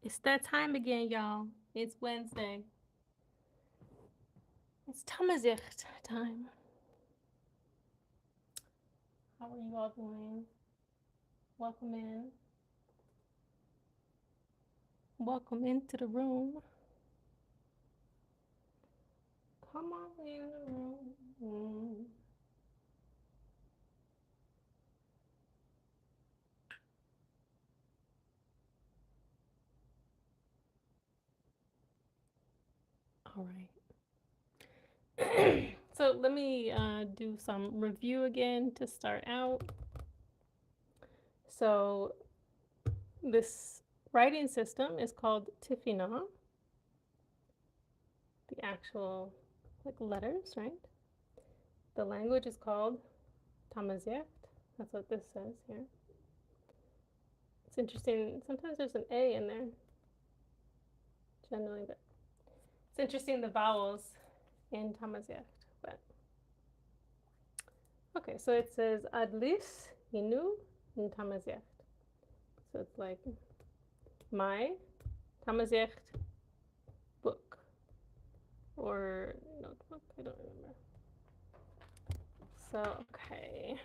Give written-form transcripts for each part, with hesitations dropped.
It's that time again, y'all. It's Wednesday. It's Tamazight time. How are you all doing? Welcome in. Welcome into the room. Come on in the room. All right. So let me do some review again to start out. So this writing system is called Tifinagh. The actual letters, right? The language is called Tamazight. That's what this says here. It's interesting. Sometimes there's an A in there. Generally, but it's interesting the vowels in Tamazight. But okay, so it says Adlis Inu in Tamazight. So it's like my Tamazight book or notebook. I don't remember. So okay,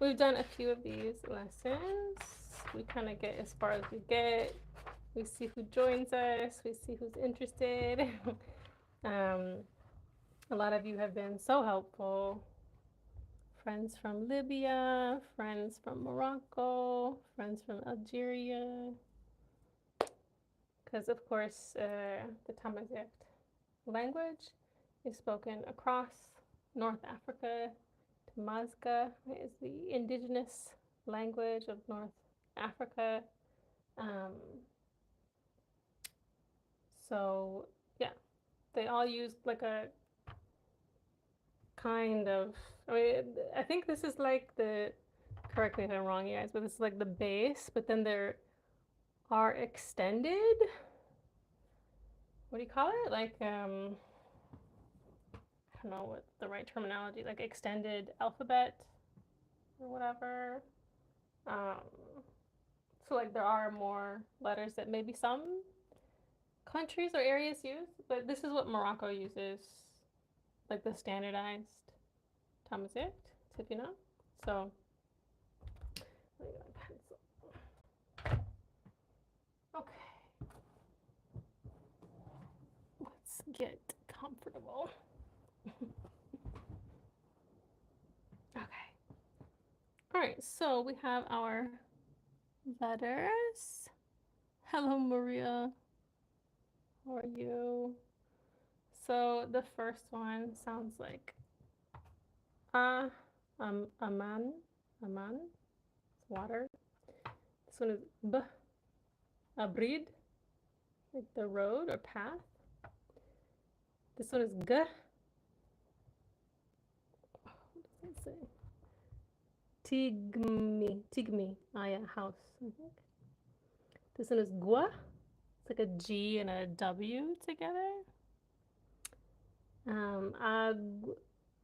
we've done a few of these lessons. We kind of get as far as we get. We see who joins us. We see who's interested. A lot of you have been so helpful. Friends from Libya, friends from Morocco, friends from Algeria. Because, of course, the Tamazight language is spoken across North Africa. Tamazight is the indigenous language of North Africa. So, yeah, they all use like a kind of, I think this is like the, correct me if I'm wrong, you guys, but this is like the base, but then there are extended, what do you call it? Like, I don't know what the right terminology, like extended alphabet or whatever. So like there are more letters that maybe some countries or areas use, but this is what Morocco uses, like the standardized Tamazight, Tifinagh. So let me get my pencil. Okay. Let's get comfortable. Okay. All right, so we have our letters. Hello, Maria. How are you? So the first one sounds like aman, aman, it's water. This one is b, abrid, like the road or path. This one is g. What does it say? Tigmi. Ah, yeah, house, I think. This one is gua. It's like a G and a W together.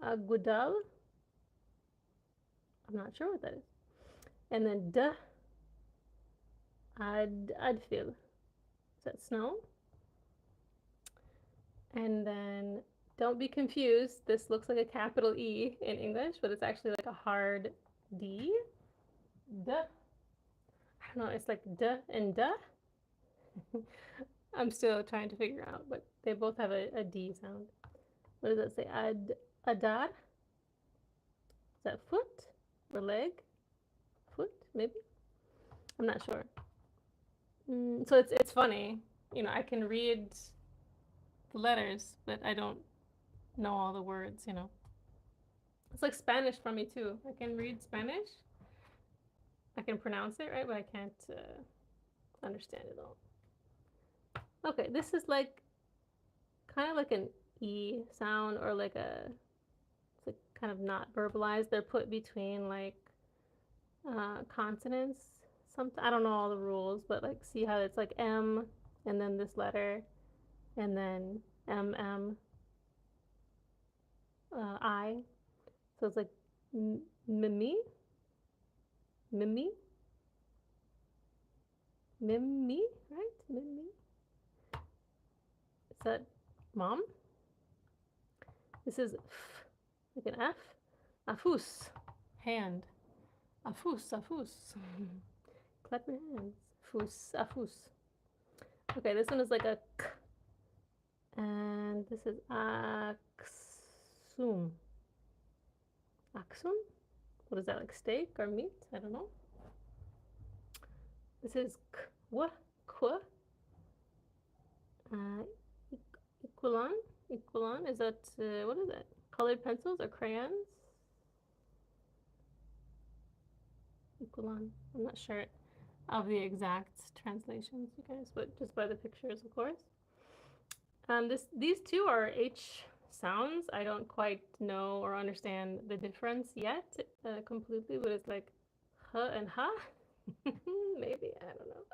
Agudal. I'm not sure what that is. And then Adfil. Is that snow? And then don't be confused. This looks like a capital E in English, but it's actually like a hard D. Duh. I don't know. It's like duh and duh. I'm still trying to figure out, but they both have a D sound. What does that say? Adar? Is that foot or leg? Foot, maybe? I'm not sure. So it's funny. I can read the letters, but I don't know all the words. It's like Spanish for me too. I can read Spanish. I can pronounce it, right? But I can't understand it all. Okay, this is like kind of like an E sound or like it's like kind of not verbalized. They're put between like consonants. I don't know all the rules, but like see how it's like M and then this letter and then M I. So it's like mimi, mimi. Mimmi, right? Mimmi. Is that mom? This is f, like an F. Afus, hand. Afus, afus. Clap your hands. Fus, afus. Okay, this one is like a k. And this is aksum. Aksum? What is that, like steak or meat? I don't know. This is kwa, kwa. Equilon? Equilon? Is that, what is that? Colored pencils or crayons? Equilon. I'm not sure of the exact translations, you guys, but just by the pictures, of course. These two are H sounds. I don't quite know or understand the difference yet completely, but it's like h and ha. Maybe, I don't know.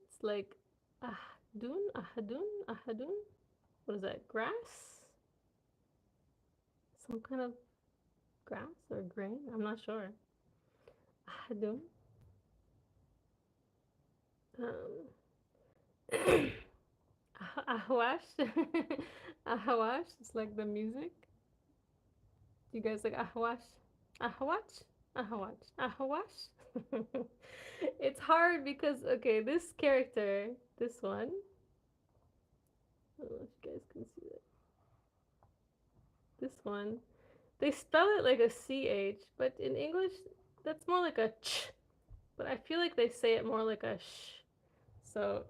It's like ahdun, ahadun, ahadun. What is that? Grass? Some kind of grass or grain? I'm not sure. Ahadun. Ahwash. Ahwash. It's like the music. You guys like ahwash? Ahwash? Ahwash. Ahwash? It's hard because, okay, this character, this one, I don't know if you guys can see it. This one, they spell it like a CH, but in English, that's more like a ch. But I feel like they say it more like a sh. So,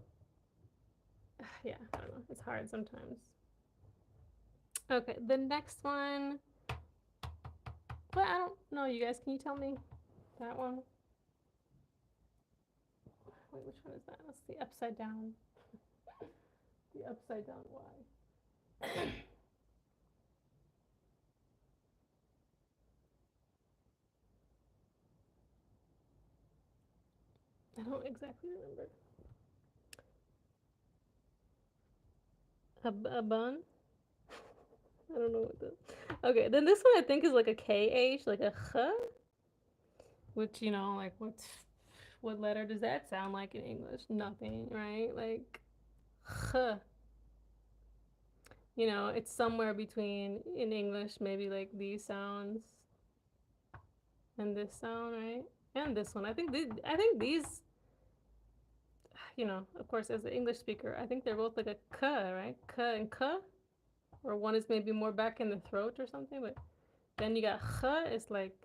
yeah, I don't know. It's hard sometimes. Okay, the next one. What? I don't know. You guys, can you tell me that one? Wait, which one is that? That's the upside down. The upside down Y. I don't exactly remember. A bun? I don't know what the. Okay, then this one I think is like a KH, like a ch, which, you know, like what letter does that sound like in English? Nothing, right? Like ch. You know, it's somewhere between in English, maybe like these sounds and this sound, right? And this one. I think these, you know, of course, as an English speaker, I think they're both like a k, right? K and k, or one is maybe more back in the throat or something. But then you got ch, it's like,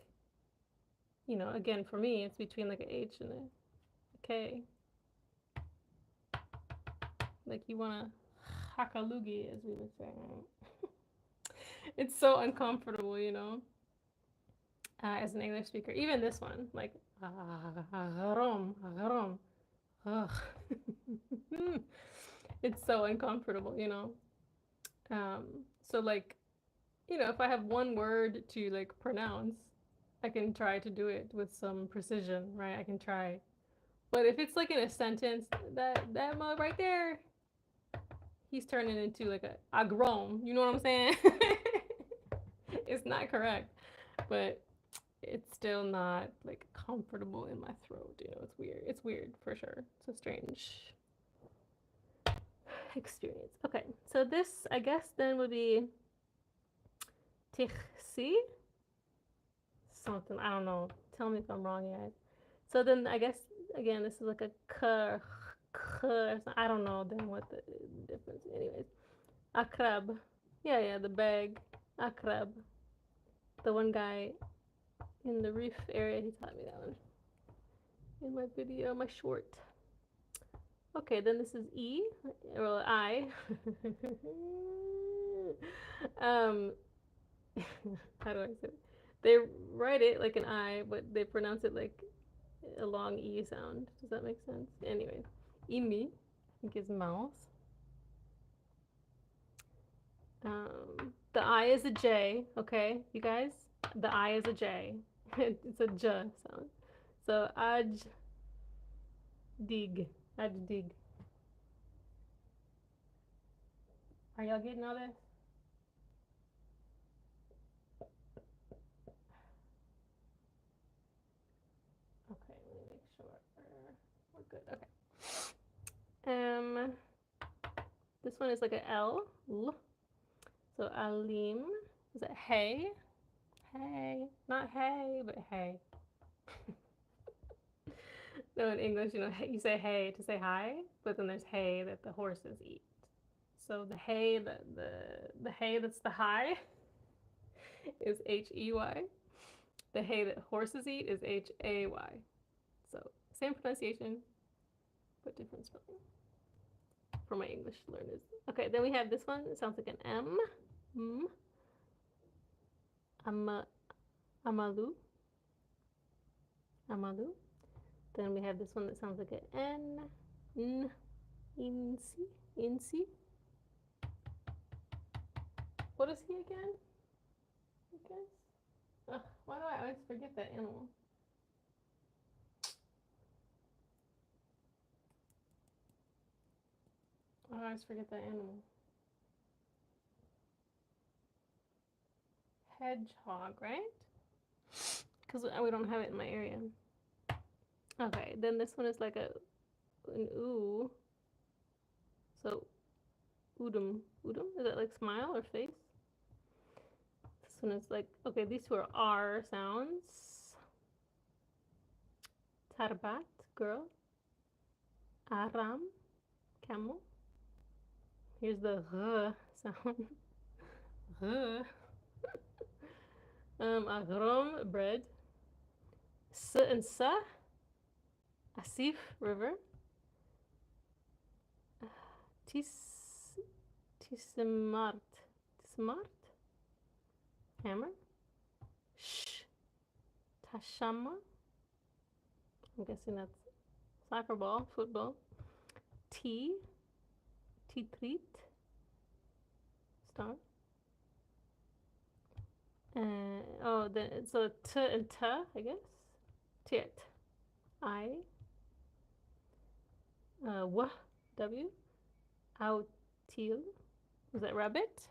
you know, again for me, it's between like a H and a K. Like you wanna hakalugi, as we would say. Right? It's so uncomfortable, you know, as an English speaker. Even this one, like agarom, agarom. Ugh. It's so uncomfortable, you know. Um, so like, you know, if I have one word to like pronounce, I can try to do it with some precision, right? I can try. But if it's like in a sentence, that mug right there, he's turning into like a agrom. You know what I'm saying? It's not correct, but it's still not like comfortable in my throat. You know, it's weird. It's weird for sure. It's a strange experience. Okay, so this I guess then would be tixi something. I don't know. Tell me if I'm wrong, guys. So then I guess again this is like a k, k. I don't know then what the difference. Anyways, akrab. Yeah, the bag. Akrab. The one guy in the reef area, he taught me that one in my video, my short. Okay, then this is E, or I. um, how do I say it? They write it like an I, but they pronounce it like a long E sound. Does that make sense? Anyway, Imi, I think is mouth. The I is a J, okay, you guys? The I is a J. It's a J sound. So aj dig. Aj dig. Are y'all getting all this? Okay, let me make sure. good. Okay. This one is like an L. So alim. Is it hey? Hey. Not hey, but hey. No, in English, you know, you say hey to say hi, but then there's hay that the horses eat. So the hay, the hay that's the hi is H-E-Y. The hay that horses eat is H-A-Y. So same pronunciation, but different spelling for my English learners. Okay, then we have this one. It sounds like an M. Amalu. Amalu. Then we have this one that sounds like an N. Insi. Insi. What is he again? I guess. Ugh, why do I always forget that animal? I always forget that animal. Hedgehog, right? Because we don't have it in my area. Okay, then this one is like an oo. So, udum. Udum? Is that like smile or face? This one is like, okay, these two are R sounds. Tarbat, girl. Aram, camel. Here's the R sound. R. Agrom, bread. S and Sa, Asif, river. Tismart, hammer. Sh, Tashama. I'm guessing that's soccer ball, football. Titrit, star. So T and T, I guess. Tit, I. W, W. Outil, was that rabbit?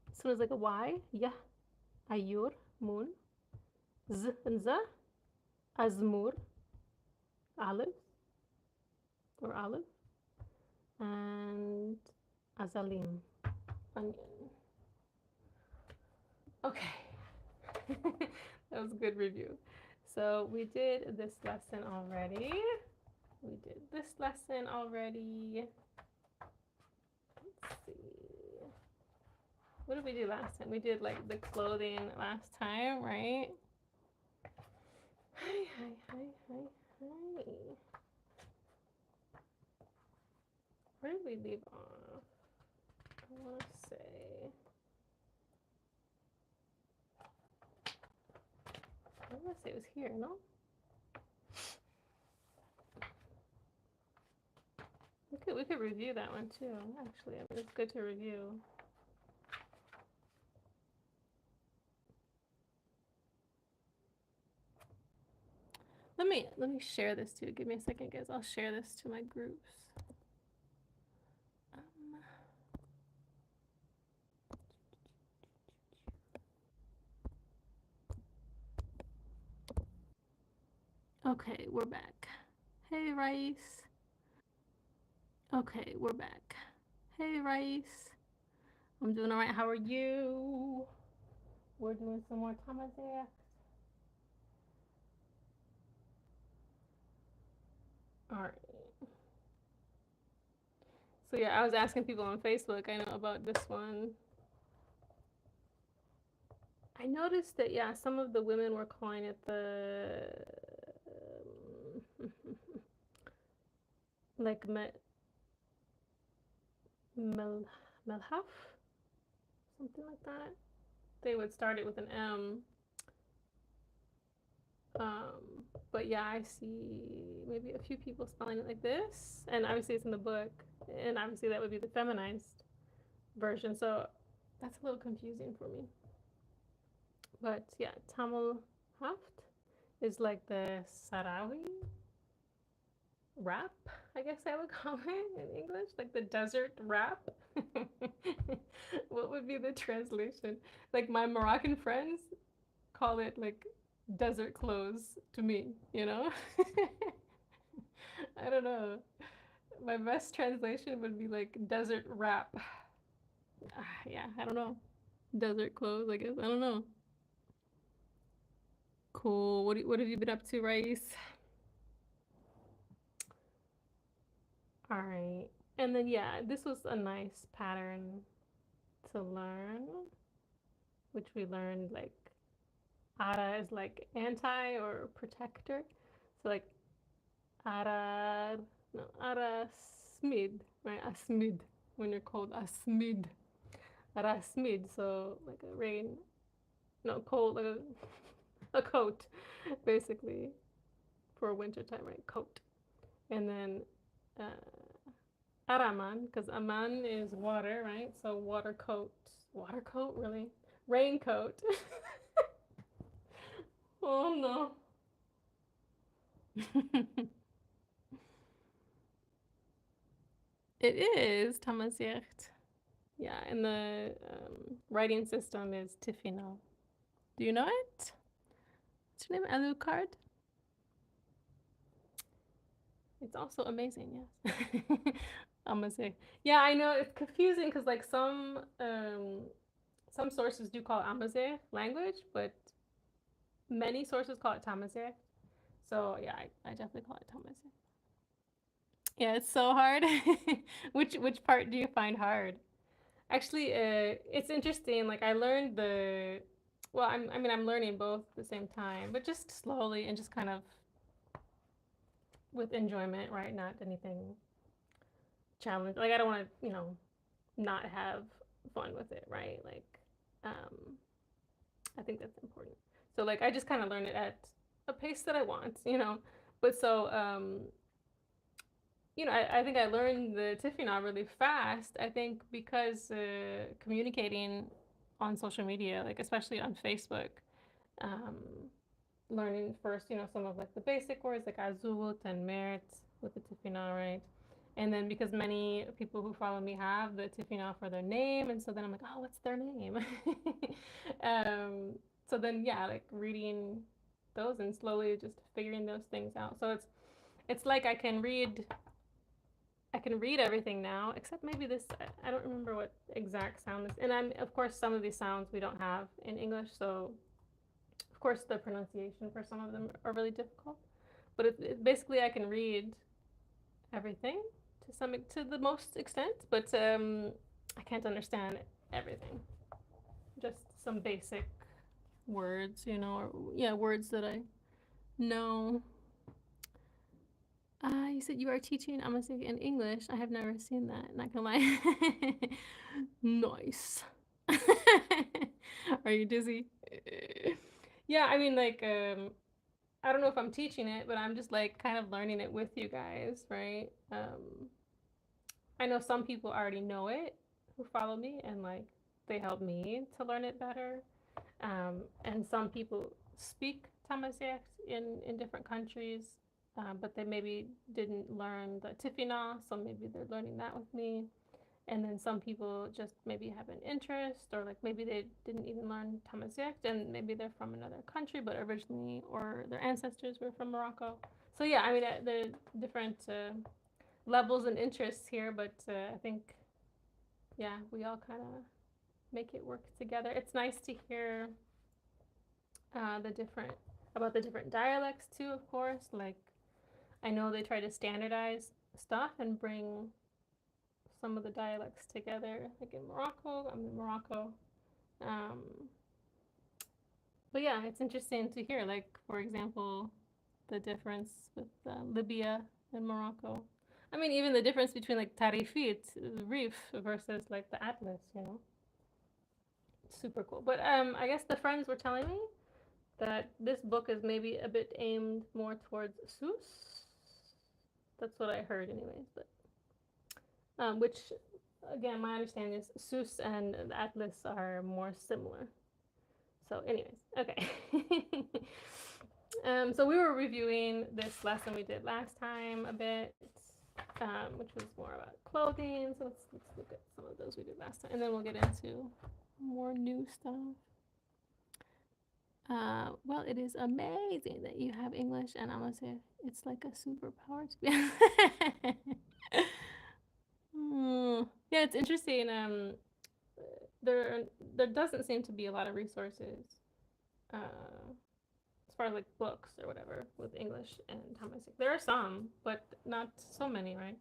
This one is like a Y. Yeah. Ayur, moon. Z and Z. Azmur, olive. Or olive. And Azalim, onion. Okay. That was a good review. So we did this lesson already. Let's see. What did we do last time? We did like the clothing last time, right? Hi. Where did we leave off? I want to say. It was here, no? We could review that one too. Actually, I mean, it's good to review. Let me share this too. Give me a second, guys. I'll share this to my groups. Okay, we're back. Hey, Rice. Okay, we're back. Hey, Rice. I'm doing all right. How are you? We're doing some more Tamazight. All right. So yeah, I was asking people on Facebook, I know about this one. I noticed that, yeah, some of the women were calling it the like melhaf, something like that. They would start it with an M. But yeah, I see maybe a few people spelling it like this, and obviously it's in the book, and obviously that would be the feminized version. So that's a little confusing for me. But yeah, Tamil Haft is like the Sarawi rap, I guess I would call it in English, like the desert rap. What would be the translation? Like my Moroccan friends call it like desert clothes to me, you know? I don't know. My best translation would be like desert wrap. Yeah, I don't know. Desert clothes, I guess. I don't know. Cool. What have you been up to, Rice? All right. And then yeah, this was a nice pattern to learn, which we learned like ara is like anti or protector. So like ara, no, ara smid, right? Asmid when you're cold, asmid, ara smid. So like a rain, no cold, like a coat, basically for winter time, right? Coat. And then araman, because aman is water, right? So water coat, really? Raincoat. Oh no. It is Tamazight. Yeah, and the writing system is Tifinagh. Do you know it? What's your name? Alucard? It's also amazing, yes. Amazigh. Yeah, I know it's confusing because like some sources do call it Amazigh language, but many sources call it Tamazight. So yeah, I definitely call it Tamazight. Yeah, it's so hard. Which part do you find hard? Actually, it's interesting. Like I learned well, I mean, I'm learning both at the same time, but just slowly and just kind of with enjoyment, right? Not anything challenge. Like I don't want to, not have fun with it, right? Like, um, I think that's important. So like I just kind of learn it at a pace that I want. But so I think I learned the Tifinagh really fast. I think because communicating on social media, like especially on Facebook, um, learning first, some of like the basic words like azult and mert with the Tifinagh, right? And then because many people who follow me have the Tifinagh for their name, and so then I'm like, oh, what's their name? um, so then yeah, like reading those and slowly just figuring those things out. So it's like I can read everything now, except maybe this. I don't remember what exact sound this. And of course, some of these sounds we don't have in English, so of course the pronunciation for some of them are really difficult. But basically I can read everything to the most extent, but I can't understand everything. Just some basic words, or yeah, words that I know. You said you are teaching Amazigh in English. I have never seen that, not gonna lie. Nice. Are you dizzy? Yeah, I mean, like, I don't know if I'm teaching it, but I'm just like kind of learning it with you guys, right? I know some people already know it who follow me, and like they help me to learn it better. And some people speak Tamazight in different countries, but they maybe didn't learn the Tifinagh, so maybe they're learning that with me. And then some people just maybe have an interest, or like maybe they didn't even learn Tamazight, and maybe they're from another country, but originally, or their ancestors were from Morocco. So yeah, I mean, the different levels and interests here, but I think, yeah, we all kind of make it work together. It's nice to hear about the different dialects too, of course. Like I know they try to standardize stuff and bring some of the dialects together. Like in Morocco, I'm in Morocco. Um, but yeah, it's interesting to hear. Like for example, the difference with Libya and Morocco. I mean, even the difference between like Tarifit, Reef versus like the Atlas. Super cool. But I guess the friends were telling me that this book is maybe a bit aimed more towards Seuss. That's what I heard, anyways. But which, again, my understanding is Seuss and the Atlas are more similar. So, anyways, okay. So we were reviewing this lesson we did last time a bit, which was more about clothing. So let's look at some of those we did last time, and then we'll get into more new stuff. Well, it is amazing that you have English and Amazigh. It's like a superpower to be Yeah, it's interesting. There there doesn't seem to be a lot of resources as far as like books or whatever with English and Tamazight. There are some, but not so many, right?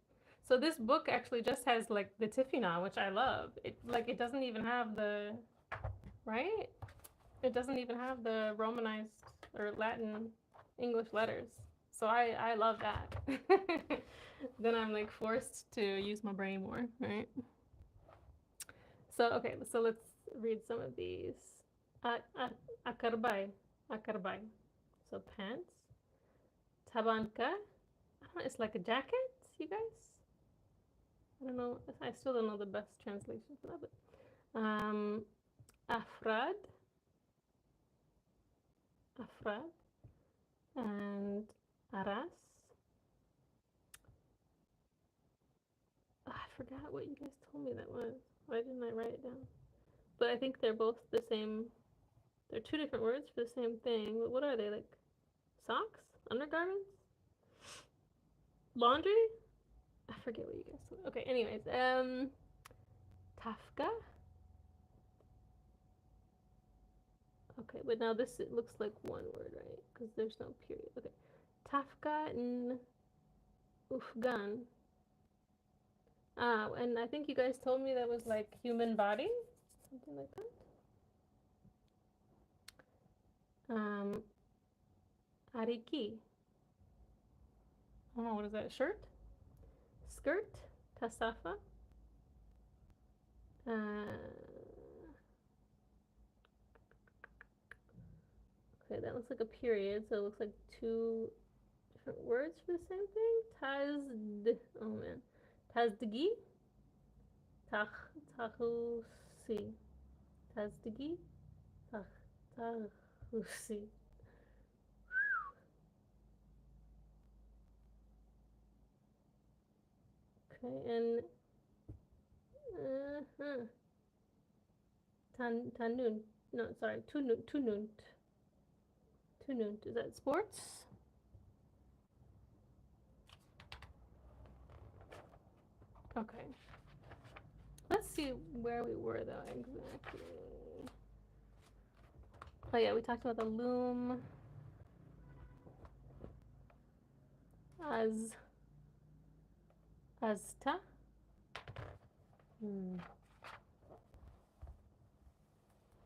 So this book actually just has like the Tifinagh, which I love. It doesn't even have the right. It doesn't even have the Romanized or Latin English letters. So I love that. Then I'm like forced to use my brain more, right? So okay, so let's read some of these. Akarbay, akarbay. So pants. Tabanka. It's like a jacket, you guys. I don't know. I still don't know the best translation for that. But afrad, afrad, and aras. I forgot what you guys told me that was. Why didn't I write it down? But I think they're both the same. They're two different words for the same thing. What are they, like socks? Undergarments? Laundry? I forget what you guys told me. Okay, anyways. Tafka. Okay, but now this it looks like one word, right? Because there's no period. Okay. Tafka and Ufgan. And I think you guys told me that was like human body, something like that. Ariki. I don't know, what is that? Shirt? Skirt? Tasafa? Okay, that looks like a period, so it looks like two different words for the same thing. Oh man. Tazdigi? Tahusi. Tazdigi? Tahusi. Okay, and Tanun. No, sorry, Tununt. Tununt. Is that sports? Okay. Let's see where we were though exactly. Oh yeah, we talked about the loom. Azta.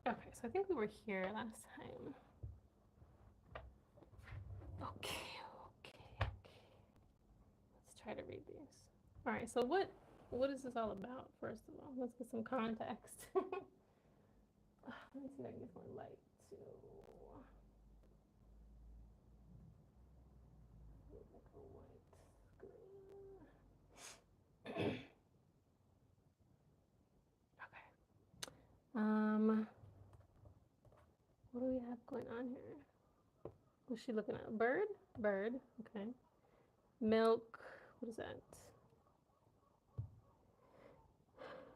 Okay, so I think we were here last time. Okay. Let's try to read these. All right, so what is this all about, first of all? Let's get some context. Let me see if I can get more light too. Okay. What do we have going on here? What's she looking at? Bird? Bird. Okay. Milk. What is that?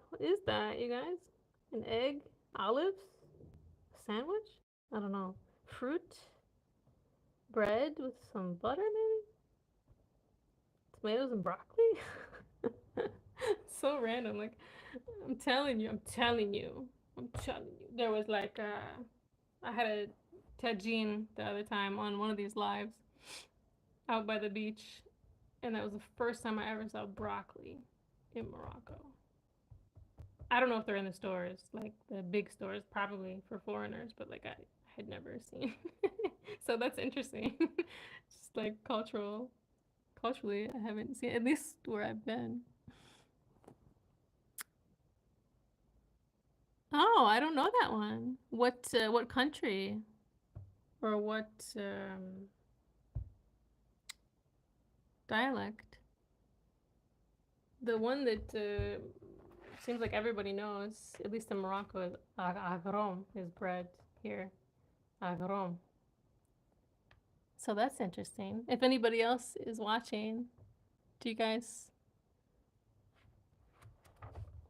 What is that, you guys? An egg? Olives? A sandwich? I don't know. Fruit? Bread with some butter, maybe? Tomatoes and broccoli? So random. Like, I'm telling you. There was like, I had a tagine the other time on one of these lives out by the beach, and that was the first time I ever saw broccoli in Morocco. I don't know if they're in the stores, like the big stores, probably for foreigners, but like I had never seen. So that's interesting. Just like culturally, I haven't seen, at least where I've been. Oh, I don't know that one. What country or what dialect? The one that seems like everybody knows, at least in Morocco, is agrom, is bread here. Agrom. So that's interesting. If anybody else is watching, do you guys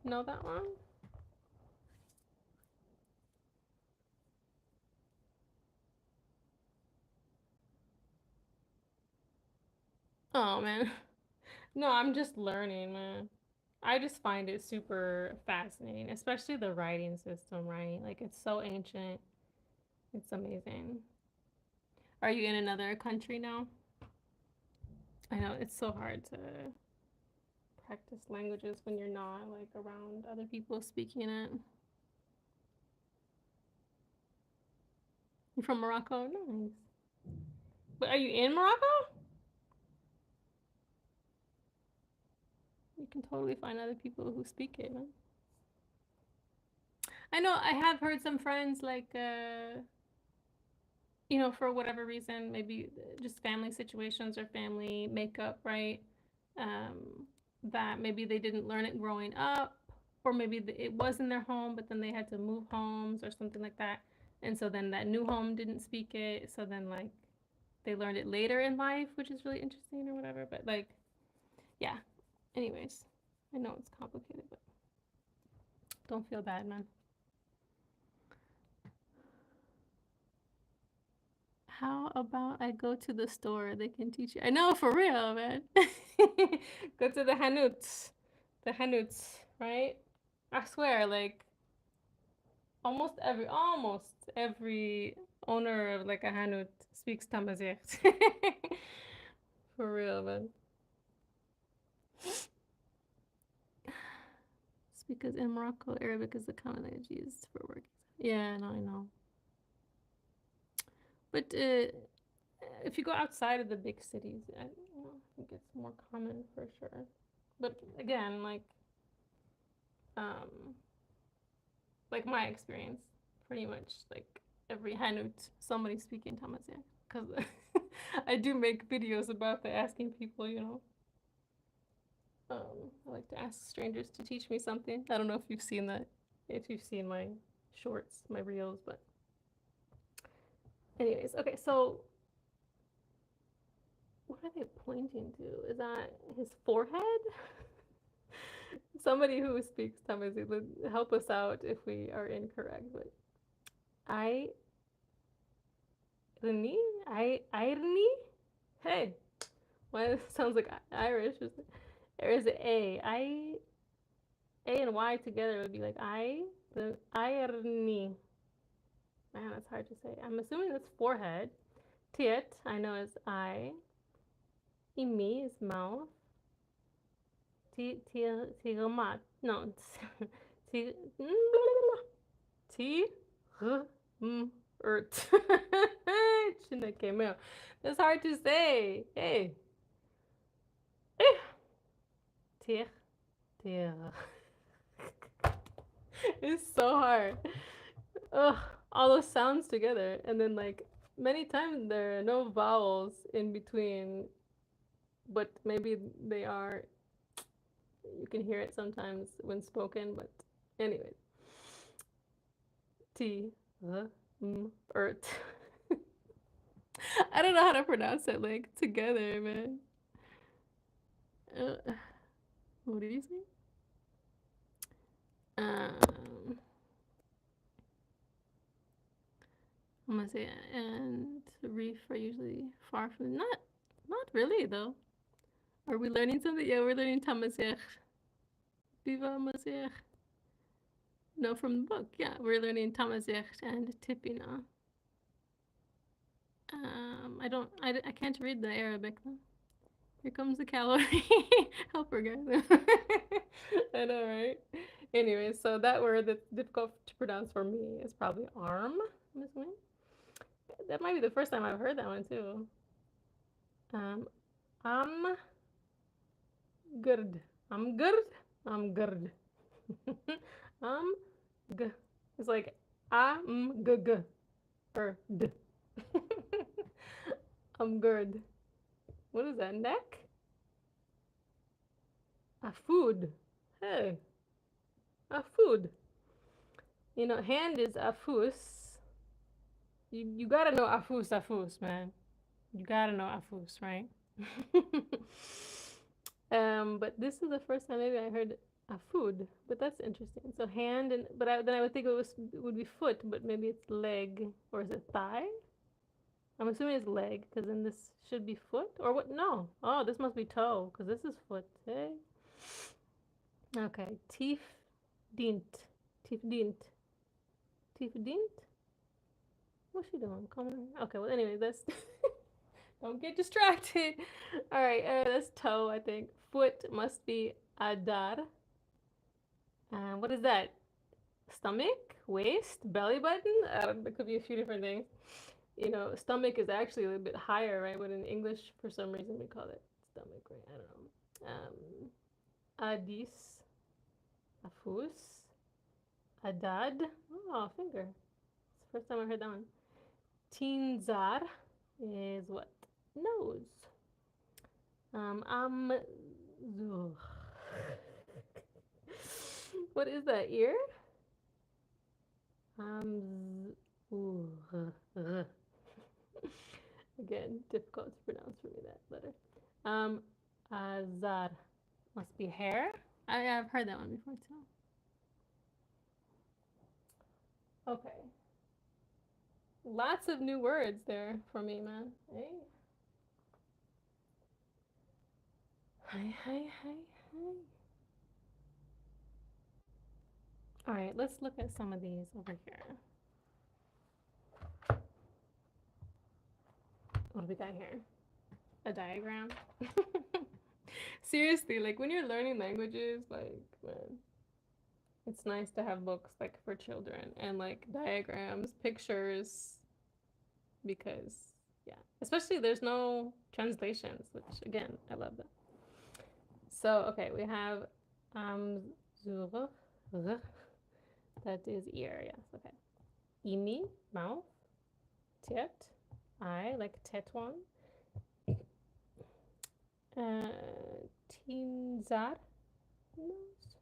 know that one? Oh man. No, I'm just learning, man. I just find it super fascinating, especially the writing system, right? Like it's so ancient. It's amazing. Are you in another country now? I know it's so hard to practice languages when you're not like around other people speaking it. You from Morocco? Nice. But are you in Morocco? You can totally find other people who speak it, man. I know I have heard some friends like for whatever reason, maybe just family situations or family makeup, right? Um, that maybe they didn't learn it growing up, or maybe it was in their home, but then they had to move homes or something like that. And so then that new home didn't speak it. So then, like, they learned it later in life, which is really interesting or whatever. But, like, yeah. Anyways, I know it's complicated, but don't feel bad, man. How about I go to the store? They can teach you. I know, for real, man. Go to the hanuts. The hanuts, right? I swear, like almost every owner of like a hanut speaks Tamazight. For real, man. It's because in Morocco, Arabic is the common language used for work. Yeah, no, I know. But if you go outside of the big cities, I think it's more common for sure. But again, um, like my experience, pretty much like every hanut, somebody speaking Tamazight. Because I do make videos about the asking people. I like to ask strangers to teach me something. I don't know if you've seen that, if you've seen my shorts, my reels, but anyways, okay, so what are they pointing to? Is that his forehead? Somebody who speaks Tamazight, help us out if we are incorrect, but I Irni? Irni? Hey, why it sounds like Irish? There is A and Y together would be like the Irni. Man, that's hard to say. I'm assuming it's forehead. Tiet, I know is eye. Imi is mouth. Tigamat. No. T. T. Ert. That's hard to say. Hey. Tir. Tir. It's so hard. Ugh, all those sounds together, and then like many times there are no vowels in between, but maybe they are. You can hear it sometimes when spoken, but anyway. T, ert. I don't know how to pronounce it like together, man. What did you say? I'm gonna say and reef are usually far from not really though. Are we learning something? Yeah, we're learning Tamazight. Viva Amazigh. No, from the book. Yeah, we're learning Tamazight and Tifinagh. I can't read the Arabic though. Here comes the calorie helper, guys. I know, right? Anyway, so that word that's difficult to pronounce for me is probably arm. I'm assuming. That might be the first time I've heard that one too. I'm good. I'm good. I'm good. I'm good. It's like I'm good. Or d. I'm good. What is that? Neck? A food. Hey, a food. Hand is afus. You gotta know afus, man. You gotta know afus, right? But this is the first time maybe I heard a food, but that's interesting. So hand then I would think it would be foot, but maybe it's leg or is it thigh? I'm assuming it's leg, because then this should be foot, or what? No. Oh, this must be toe, because this is foot. Hey. Okay. Tief dient. Tief dient. Tief dient? What's she doing? Coming. Okay, well, anyway, that's. Don't get distracted. All right, that's toe, I think. Foot must be adar. What is that? Stomach, waist, belly button? There could be a few different things. You know, stomach is actually a little bit higher, right? But in English, for some reason, we call it stomach, right? I don't know. Adis, afus, adad. Oh, finger. It's the first time I heard that one. Tinzar is what? Nose. What is that? Ear? Again, difficult to pronounce for me, that letter. Azar must be hair. I've heard that one before too. Okay. Lots of new words there for me, man. Hey. Hi, hi, hi, hi. All right, let's look at some of these over here. What do we got here? A diagram. Seriously, like when you're learning languages, like, man, it's nice to have books like for children and like diagrams, pictures, because yeah, especially there's no translations, which again, I love that. So okay, we have zurich, that is ear, yes, okay. Imi, mouth, tet, eye, like tetuan. Tinzar, nose.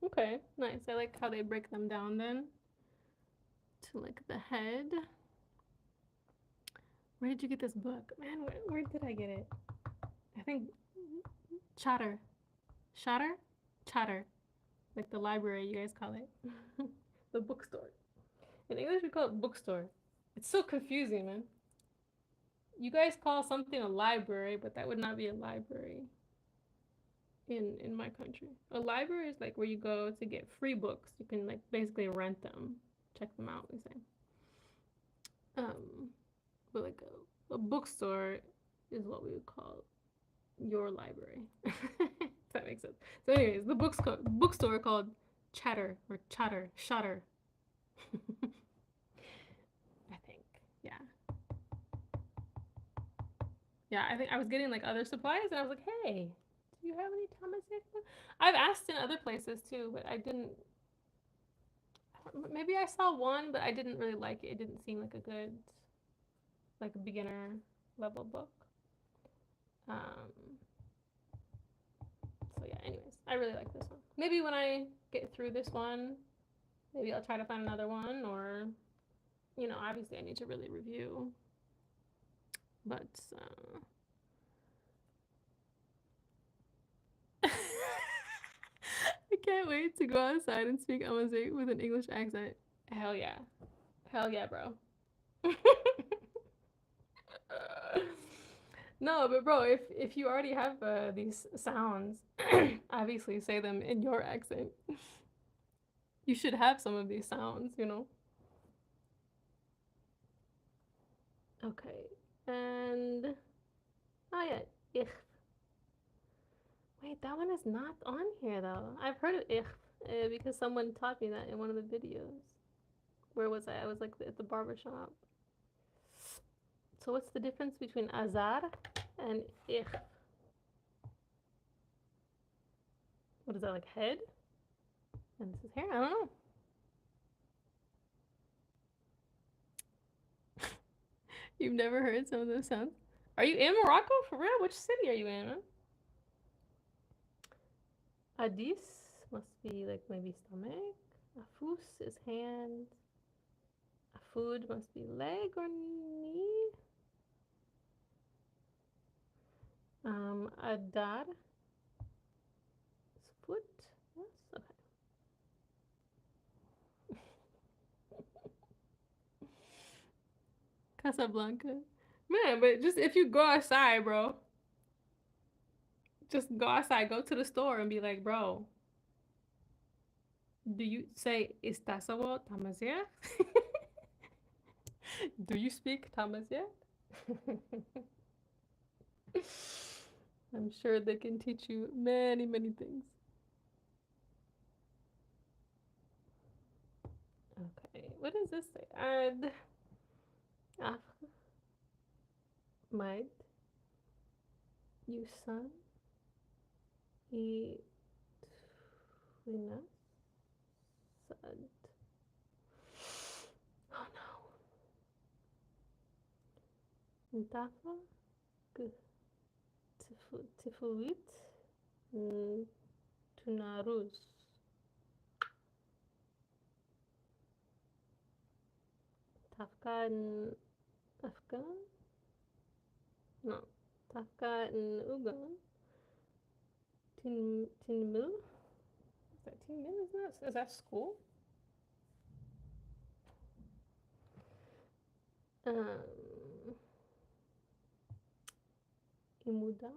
Okay, nice. I like how they break them down then to like the head. Where did you get this book? Man, where did I get it? I think Chatter. Chatter? Chatter. Like the library, you guys call it. The bookstore. In English, we call it bookstore. It's so confusing, man. You guys call something a library, but that would not be a library in my country. A library is like where you go to get free books. You can like basically rent them, check them out, we say. But like a bookstore is what we would call your library. If that makes sense. So, anyways, the bookstore called Chatter or Shatter. I think, yeah, yeah. I think I was getting like other supplies, and I was like, hey, do you have any Tamazight? I've asked in other places too, but I didn't. Maybe I saw one, but I didn't really like it. It didn't seem like a good, like a beginner level book. So yeah, anyways, I really like this one. Maybe when I get through this one, maybe I'll try to find another one, or, you know, obviously I need to really review. But I can't wait to go outside and speak Amazigh with an English accent. Hell yeah. Hell yeah, bro. No, but bro, if you already have these sounds, obviously say them in your accent. You should have some of these sounds, you know. Okay, and oh yeah, ich. Wait, that one is not on here though. I've heard of ich because someone taught me that in one of the videos. Where was I? I was like at the barber shop. So what's the difference between azar and ich? What is that, like head? And this is hair? I don't know. You've never heard some of those sounds? Are you in Morocco? For real? Which city are you in, man? Adis must be like maybe stomach. Afus is hand. Food must be leg or knee. Adar is foot. Yes, okay. Casablanca. Man, but just if you go outside, bro, just go outside, go to the store and be like, bro, do you say Istasawo Tamazight? Do you speak Tamazight? I'm sure they can teach you many, many things. Okay, what does this say? Add Ahmad, you son, e Twina, sad. Oh no. Ntafa, Tifuit, Tunaruz. Tafka Afghan? No. Tafka Ugan. Tinmil? Is that Tinmil? Is that school? Imuda?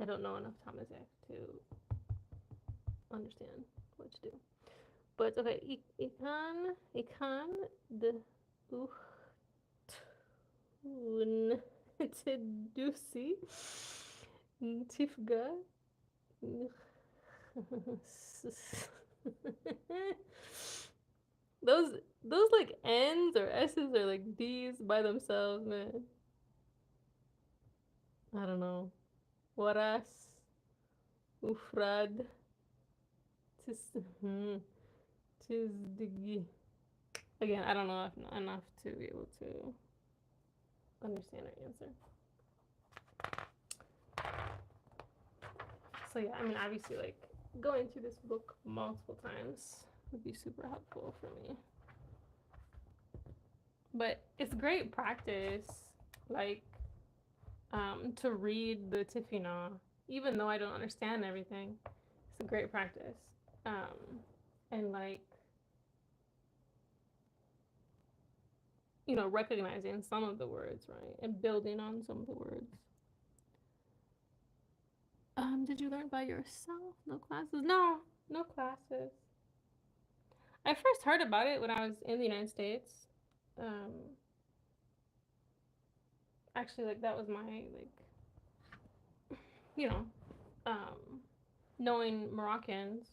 I don't know enough Tamazight to understand what to do. But okay, ikan the uhtun tedusi tifga those like N's or S's or like D's by themselves, man. I don't know. Waras, ufrad, tizdigi. Again, I don't know enough to be able to understand our answer. So yeah, I mean, obviously, like going through this book multiple times would be super helpful for me. But it's great practice, like, to read the Tifinagh, even though I don't understand everything. It's a great practice, and like, you know, recognizing some of the words, right, and building on some of the words. Did you learn by yourself? No classes? No classes. I first heard about it when I was in the United States. Actually, like that was my like, you know, knowing Moroccans.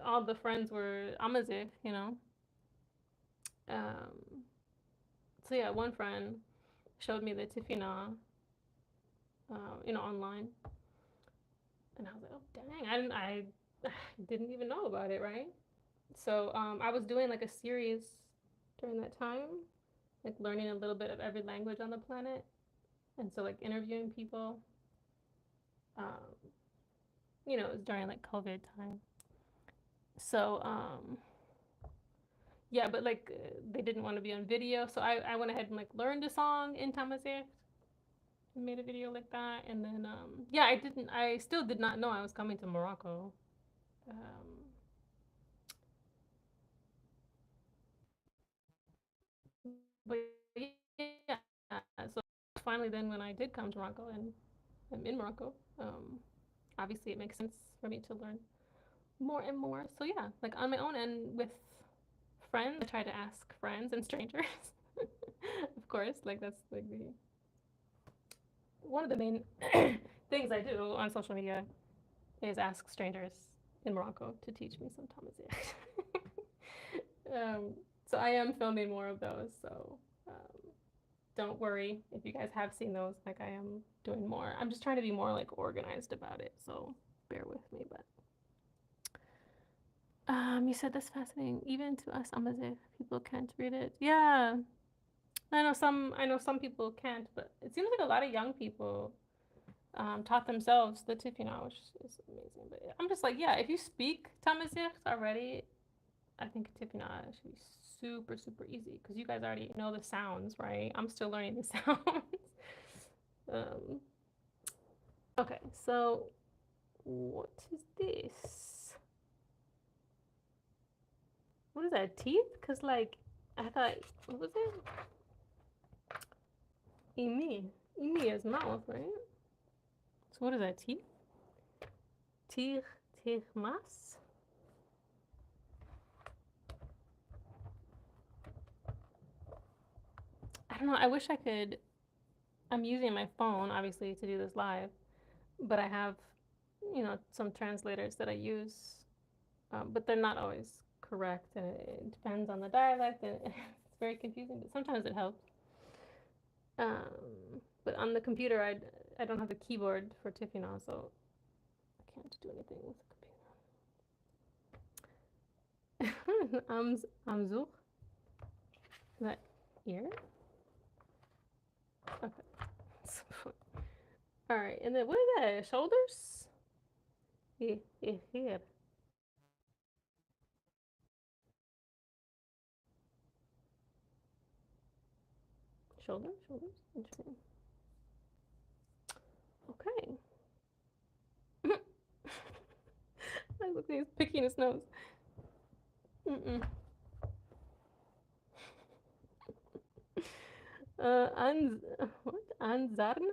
All the friends were Amazigh, you know. So yeah, one friend showed me the Tifinagh, you know, online, and I was like, oh dang, I didn't even know about it, right? So I was doing like a series during that time, like learning a little bit of every language on the planet, and so like interviewing people. You know, it was during like COVID time. So yeah, but like they didn't want to be on video, so I went ahead and like learned a song in Tamazight and made a video like that, and then yeah, I still did not know I was coming to Morocco. But yeah, so finally then when I did come to Morocco and I'm in Morocco, obviously it makes sense for me to learn more and more. So yeah, like on my own and with friends, I try to ask friends and strangers. Of course, like that's like the one of the main things I do on social media is ask strangers in Morocco to teach me some Tamazight. So I am filming more of those. So don't worry if you guys have seen those. Like I am doing more. I'm just trying to be more like organized about it. So bear with me. But you said that's fascinating. Even to us Amazigh, people can't read it. Yeah, I know some people can't, but it seems like a lot of young people taught themselves the Tifinagh, which is amazing. But I'm just like, yeah, if you speak Tamazight already, I think Tifinagh should be super, super easy because you guys already know the sounds, right? I'm still learning the sounds. Okay, so what is this? What is that, teeth? Because, like, I thought, what was it? Imi. Imi is mouth, right? So what is that, teeth? Tir, tirmas? I don't know. I wish I could. I'm using my phone, obviously, to do this live, but I have, some translators that I use, but they're not always correct, and it depends on the dialect, and it's very confusing, but sometimes it helps. But on the computer, I don't have the keyboard for Tifinagh, so I can't do anything with the computer. Amzigh? Is that ear? Okay. All right, and then what is that? Shoulders? Here. Shoulders? Interesting. Okay. I look like he's picking his nose. Mm-mm. What? Anzarn?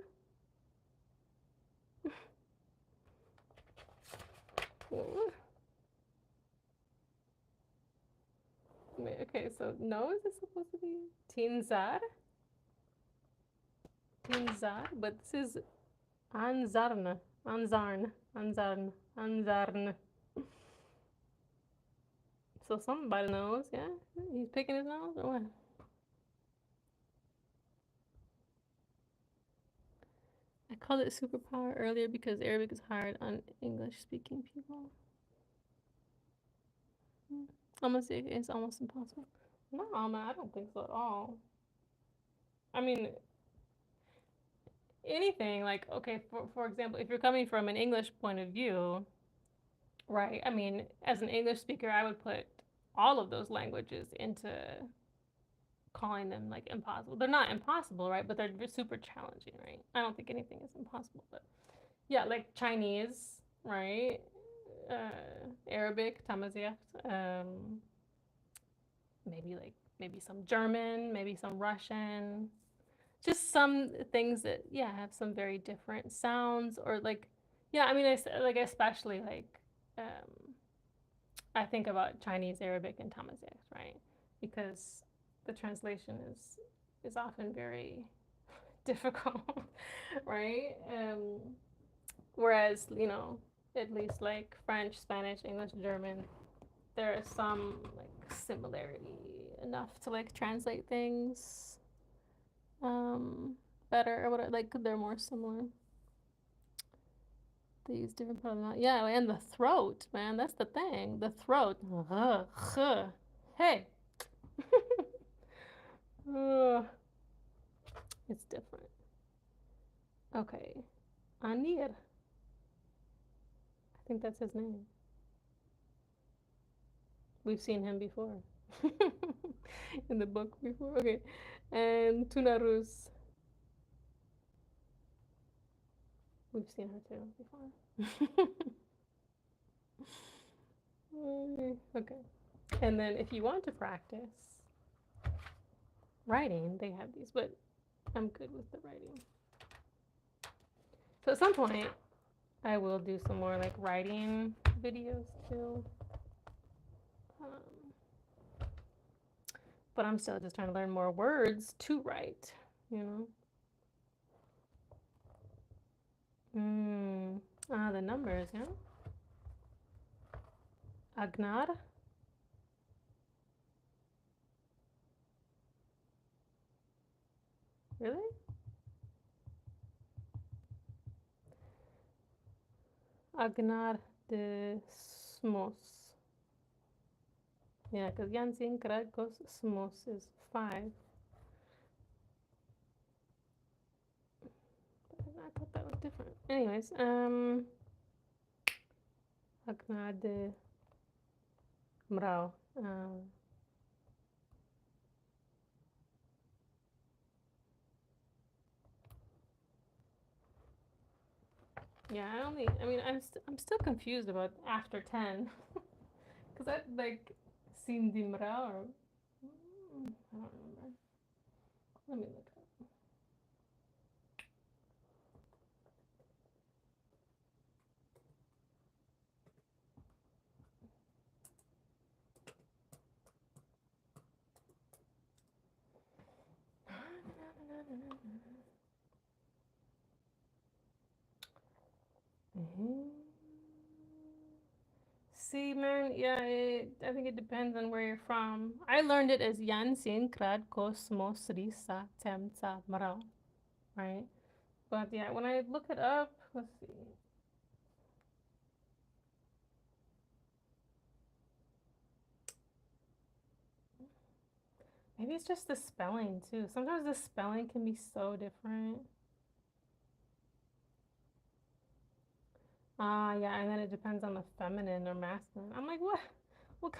Wait, okay, so nose is supposed to be Tinzar? Tinzar, but this is Anzarn. Anzarn. So something by the nose, yeah? He's picking his nose or what? I called it superpower earlier because Arabic is hard on English speaking people. Amazigh is almost impossible. No, I don't think so at all. I mean, anything like, okay, for example, if you're coming from an English point of view, right? I mean, as an English speaker, I would put all of those languages into calling them like impossible. They're not impossible, right? But they're super challenging, right? I don't think anything is impossible, but yeah, like Chinese, right? Arabic, Tamazight, maybe some German, maybe some Russian, just some things that have some very different sounds or like I mean like especially like I think about Chinese, Arabic, and Tamazight, right? Because the translation is often very difficult, right? Whereas at least like French, Spanish, English, German, there is some like similarity enough to like translate things better or whatever. Like they're more similar. They use different parts of the mouth. Yeah, and the throat, man. That's the thing. The throat. Hey. It's different. Okay. Anir. I think that's his name. We've seen him before. In the book before. Okay. And Tunarus. We've seen her too before. Okay. And then if you want to practice writing, they have these, but I'm good with the writing. So at some point, I will do some more like writing videos too. But I'm still just trying to learn more words to write, you know? The numbers, yeah? Agnar? Really? Agnar de Smos. Yeah, because Jansin Krakos Smos is 5. I thought that was different. Anyways, Agnar de Mrau. Yeah, I'm still confused about after 10. Because that, like, Sindimra or I don't remember. Let me look up. See, man, yeah, I think it depends on where you're from. I learned it as Yan Sin Krad Kosmos Risa Tem Tsa Marao, right? But yeah, when I look it up, let's see. Maybe it's just the spelling too. Sometimes the spelling can be so different. Yeah, and then it depends on the feminine or masculine. I'm like, what? What?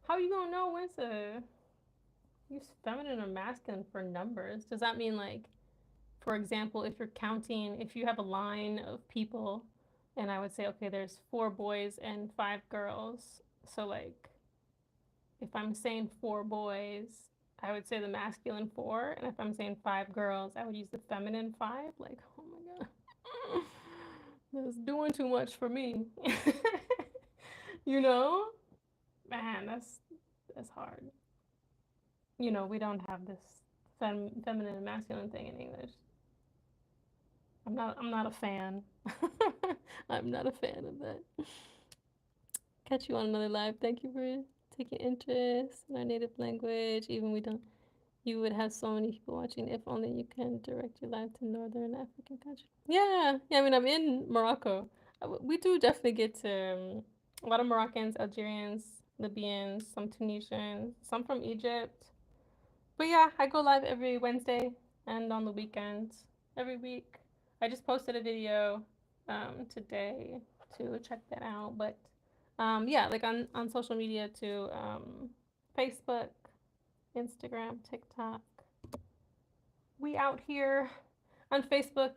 How are you gonna know when to use feminine or masculine for numbers? Does that mean like, for example, if you're counting, if you have a line of people, and I would say, okay, there's 4 boys and 5 girls. So like, if I'm saying 4 boys, I would say the masculine 4, and if I'm saying 5 girls, I would use the feminine 5. Like, oh my god, that's doing too much for me. You know, man, that's hard. You know, we don't have this feminine and masculine thing in English. I'm not a fan. I'm not a fan of that. Catch you on another live. Thank you for taking interest in our native language. Even we don't, you would have so many people watching if only you can direct your live to Northern African country. Yeah, yeah. I mean, I'm in Morocco. We do definitely get to a lot of Moroccans, Algerians, Libyans, some Tunisians, some from Egypt. But yeah, I go live every Wednesday and on the weekends every week. I just posted a video today to check that out. But yeah, like on social media too, Facebook, Instagram, TikTok. We out here on Facebook.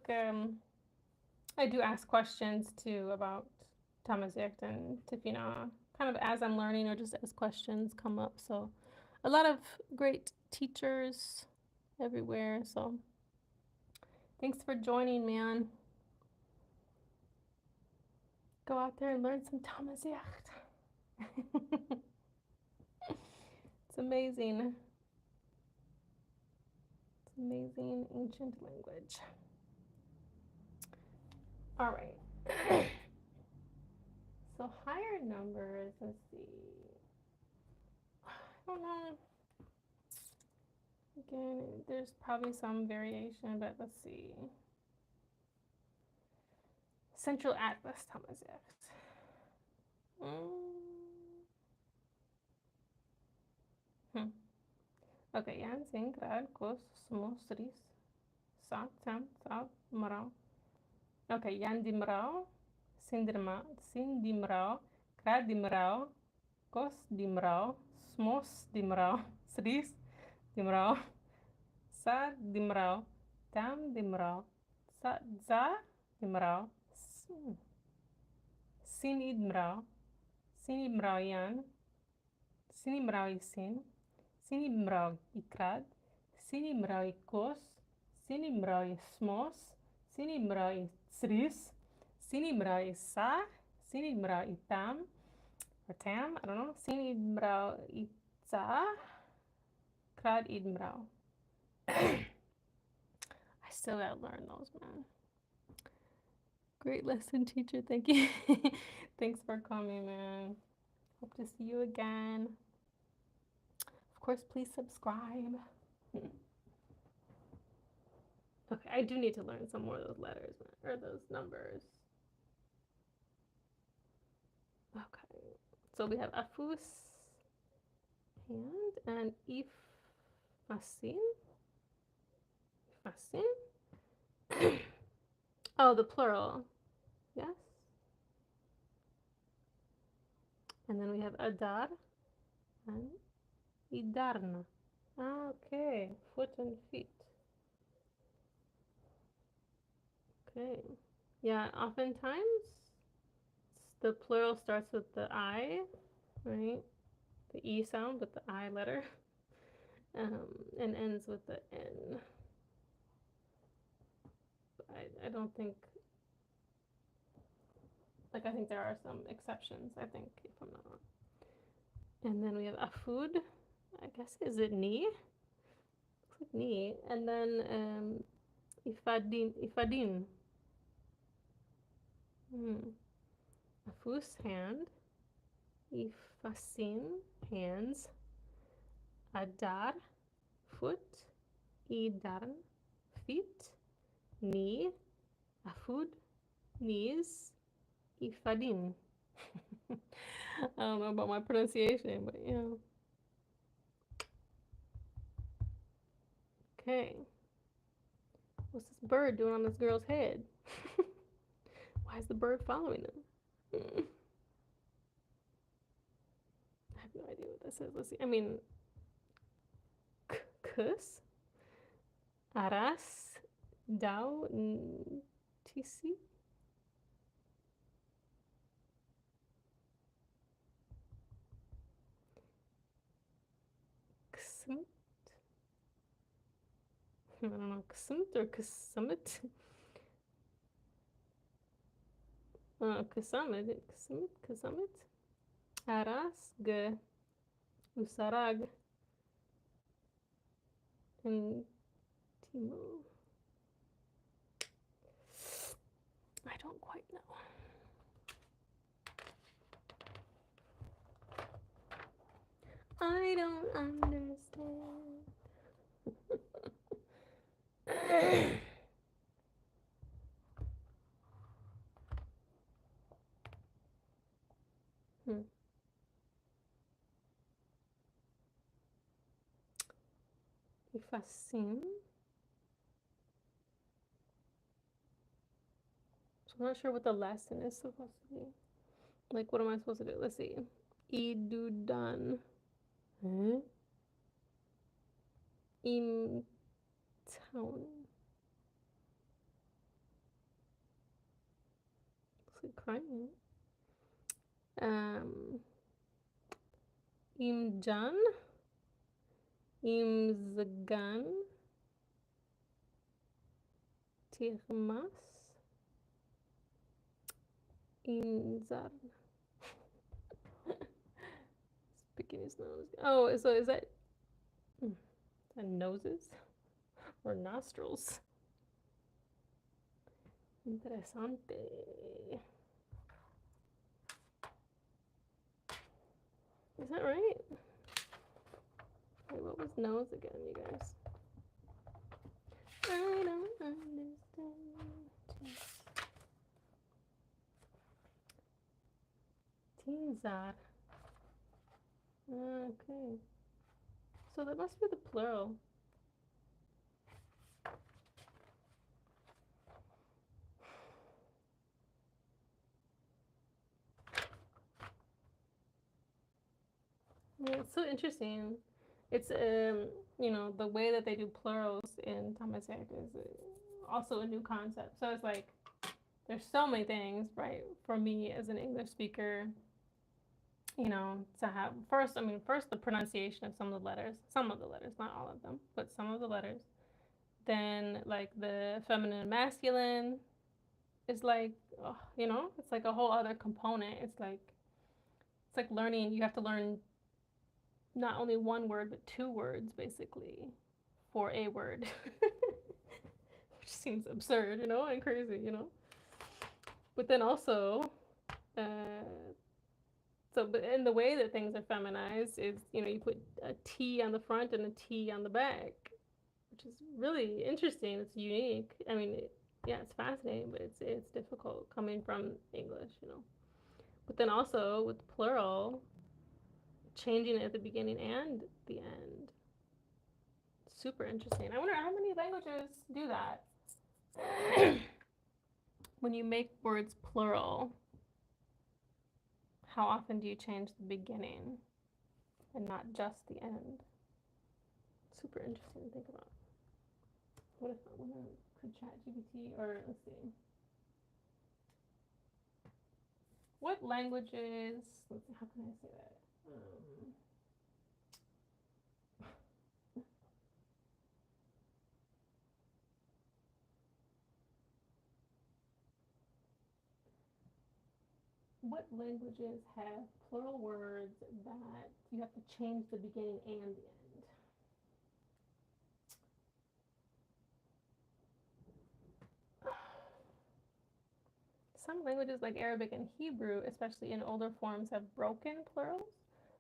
I do ask questions too about Tamazight and Tifinagh, kind of as I'm learning or just as questions come up. So a lot of great teachers everywhere. So thanks for joining, man. Go out there and learn some Tamazight. It's amazing. It's amazing ancient language. All right. So higher numbers, let's see. I don't know. Again, there's probably some variation, but let's see. Central Atlas Tamazight. Okay, yan sing grad kos smosris sa tam sa marao. Okay, yan dimrao, sindimrao, grad dimrao, kos dimrao, smos dimrao, sris dimrao, sa dimrao, tam dimrao, sa za dimrao, sinidmrao, sinidmrao yan, sinidmrao isin, sinidmrao ikrad, sinidmrao ikos, sinidmrao smos, sinidmrao sris, sinidmrao sa, sinidmrao itam, or tam, I don't know, sinidmrao itza, krad idmrao. I still gotta learn those, man. Great lesson, teacher. Thank you. Thanks for coming, man. Hope to see you again. Of course, please subscribe. Okay, I do need to learn some more of those letters, or those numbers. Okay, so we have afus, hand, and ifasin. Ifasin? Oh, the plural. Yes. And then we have adar and idarna. Okay, foot and feet. Okay. Yeah, oftentimes the plural starts with the I, right? the E sound with the I letter, and ends with the N. I don't think, like, I think there are some exceptions, I think, if I'm not wrong. And then we have afud, I guess, is it ni? Looks like ni. And then ifadin. Afus, hand. Ifasin, hands. Adar, foot. Idarn, feet. Ni, afud, knees. Ifadin. I don't know about my pronunciation, but yeah. Okay. What's this bird doing on this girl's head? Why is the bird following them? I have no idea what that says. Let's see. I mean, kus, aras, dau, tisi. Ksmt. I don't know, ksmt or ksumit. Ksamit, ksamit. Aras, g, usarag, and timo. I don't quite know. I don't understand. Ifasim. So I'm not sure what the lesson is supposed to be. Like, what am I supposed to do? Let's see. Idudan. Im town. Looks like crying. Imjan. Imzagan. Tirmas. Imzar. Picking his nose. Oh, so is that noses or nostrils? Interesante. Is that right? Wait, what was nose again, you guys? I don't understand. Tinzar. Okay. So that must be the plural. Yeah, it's so interesting. It's you know, the way that they do plurals in Tamazight is also a new concept. So it's like there's so many things, right? For me as an English speaker, you know, to have first the pronunciation of some of the letters, not all of them, but some of the letters. Then like the feminine and masculine is like, you know, it's like a whole other component. It's like learning. You have to learn not only one word but two words basically for a word, which seems absurd, you know, and crazy, you know. But then also, but in the way that things are feminized is, you know, you put a T on the front and a T on the back, which is really interesting. It's unique. I mean, yeah, it's fascinating, but it's difficult coming from English, you know. But then also with plural, changing it at the beginning and the end. Super interesting. I wonder how many languages do that. When you make words plural, how often do you change the beginning and not just the end? Super interesting to think about. What if could ChatGPT, or let's see. What languages, let's see, how can I say that? what languages have plural words that you have to change the beginning and the end? Some languages like Arabic and Hebrew, especially in older forms, have broken plurals,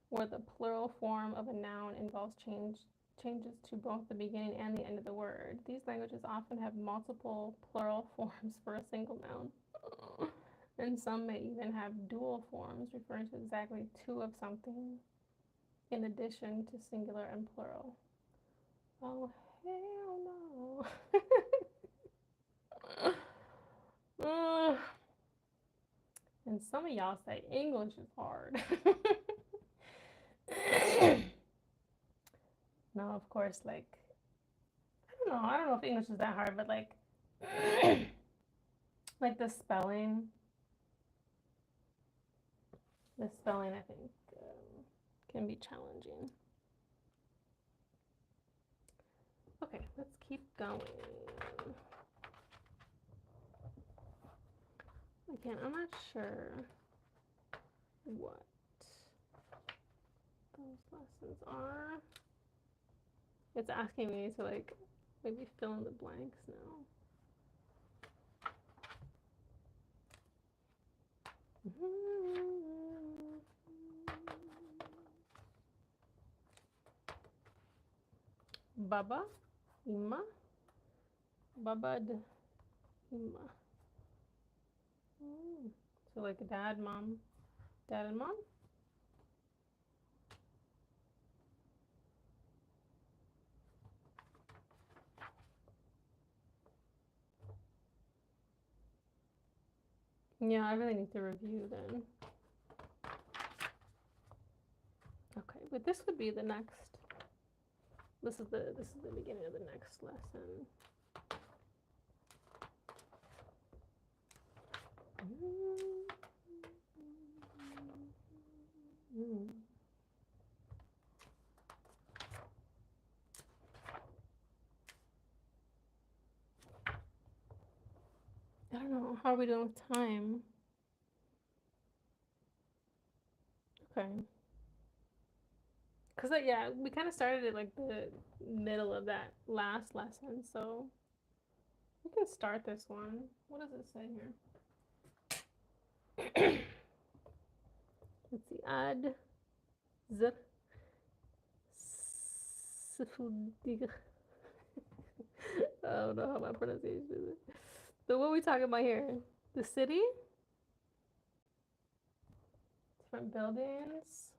where the plural form of a noun involves changes to both the beginning and the end of the word. These languages often have multiple plural forms for a single noun. And some may even have dual forms, referring to exactly two of something, in addition to singular and plural. Oh, hell no. And some of y'all say English is hard. No, of course, like, I don't know if English is that hard, but like, like the spelling, I think can be challenging. Okay, let's keep going. Again, I'm not sure what those lessons are. It's asking me to like maybe fill in the blanks now. Baba, Ima, Babad, Ima. So like dad, mom, dad and mom. Yeah, I really need to review then. Okay, but this would be the next. This is the beginning of the next lesson. I don't know. How are we doing with time? Okay. Because, yeah, we kind of started at like the middle of that last lesson, so we can start this one. What does it say here? Let's see. Ad. Zip. I don't know how my pronunciation is. So what are we talking about here? The city? Different buildings?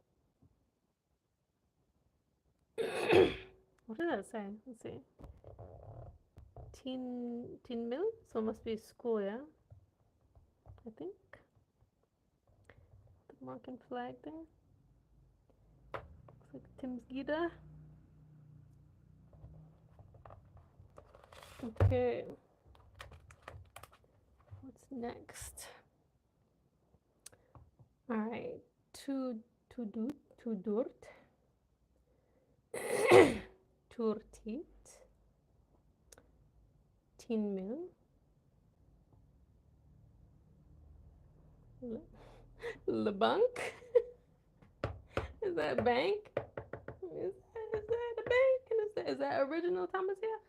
What did that say? Let's see. Teen Mill? So it must be school, yeah? I think. The Moroccan flag there. Looks like Timsgida. Okay. What's next? All right. Tudurt. Turtit. Tinmil. LeBank. Is that a bank? Is that a bank? Is that original Tamazight?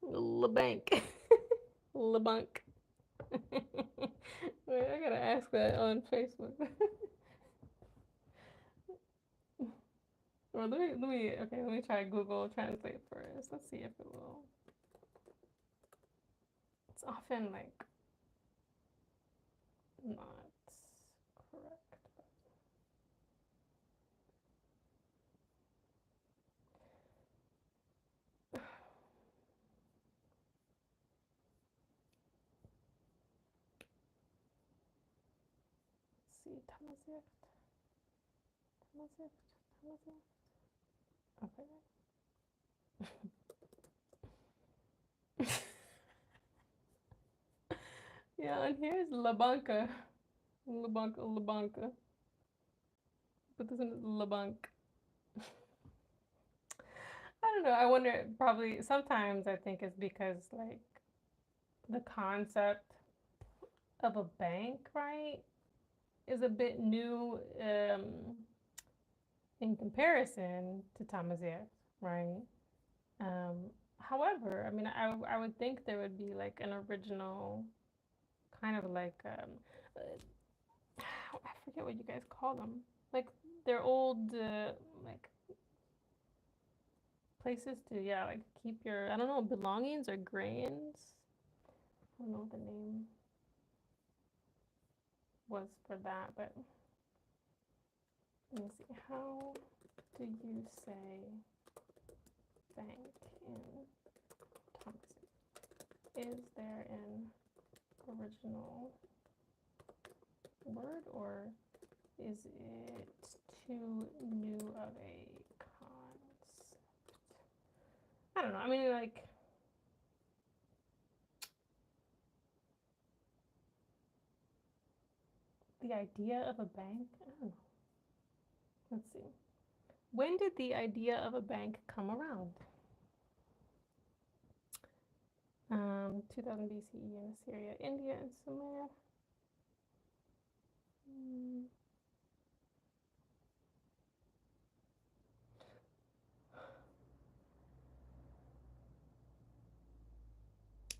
LeBank. LeBank. Wait, I gotta ask that on Facebook. Or let me try Google Translate first. Let's see if it will. It's often like not correct. Let's see, Tamazight. Okay. Yeah, and here's La Banca. La Banca. But this one is La Banque. I don't know. I wonder, probably, sometimes I think it's because, like, the concept of a bank, right, is a bit new in comparison to Tamazight, right? However, I mean, I would think there would be like an original kind of like I forget what you guys call them, like they're old like places to like keep your, I don't know, belongings or grains. I don't know what the name was for that, but let me see. How do you say bank in Thompson? Is there an original word, or is it too new of a concept? I don't know. I mean, like, the idea of a bank? I don't know. Let's see. When did the idea of a bank come around? 2000 BCE in Assyria, India, and Sumer.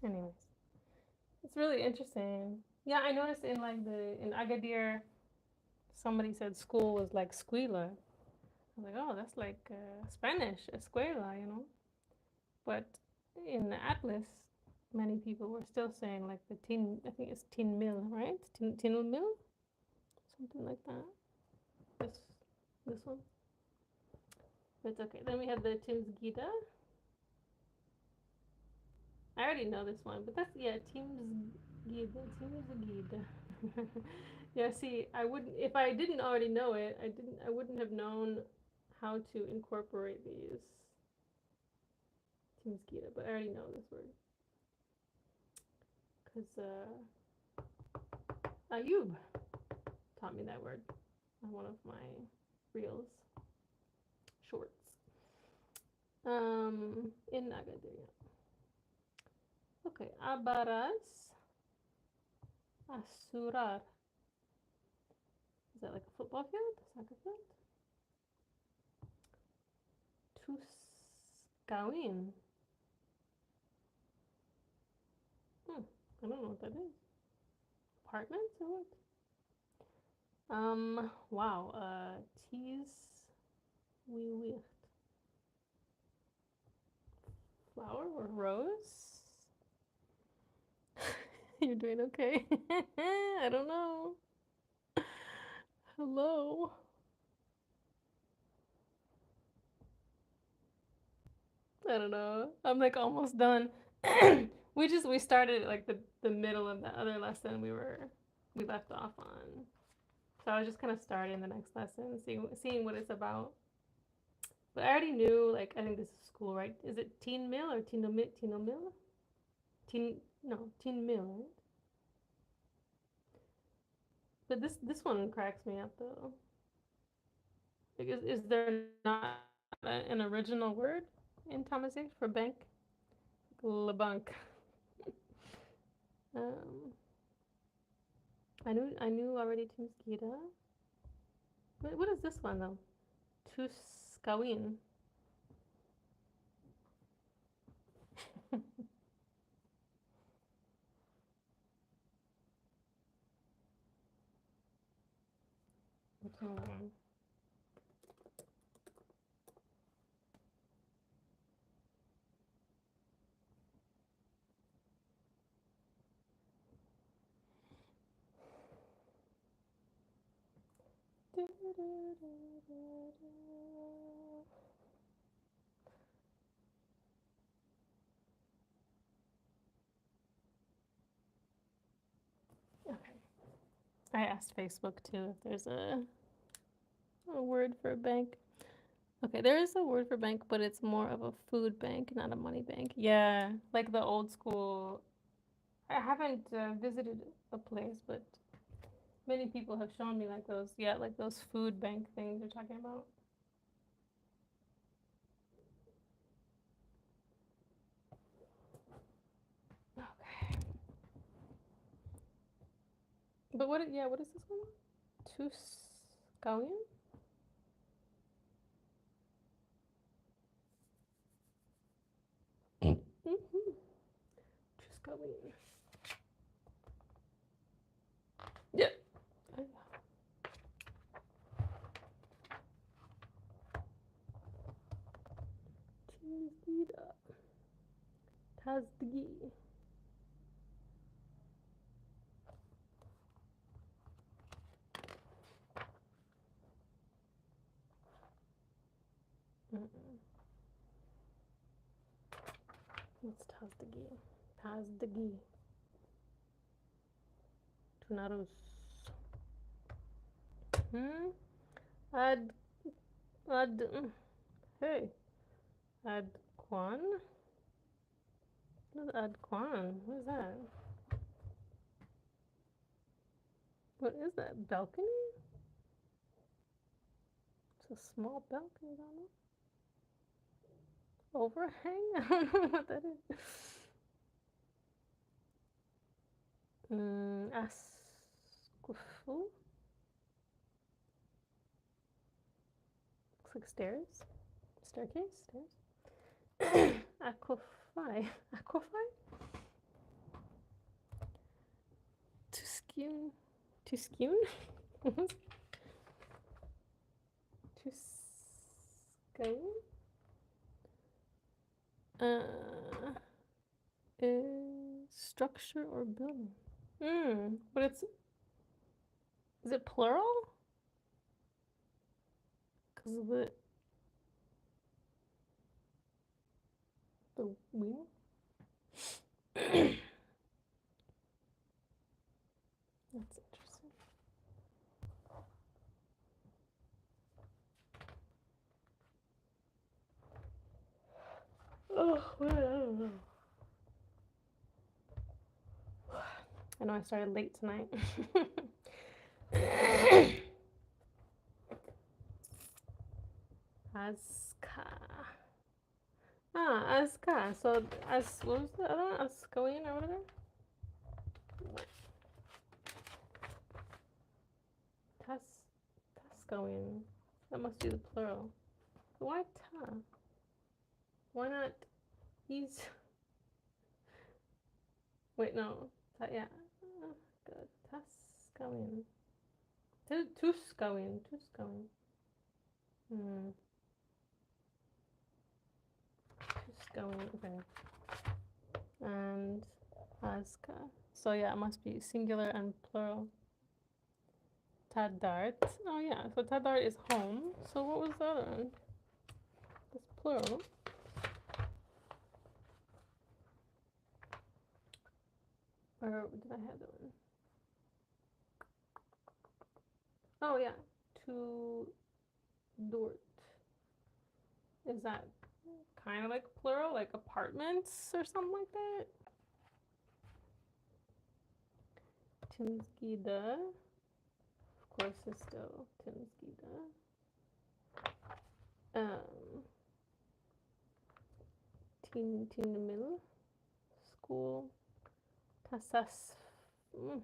Anyways, it's really interesting. Yeah, I noticed in like in Agadir, somebody said school was like scuela. I was like, oh, that's like Spanish, escuela, you know. But in the Atlas, many people were still saying like the tin. I think it's tin mill, right? Tin mill, something like that. This one. But it's okay. Then we have the Timsgida. I already know this one, but that's Timsgida. Timsgida. Yeah, see, I wouldn't, if I didn't already know it, I wouldn't have known how to incorporate these Timsgida, but I already know this word because Ayub taught me that word on one of my reels shorts. In Agadir. Okay, Abaras Asurar. Is that like a football field? Soccer field? Tuscawin. I don't know what that is. Apartments or what? Wow. Teas we wicht. Flower or rose? You're doing okay? I don't know. Hello. I don't know. I'm like almost done. we started like the middle of the other lesson we left off on. So I was just kind of starting the next lesson, seeing what it's about. But I already knew, like, I think this is school, right? Is it teen mill or teen mill? Teen mill, right? But this one cracks me up though. Like, is there not an original word in Tamazight for bank? Lebunk. Um, I knew already Tumskita. What is this one though? Tuskawin. Okay. I asked Facebook too if there's a word for a bank. Okay, there is a word for bank, but it's more of a food bank, not a money bank. Yeah, like the old school. I haven't visited a place, but many people have shown me like those, yeah, like those food bank things you're talking about. Okay. But what? Yeah, what is this one? Tuscallion? Mm-hmm. Tuscallion. Yeah. Tazdgi. What's Tazdgi? Tazdgi. Tunarus. Ad. Ad. Hey. Adquan? What is Adquan? What is that? What is that? Balcony? It's a small balcony, I don't know. Overhang? I don't know what that is. Asqufu? Looks like stairs. Staircase? Stairs? Aquafy. Aquafy? Tuscune? Tuscune? Tuscane? Structure or building? But it's, is it plural? Because of the wheel? That's interesting. Oh, well, I don't know. I know I started late tonight. Aska. Aska. So, what was the other one? Ascoian or whatever? Tascoian. That must be the plural. Why ta? Why not he's? Wait, no. Yeah. Good. Tascoian. Tuscoian. Tuscoian. Tuscoian. Okay. And Aska. So yeah, it must be singular and plural. Tadart. Oh yeah, so Tadart is home. So what was the other one? It's plural. Or did I have that one? Oh yeah, to dort. Is that kind of like plural, like apartments or something like that? Timskida. Of course, it's still Timskida. Tinamil. School. Tassas. What?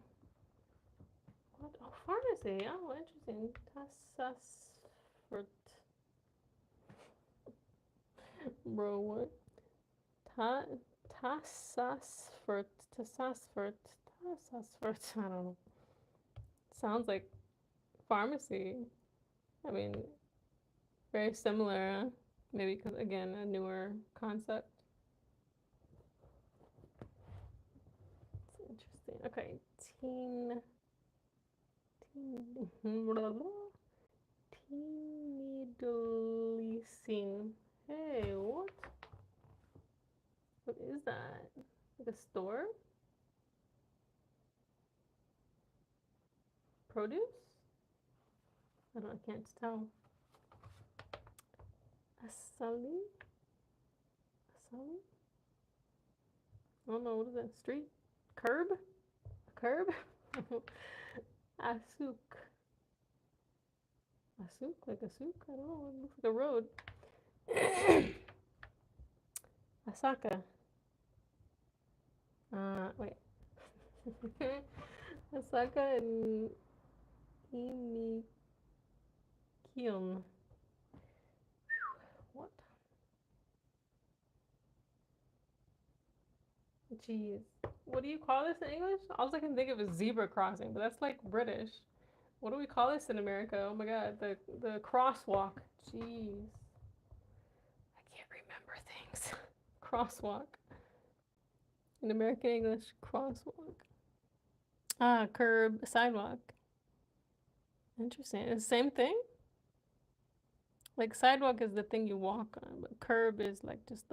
Oh, pharmacy. Oh, interesting. Tassasfurt. Bro, what? Tassasfurt. Tassasfurt. Tassasfurt. I don't know. Sounds like pharmacy. I mean, very similar. Maybe because, again, a newer concept. It's interesting. Okay. Teenidlicine. Hey, what? What is that? Like a store? Produce? I can't tell. Asali? Asali? I don't know, what is that? Street? Curb? A curb? Asuk. Asuk? Like a souk? I don't know. It looks like a road. Asaka. Wait. Osaka and Inikyun. What? Jeez. What do you call this in English? All I can think of is zebra crossing, but that's like British. What do we call this in America? Oh my god, the crosswalk. Jeez. I can't remember things. Crosswalk. In American English, crosswalk. Ah, curb, sidewalk. Interesting. It's the same thing? Like sidewalk is the thing you walk on, but curb is like just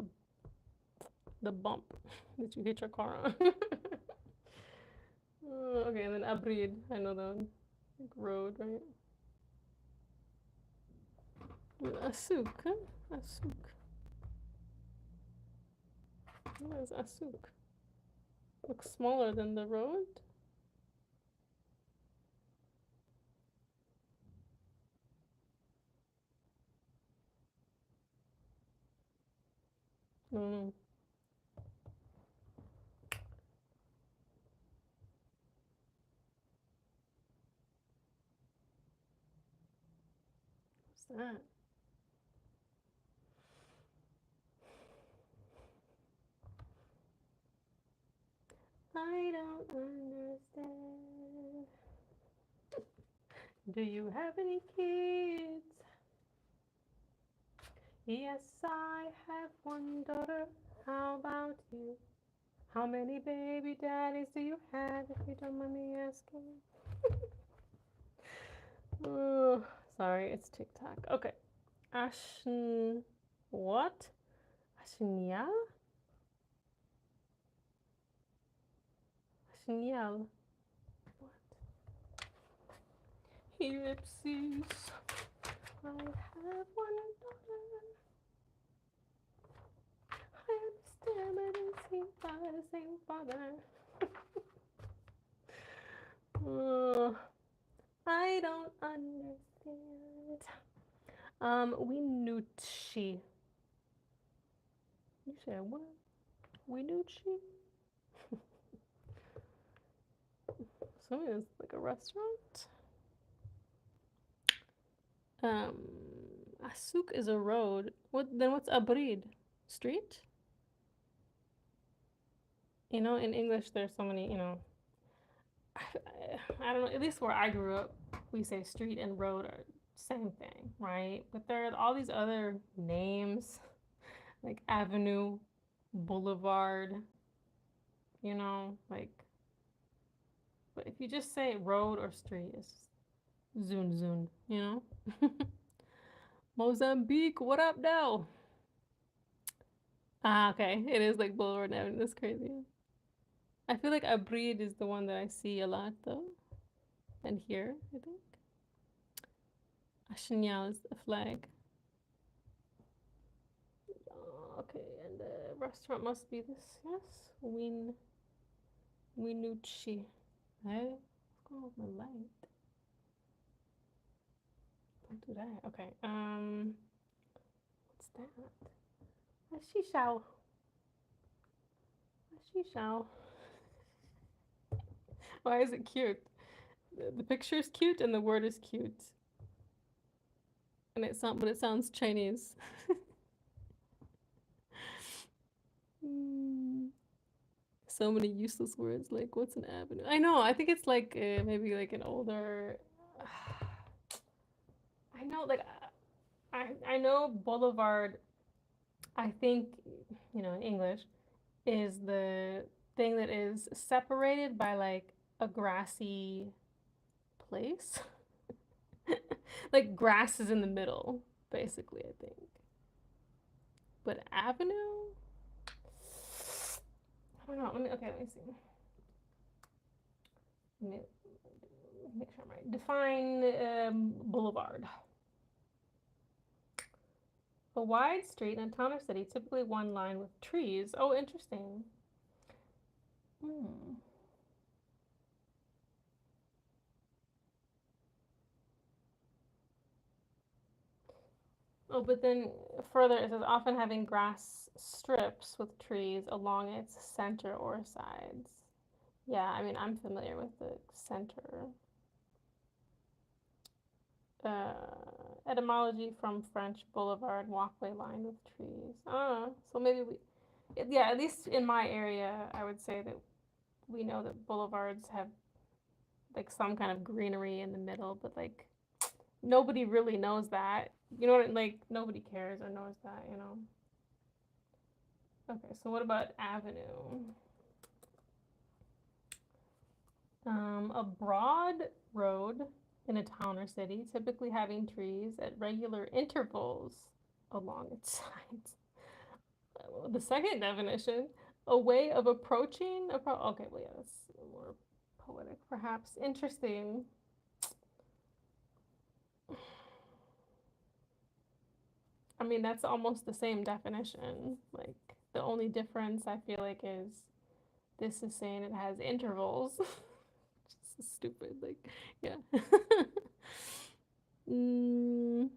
the bump that you hit your car on. Okay, and then abrid, I know that one. Like road, right? Asuk, huh? Asuk. What is Asuk? Looks smaller than the road. Mm. What's that? I don't understand. Do you have any kids? Yes, I have one daughter. How about you? How many baby daddies do you have, if you don't mind me asking? Oh, sorry, it's TikTok. Okay. Ashn. What? Ashnyal? Ashnyal. What? Ellipses. I have one daughter. I understand, but it's same father, same father. I don't understand. Winucci. You said what? Winucci? Something is like a restaurant. Asuk is a road. What's Abrid? Street? You know, in English there's so many, I don't know, at least where I grew up, we say street and road are same thing, right? But there are all these other names like avenue, boulevard, like, but if you just say road or street, it's zun zun. Mozambique, what up, though? Ah, okay. It is like boulevard and avenue. That's crazy. I feel like Abrid is the one that I see a lot, though. And here, I think. Ashinyal is a flag. Okay, and the restaurant must be this, yes? Winucci. Hey, what's going on with my light? Don't do that. Okay. What's that? A shishao. A shishao. Why is it cute? The picture is cute and the word is cute. And it sounds Chinese. So many useless words. Like, what's an avenue? I know. I think it's like maybe like an older. I know, like, I know boulevard. I think in English is the thing that is separated by like a grassy place. Like grass is in the middle, basically, I think. But avenue? I don't know. Let me see. Let me make sure I'm right. Define boulevard. A wide street in a town or city, typically one line with trees. Oh, interesting. Hmm. Oh, but then further it says often having grass strips with trees along its center or sides. Yeah, I mean, I'm familiar with the center. Etymology from French boulevard, walkway lined with trees. So maybe yeah, at least in my area, I would say that we know that boulevards have like some kind of greenery in the middle, but like nobody really knows that. You know what? Like nobody cares or knows that. You know. Okay, so what about avenue? A broad road in a town or city, typically having trees at regular intervals along its sides. The second definition, a way of approaching a okay, well, yeah, that's more poetic, perhaps. Interesting. I mean, that's almost the same definition. Like, the only difference I feel like is this is saying it has intervals. Just stupid. Like, yeah. mm,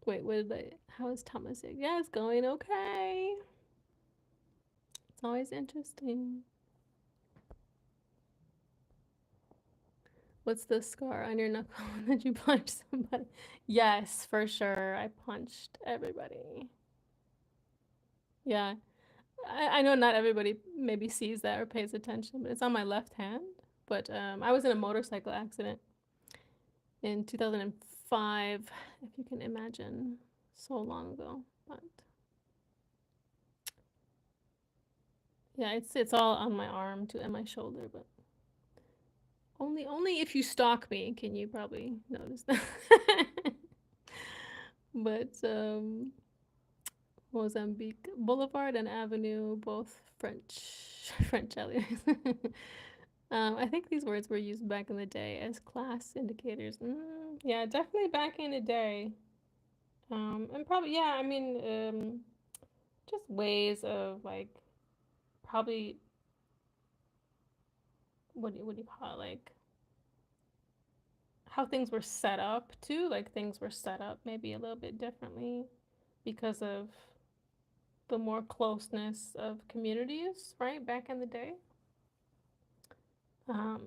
wait, what did I? How is Tamazight? Yeah, it's going okay. It's always interesting. What's the scar on your knuckle that you punched somebody? Yes, for sure. I punched everybody. Yeah. I know not everybody maybe sees that or pays attention, but it's on my left hand. But I was in a motorcycle accident in 2005, if you can imagine, so long ago. But yeah, it's all on my arm and my shoulder, but only if you stalk me can you probably notice that. But Mozambique Boulevard and Avenue, both French French alleyways. I think these words were used back in the day as class indicators. Yeah, definitely back in the day. And probably yeah, I mean, just ways of like probably what do you call it, like how things were set up too. Like things were set up maybe a little bit differently because of the more closeness of communities, right, back in the day. Um,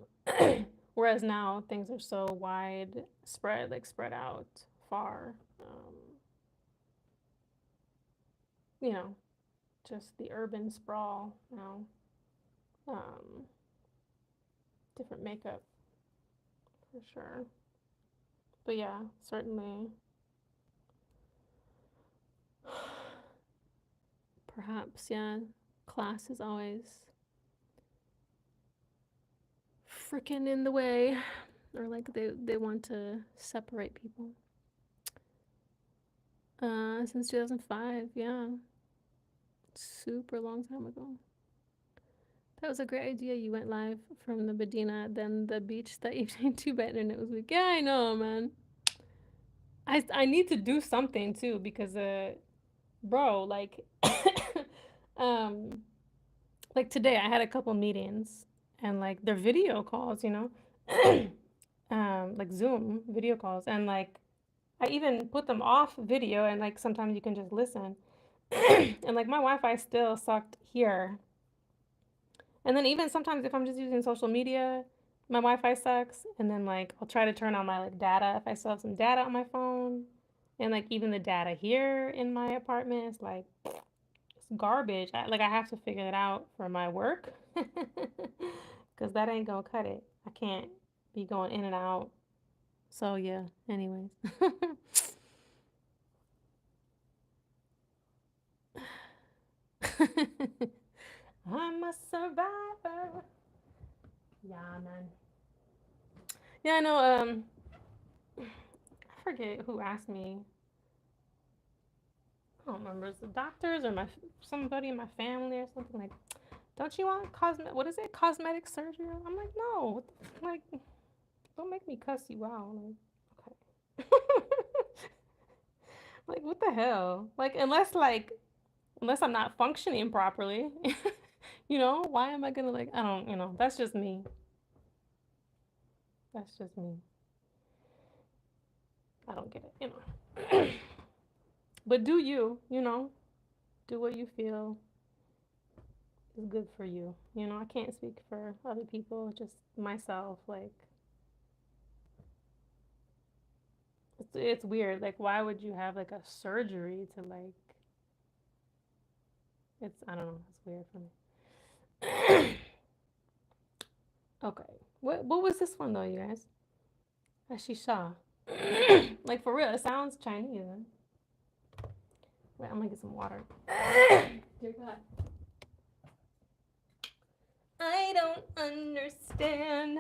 whereas now things are so widespread, like spread out far. You know, just the urban sprawl now. Um, different makeup for sure. But yeah, certainly. Perhaps, yeah. Class is always freaking in the way, or like they want to separate people. Since 2005, yeah, super long time ago. That was a great idea. You went live from the Medina, then the beach that evening too. Bad internet was weak. Yeah, I know, man. I need to do something too because bro, like um like today I had a couple meetings and like they're video calls, you know. Like Zoom video calls and like I even put them off video and like sometimes you can just listen. And like my Wi-Fi still sucked here. And then even sometimes if I'm just using social media, my Wi-Fi sucks. And then like I'll try to turn on my like data if I still have some data on my phone. And like even the data here in my apartment is like it's garbage. I have to figure it out for my work. Cause that ain't gonna cut it. I can't be going in and out. So yeah, anyways. I'm a survivor. Yeah, man. Yeah, no, I forget who asked me. I don't remember. It's the doctors or somebody in my family or something like. Don't you want What is it? Cosmetic surgery? I'm like, no. Like, don't make me cuss you out. Like, okay. Like, what the hell? Like, unless I'm not functioning properly, you know, why am I gonna like? I don't. That's just me. That's just me. I don't get it. But do you? Do what you feel is good for you. You know, I can't speak for other people, just myself. Like, it's weird. Like, why would you have like a surgery to like? I don't know. It's weird for me. Okay. What was this one though, you guys? Ashisha. Like for real, it sounds Chinese. Wait, I'm gonna get some water. Dear God. I don't understand.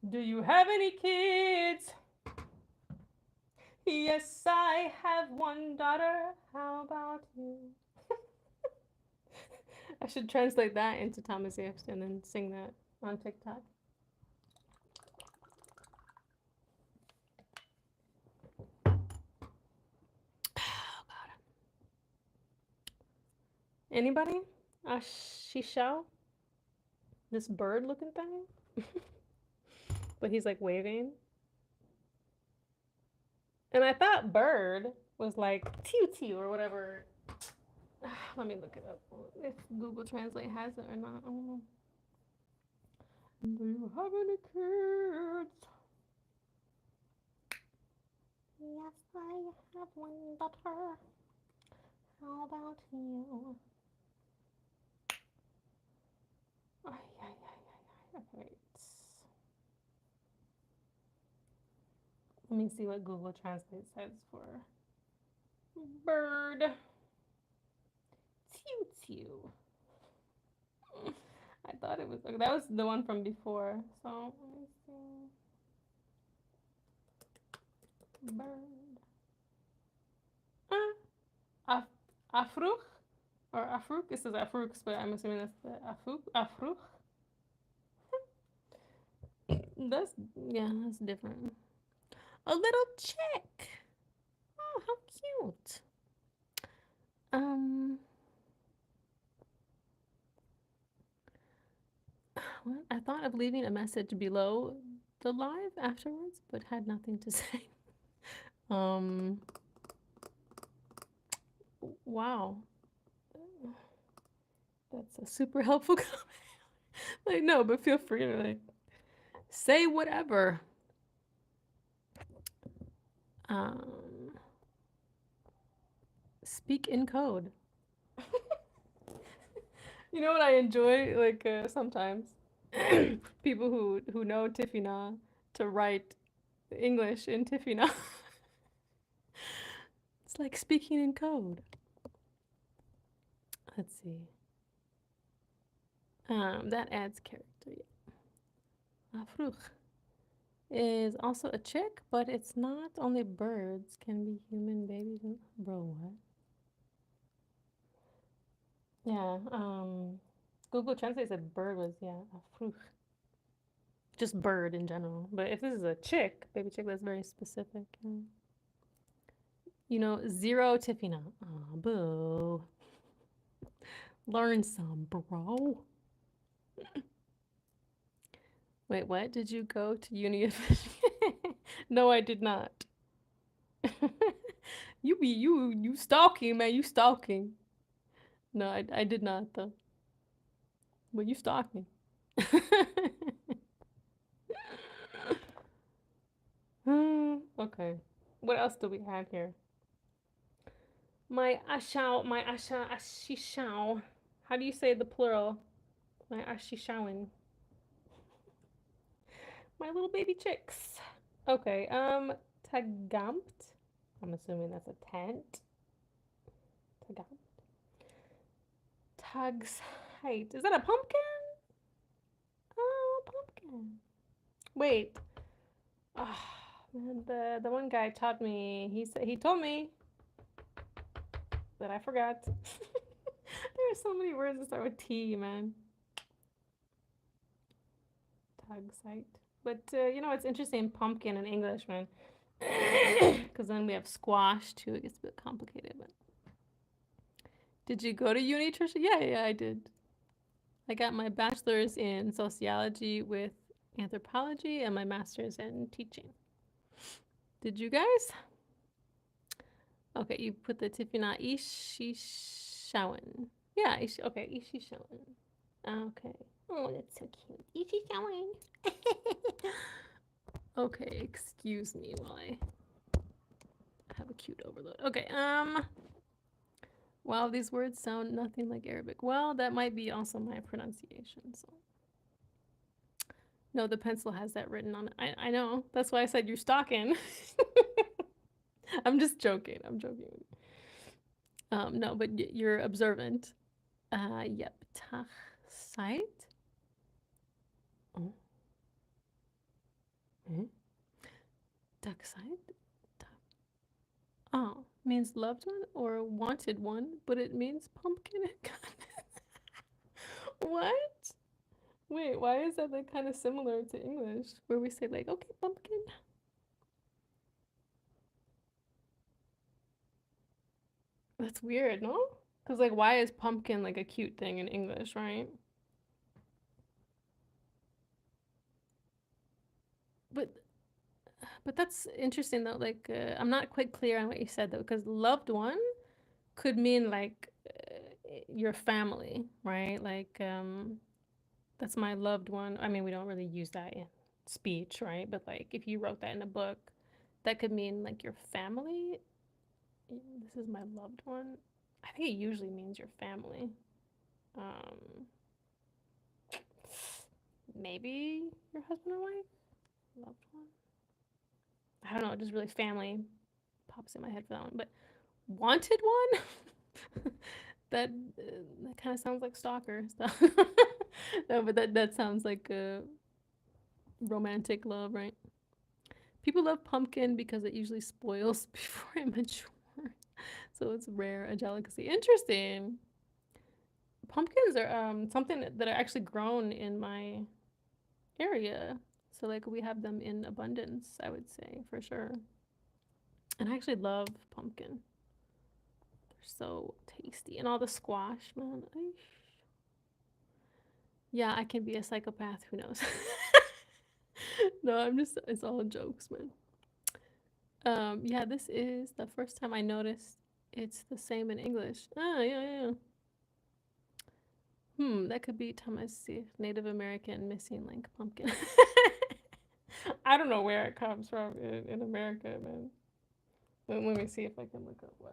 Do you have any kids? Yes, I have one daughter. How about you? I should translate that into Tamazight and then sing that on TikTok. Oh God. Anybody? Shishao? This bird-looking thing? But he's like waving. And I thought bird was like tew or whatever. Let me look it up if Google Translate has it or not. I don't know. Do you have any kids? Yes, I have one daughter. How about you? Okay. Let me see what Google Translate says for bird. Tew. I thought it was that was the one from before. So let me see. Bird. Afruch or Afruk. It says Afruk, but I'm assuming that's the Afruk. That's that's different. A little chick. Oh, how cute. What? I thought of leaving a message below the live afterwards, but had nothing to say. Wow. That's a super helpful comment. Like, no, but feel free to like say whatever. Speak in code. You know what I enjoy? Like sometimes people who know Tifinagh to write English in Tifinagh. It's like speaking in code. Let's see. That adds character. Yeah. Afruch is also a chick, but it's not only birds can be human babies. Bro, what? Yeah. Google Translate said bird was afruch. Just bird in general. But if this is a chick, baby chick, that's very specific. You know, zero Tifinagh. Aw, boo. Learn some, bro. Wait, what? Did you go to uni? No, I did not. You stalking, man. You stalking. No, I did not though. But you stalking. Okay. What else do we have here? My ashishao. How do you say the plural? My ashishawin. My little baby chicks. Okay, tagamt. I'm assuming that's a tent. Tagamt. Tug's height. Is that a pumpkin? Oh, a pumpkin. Wait. Oh, man, the one guy taught me. He told me that I forgot. There are so many words that start with T, man. Tamazight. But you know, it's interesting pumpkin in English, man. Because then we have squash too. It gets a bit complicated. But did you go to uni, Tricia? Yeah, I did. I got my bachelor's in sociology with anthropology and my master's in teaching. Did you guys? Okay, you put the Tifinagh Ishishawan. Yeah, okay, Ishi showing. Okay. Oh, that's so cute. Ishi showing. Okay, excuse me while I have a cute overload. Okay, wow, these words sound nothing like Arabic. Well, that might be also my pronunciation, so. No, the pencil has that written on it. I know. That's why I said you're stalking. I'm just joking. I'm joking. No, but you're observant. Yep. Tachsite. Oh. Tachsite. Oh, means loved one or wanted one, but it means pumpkin. What? Wait, why is that like kind of similar to English, where we say like, okay, pumpkin? That's weird, no? Because like, why is pumpkin like a cute thing in English, right? But that's interesting though. Like, I'm not quite clear on what you said though, because loved one could mean like your family, right? Like, that's my loved one. I mean, we don't really use that in speech, right? But like, if you wrote that in a book, that could mean like your family. This is my loved one. I think it usually means your family. Um, maybe your husband or wife, loved one. I don't know. Just really family pops in my head for that one. But wanted one. That kind of sounds like stalker stuff. No, but that sounds like romantic love, right? People love pumpkin because it usually spoils before it matures, so it's rare, a delicacy. Interesting. Pumpkins are something that are actually grown in my area, so like we have them in abundance. I would say for sure, and I actually love pumpkin. They're so tasty, and all the squash, man. Yeah, I can be a psychopath. Who knows? No, I'm just. It's all jokes, man. Yeah, this is the first time I noticed it's the same in English. Ah, yeah, yeah. That could be Tamazight, Native American missing link pumpkin. I don't know where it comes from in America, man. Let me see if I can look up why.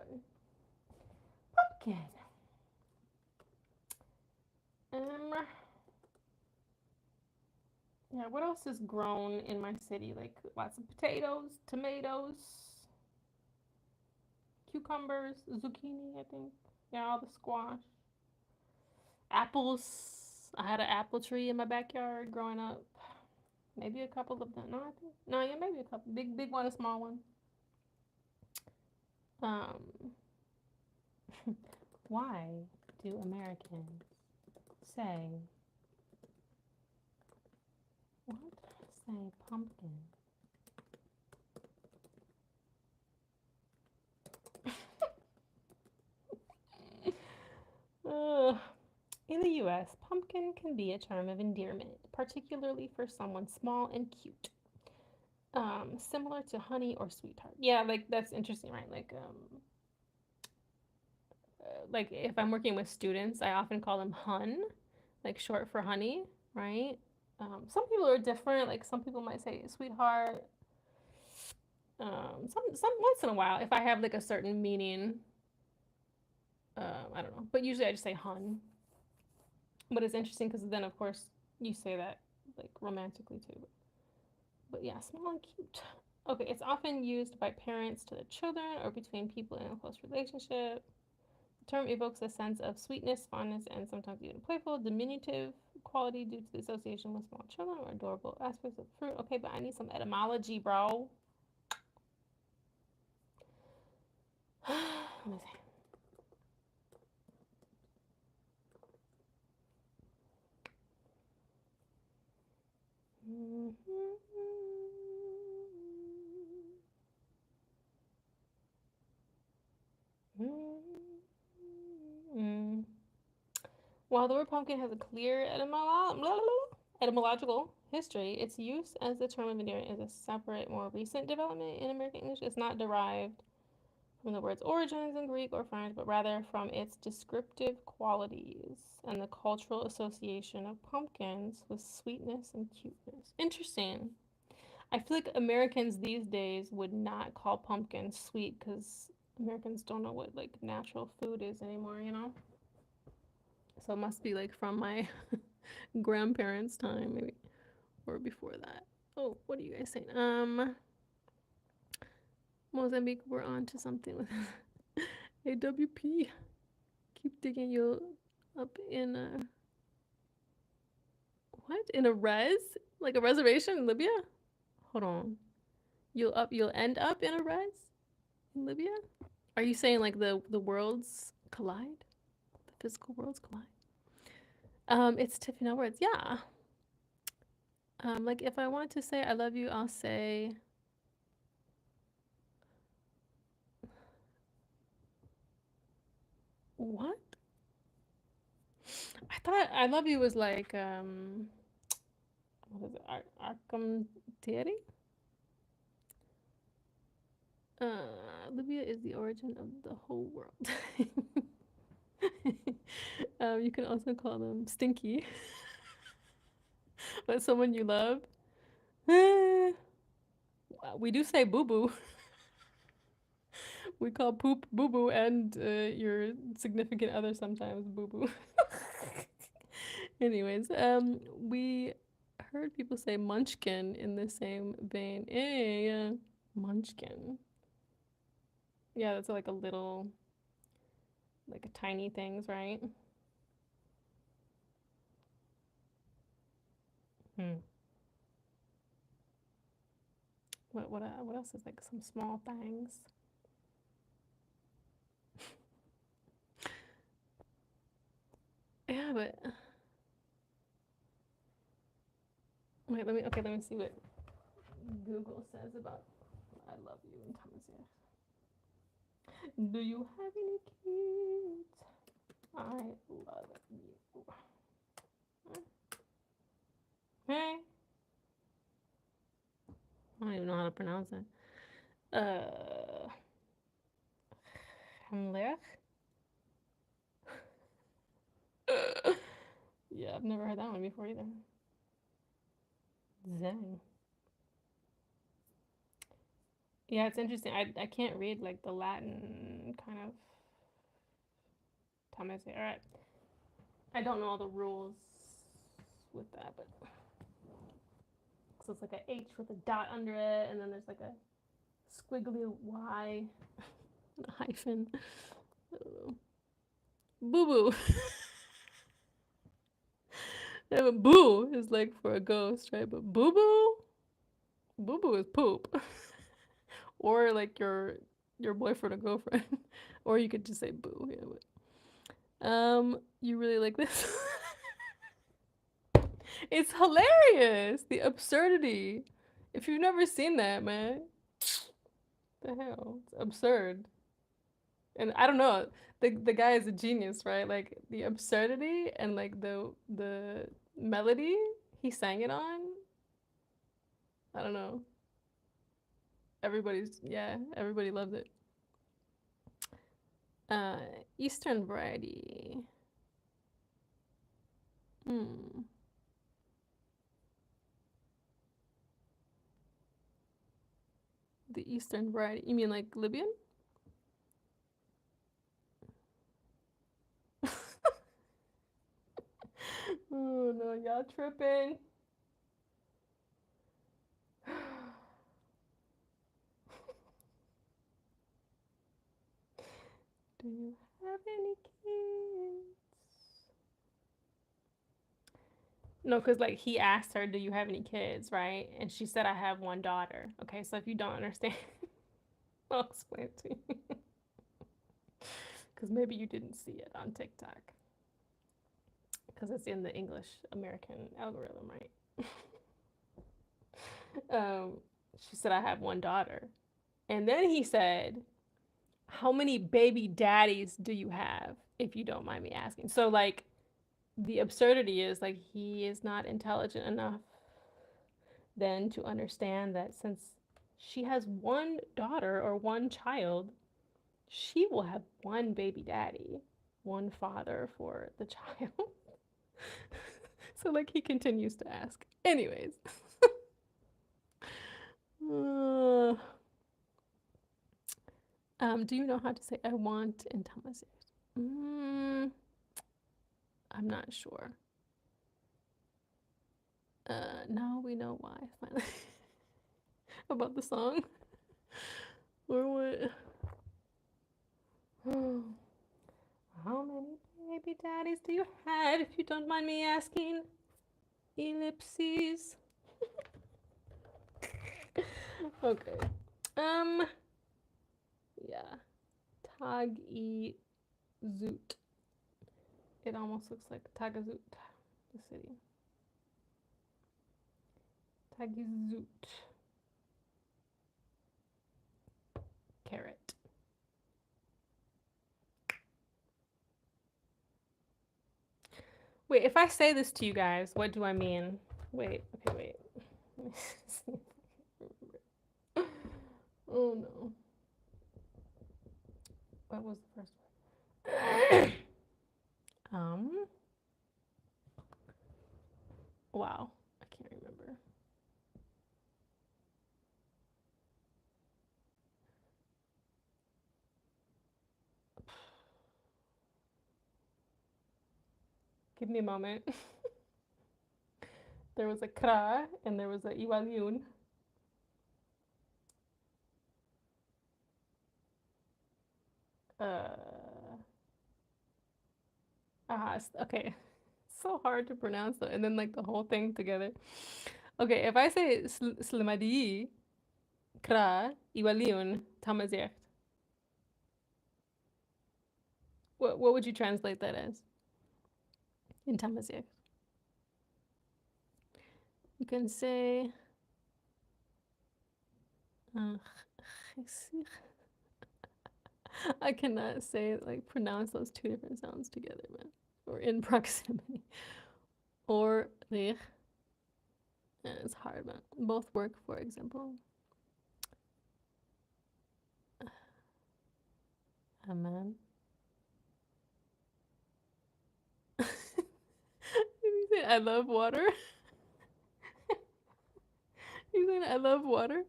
Pumpkin. Um, yeah, what else is grown in my city? Like lots of potatoes, tomatoes, cucumbers, zucchini, I think. Yeah, all the squash. Apples. I had an apple tree in my backyard growing up. Maybe a couple of them. No, I think no, yeah, maybe a couple. Big one, a small one. Um, why do Americans say what? Say pumpkin? Uh, in the U.S., pumpkin can be a term of endearment, particularly for someone small and cute. Similar to honey or sweetheart. Yeah, like that's interesting, right? Like if I'm working with students, I often call them hun, like short for honey, right? Some people are different. Like some people might say sweetheart. Some once in a while, if I have like a certain meaning, I don't know. But usually I just say hun. But it's interesting because then of course you say that like romantically too. But yeah, small and cute. Okay, it's often used by parents to their children or between people in a close relationship. The term evokes a sense of sweetness, fondness, and sometimes even playful, diminutive quality due to the association with small children or adorable aspects of fruit. Okay, but I need some etymology, bro. Let me see. While the word pumpkin has a clear etymological history, its use as the term of endearment is a separate, more recent development in American English. It's not derived from the word's origins in Greek or French, but rather from its descriptive qualities and the cultural association of pumpkins with sweetness and cuteness. Interesting. I feel like Americans these days would not call pumpkins sweet because Americans don't know what like natural food is anymore, you know? So it must be like from my grandparents' time, maybe, or before that. Oh, what are you guys saying? Mozambique, we're on to something with AWP. Keep digging you up in a what? In a res? Like a reservation in Libya? Hold on. You'll end up in a res in Libya? Are you saying like the worlds collide? The physical worlds collide? It's Tifinagh words. Yeah. Like if I want to say I love you, I'll say what? I thought I love you was like what is it? Arkham Thierry? Libya is the origin of the whole world. You can also call them stinky, but someone you love. We do say boo boo. We call poop boo boo and your significant other sometimes boo boo. Anyways, we heard people say munchkin in the same vein. Yeah, munchkin. Yeah, that's like a little, like a tiny things, right? Hmm. What else is like some small things? Yeah, but wait, let me see what Google says about I love you in Tamazight. Do you have any kids? I love you. Hey, I don't even know how to pronounce it. Hamler? Yeah, I've never heard that one before either. Zang. Yeah, it's interesting. I can't read like the Latin kind of Tamazight. All right, I don't know all the rules with that, but so it's like a H with a dot under it, and then there's like a squiggly Y, and a hyphen. I don't know. Boo boo. Yeah, but boo is like for a ghost, right? But boo boo is poop, or like your boyfriend or girlfriend, or you could just say boo. Yeah, but you really like this? It's hilarious. The absurdity. If you've never seen that, man, the hell, it's absurd. And I don't know, the guy is a genius, right? Like the absurdity and like the melody he sang it on. I don't know. Everybody loved it. Uh, Eastern variety. Hmm. The Eastern variety. You mean like Libyan? Oh no, y'all tripping. Do you have any kids? No, because like he asked her, "Do you have any kids?" Right? And she said, "I have one daughter." Okay, so if you don't understand, I'll explain it to you. Because maybe you didn't see it on TikTok. Because it's in the English American algorithm, right? um, she said, "I have one daughter," and then he said, "How many baby daddies do you have, if you don't mind me asking?" So like the absurdity is like he is not intelligent enough then to understand that since she has one daughter or one child, she will have one baby daddy, one father for the child. So like he continues to ask. Anyways. Do you know how to say I want in Tamazight? I'm not sure. Now we know why, finally. About the song. Or what? How many baby daddies do you have, if you don't mind me asking? Ellipses. Okay. Yeah. Tag-i Zoot. It almost looks like Tagazoot, the city. Tagazoot. Carrot. Wait, if I say this to you guys, what do I mean? Wait, okay, wait. Let me see. Oh no. What was the first word? Wow, I can't remember. Give me a moment. There was a kra and there was a iwalyun. Okay. So hard to pronounce though, and then like the whole thing together. Okay, if I say slimadi, kra, iwalyun, Tamazight. What would you translate that as in Tamazight? You can say I cannot say like pronounce those two different sounds together, man. Or in proximity. Or rih. Yeah, it's hard, man. Both work, for example. Aman. You say I love water? You saying I love water?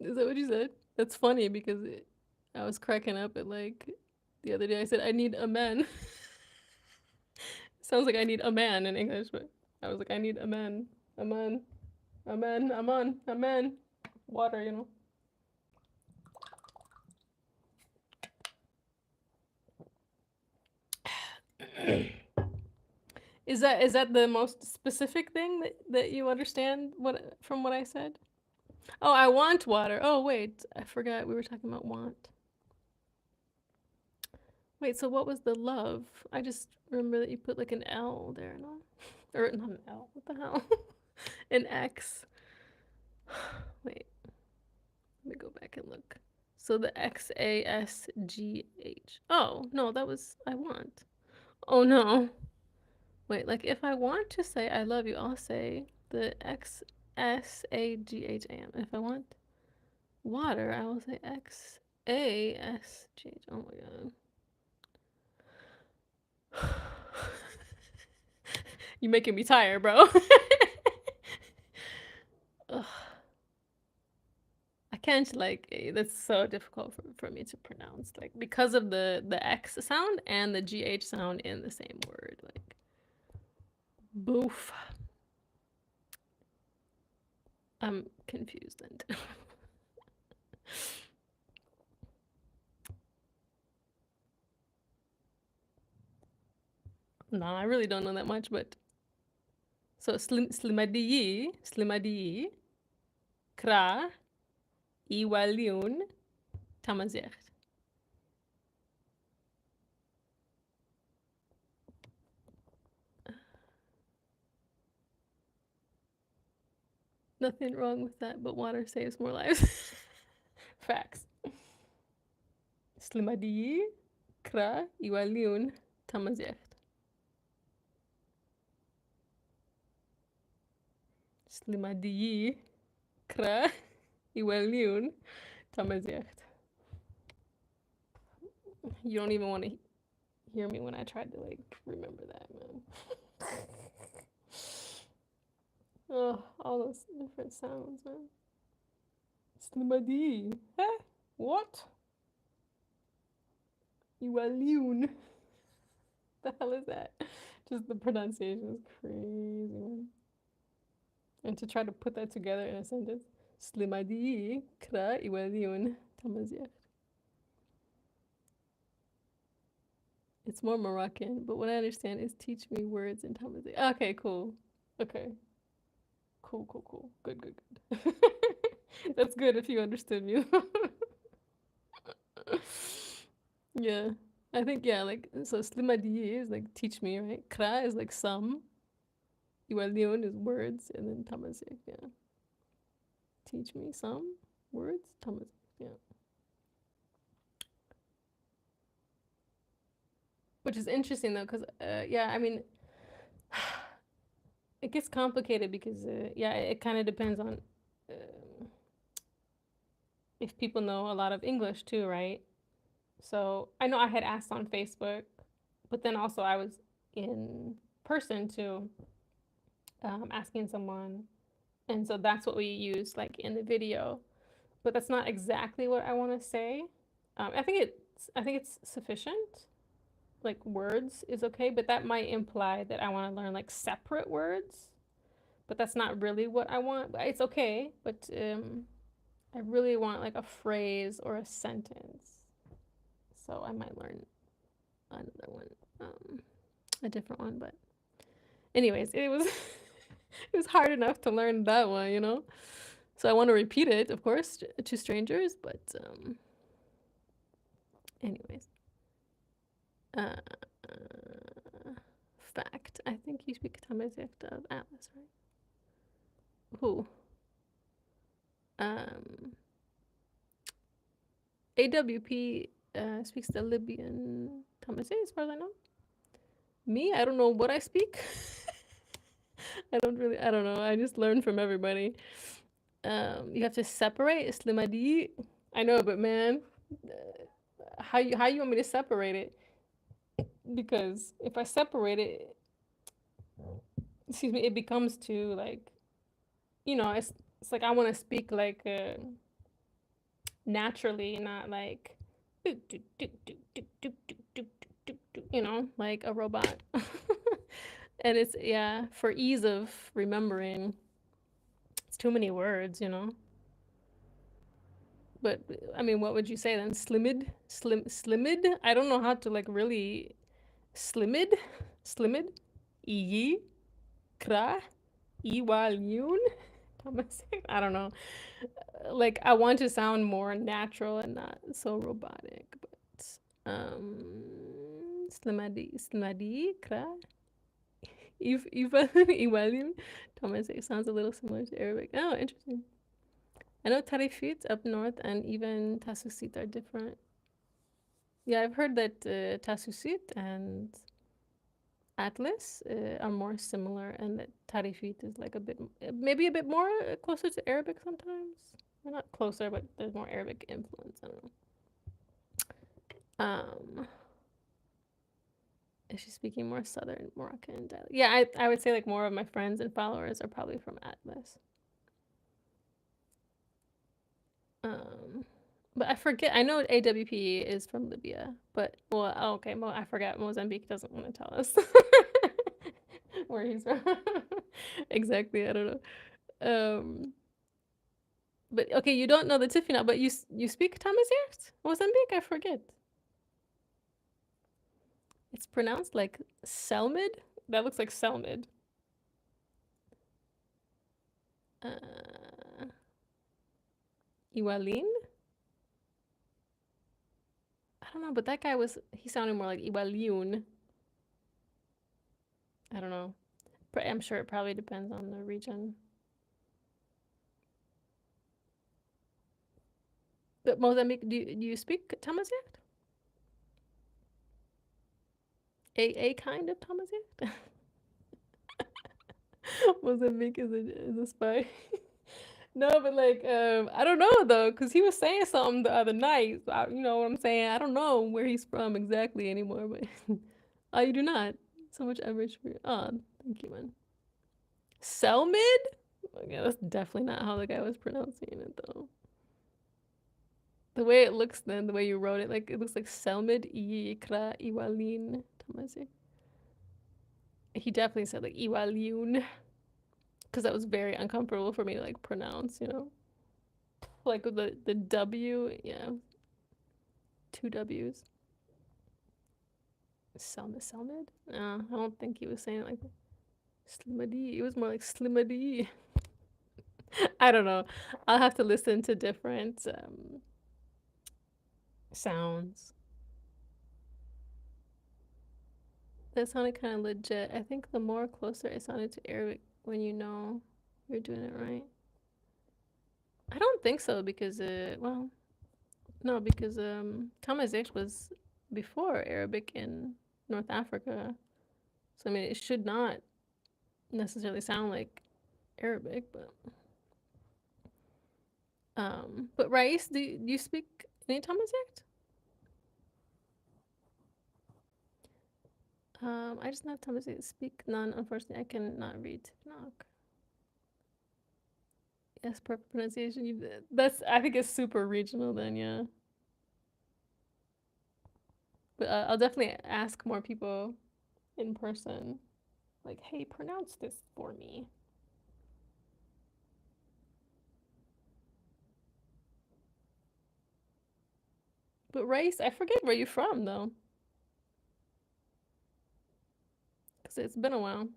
Is that what you said? That's funny because I was cracking up at like the other day I said I need a man. Sounds like I need a man in English, but I was like I need a man. A man. A man. I'm on. A man. Water, you know. Is that the most specific thing that you understand from what I said? Oh, I want water. Oh, wait. I forgot we were talking about want. Wait, so what was the love? I just remember that you put like an L there, no? Or not an L. What the hell? An X. Wait. Let me go back and look. So the XASGH. Oh, no, that was I want. Oh no. Wait, like if I want to say I love you, I'll say the XSAGHAM. If I want water, I will say XASGH. Oh my god. You're making me tired, bro. Ugh. I can't like that's so difficult for me to pronounce, like because of the X sound and the GH sound in the same word. Like boof. I'm confused and no, I really don't know that much, but so slimadiyi, kra, iwalyun, Tamazight. Nothing wrong with that, but water saves more lives. Facts. Slimadiyi, kra, iwalyun, Tamazight. Slimadiyi. Kra. Iwelyun. Tamazight. You don't even want to hear me when I tried to like remember that, man. Oh, all those different sounds, man. Slimadi. Huh? What? Iwelyun. The hell is that? Just the pronunciation is crazy, man. And to try to put that together in a sentence. Slimadi. Kra. Iwelyun. Tamazight. It's more Moroccan, but what I understand is teach me words in Tamazight. Okay, cool. Okay. Cool. Good. That's good if you understood me. Yeah. I think, yeah, like, so Slimadi is like teach me, right? Kra is like some. Iwalion is words. And then Tamazight, yeah. Teach me some words. Tamazight, yeah. Which is interesting though, because, yeah, I mean, it gets complicated because, yeah, it kind of depends on if people know a lot of English too, right? So I know I had asked on Facebook, but then also I was in person too, asking someone. And so that's what we use like in the video, but that's not exactly what I want to say. I think it's sufficient. Like words is okay, but that might imply that I want to learn like separate words, but that's not really what I want. It's okay, but I really want like a phrase or a sentence. So I might learn another one, a different one. But anyways, it was it was hard enough to learn that one, you know. So I want to repeat it, of course, to strangers. But anyways, uh, fact. I think you speak Tamazight of Atlas, right? Who? AWP speaks the Libyan Tamazight, as far as I know. Me, I don't know what I speak. I don't know. I just learn from everybody. You have to separate Slimadi. I know, but man, how you want me to separate it? Because if I separate it, excuse me, it becomes too like, you know, it's like I want to speak like naturally, not like, you know, like a robot. And it's, yeah, for ease of remembering, it's too many words, you know. But I mean, what would you say then? Slimid? I don't know how to like really slimid. Iyi, kra, iwalyun. I don't know. Like I want to sound more natural and not so robotic, but slimadi, kra, iwalyun. Tamazight sounds a little similar to Arabic. Oh, interesting. I know Tarifit up north and even Tasusit are different. Yeah, I've heard that Tasusit and Atlas are more similar, and that Tarifit is like a bit, maybe a bit more closer to Arabic sometimes. Well, not closer, but there's more Arabic influence. I don't know. Is she speaking more Southern Moroccan dialect? Yeah, I would say like more of my friends and followers are probably from Atlas. But I forget. I know AWP is from Libya, but well, oh, okay. I forgot. Mozambique doesn't want to tell us where he's from. Exactly. I don't know. But okay, you don't know the Tifinagh, but you speak Tamazight? Mozambique? I forget. It's pronounced like Selmid. That looks like Selmid. Iwalin? I don't know, but that guy he sounded more like Iwaliun. I don't know. I'm sure it probably depends on the region. But Mozambique, do you speak Tamazight? A kind of Tamazight? Mozambique is a spy. No, but like, I don't know though, because he was saying something the other night. So you know what I'm saying? I don't know where he's from exactly anymore, but oh, you do not. So much average for oh, thank you, man. Selmid? Okay, that's definitely not how the guy was pronouncing it though. The way it looks then, the way you wrote it, like it looks like Selmid Ikra Iwalin Tamazight. He definitely said like Iwaliun, because that was very uncomfortable for me to like pronounce, you know? Like with the W, yeah. Two W's. Selmid? No, I don't think he was saying it like that. Slimady. It was more like Slimady. I don't know. I'll have to listen to different sounds. That sounded kind of legit. I think the more closer it sounded to Arabic when you know you're doing it right. I don't think so because well, no, because Tamazight was before Arabic in North Africa. So I mean, it should not necessarily sound like Arabic, but Rais, do you speak any Tamazight? I just know Tamazight. Speak none. Unfortunately, I cannot read Tifinagh. Yes, perfect pronunciation. That's I think it's super regional then, yeah. But I'll definitely ask more people in person, like, hey, pronounce this for me. But Race, I forget where you're from though, because it's been a while.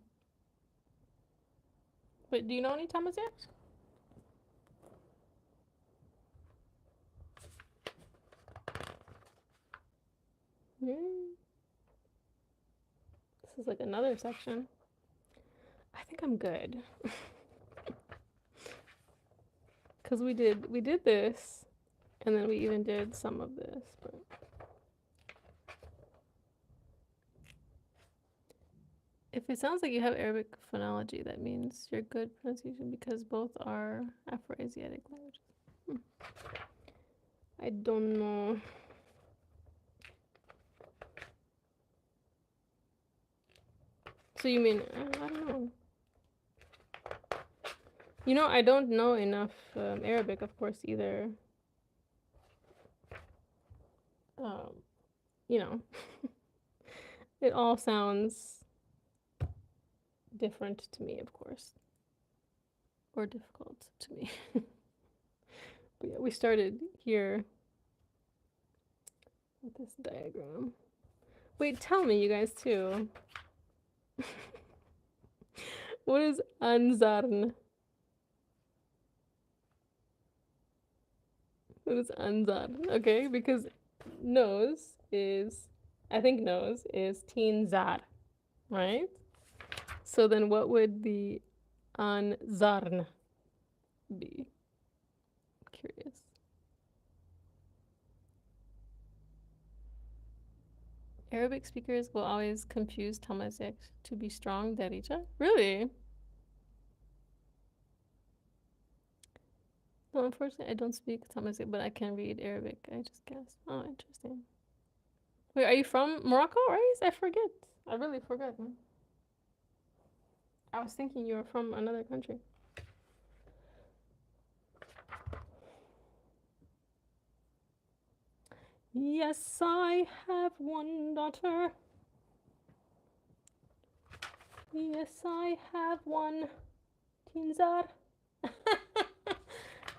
But do you know any Tamazight? Mm. This is like another section. I think I'm good. Cause we did this, and then we even did some of this. But if it sounds like you have Arabic phonology, that means you're good pronunciation because both are Afro-Asiatic languages. I don't know. So you mean I don't know. You know, I don't know enough Arabic, of course, either. Um, you know, it all sounds different to me, of course, or difficult to me. But yeah, we started here with this diagram. Wait, tell me, you guys, too. What is Anzarn? What is Anzarn? Okay, because nose is, I think nose is Tinzar, right? So then what would the Anzarn be? Curious. Arabic speakers will always confuse Tamazight to be strong, Darija. Really? No, unfortunately, I don't speak Tamazight, but I can read Arabic. I just guess. Oh, interesting. Wait, are you from Morocco, right? I forget. I really forget. Man. I was thinking you were from another country. Yes, I have one daughter. Yes, I have one. Tinzar.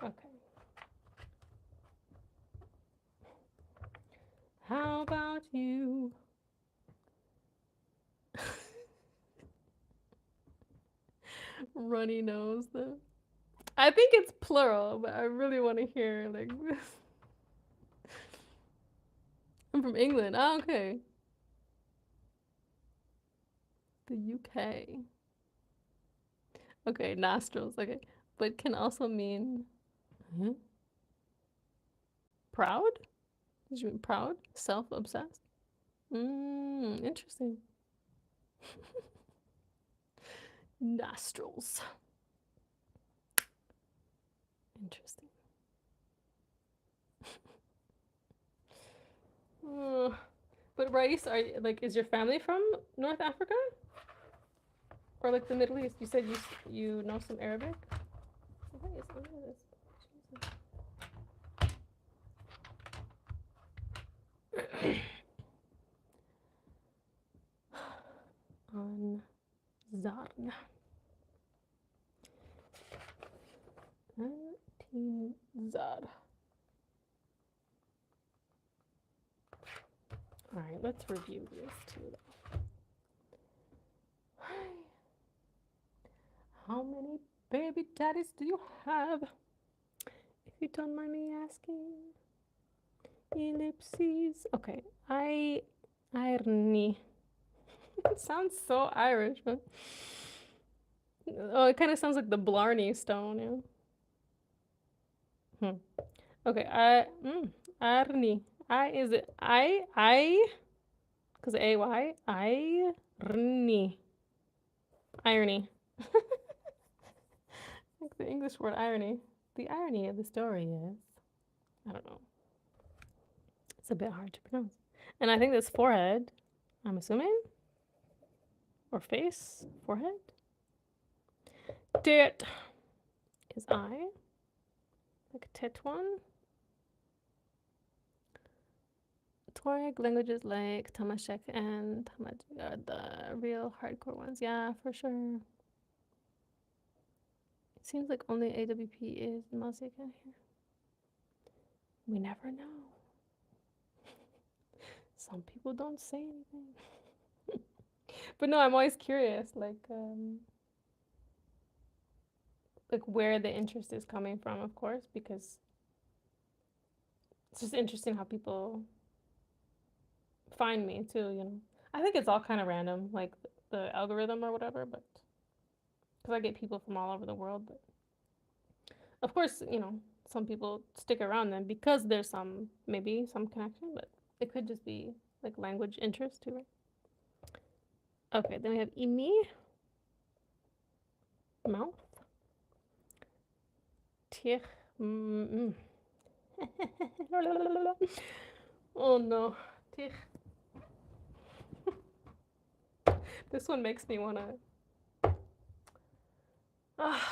Okay. How about you? Runny nose, though. I think it's plural, but I really want to hear like this. I'm from England. Oh, okay. The UK. Okay, nostrils. Okay, but can also mean proud. Did you mean proud? Self-obsessed? Interesting. nostrils. Interesting. But rice, is your family from North Africa? Or like the Middle East? You said you know some Arabic? Rice, I know this. On Zarn. 19 Zar. Alright, let's review this too. How many baby daddies do you have? If you don't mind me asking. Ellipses. Okay, irony. It sounds so Irish, huh? Oh, it kind of sounds like the Blarney Stone, yeah. Okay, irony. Is it because A-Y? Irony. Irony. Like the English word irony. The irony of the story is, I don't know. It's a bit hard to pronounce. And I think that's forehead, I'm assuming. Or face, forehead. Tit is eye. Like Tetuan. Tuareg languages like Tamashek and Tamazight are the real hardcore ones. Yeah, for sure. It seems like only AWP is Amazigh here. We never know. Some people don't say anything. But no, I'm always curious, like where the interest is coming from, of course, because it's just interesting how people find me too, you know. I think it's all kind of random, like the algorithm or whatever, but because I get people from all over the world, but of course, you know, some people stick around then because there's maybe some connection, but it could just be like language interest too, right? Okay, then we have imi, mouth. Tich, oh no, tich. This one makes me wanna.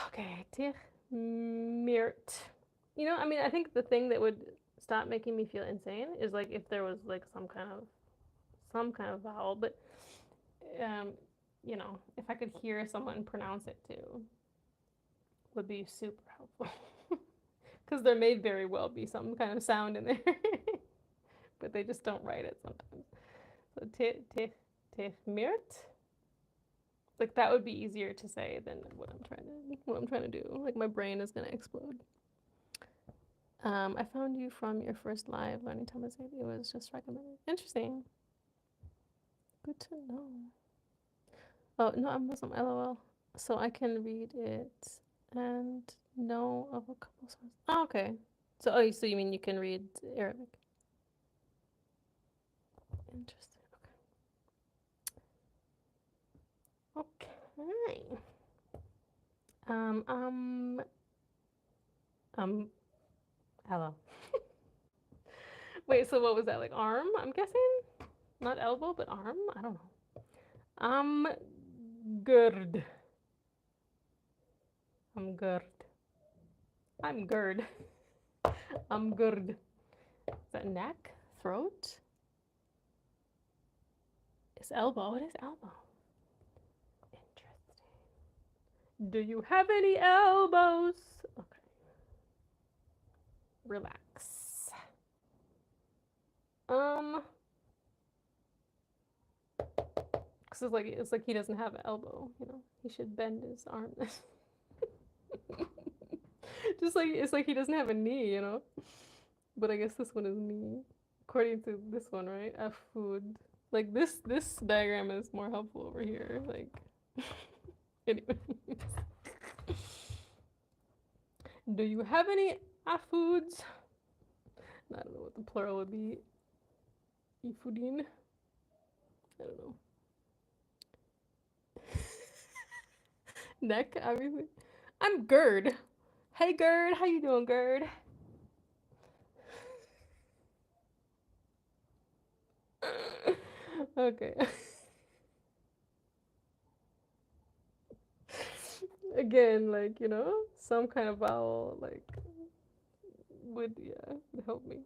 Okay, tich mirt. You know, I mean, I think the thing that would stop making me feel insane is like if there was like some kind of vowel, but you know, if I could hear someone pronounce it too, would be super helpful. Because there may very well be some kind of sound in there, but they just don't write it sometimes. So mirt, like that would be easier to say than what I'm trying to do. Like my brain is gonna explode. I found you from your first live learning Tamazight. It was just recommended. Interesting. Good to know. Oh no, I'm Muslim. LOL. So I can read it and know of a couple songs. Oh, okay. So so you mean you can read Arabic? Interesting. Okay. Hello. Wait, so what was that, like arm? I'm guessing? Not elbow, but arm? I don't know. Good. I'm good. I'm good. I'm good. Is that neck? Throat? Is elbow? What is elbow? Interesting. Do you have any elbows? Okay. Relax. Because it's like he doesn't have an elbow, you know. He should bend his arm. Just like it's like he doesn't have a knee, you know. But I guess this one is knee, according to this one, right? A food. Like this diagram is more helpful over here. Like, anyway. Do you have any foods? I don't know what the plural would be. Ifudin. I don't know. Neck, obviously. I'm Gerd. Hey Gerd, how you doing, Gerd? Okay. Again, like, some kind of vowel, like, would, yeah, would help me.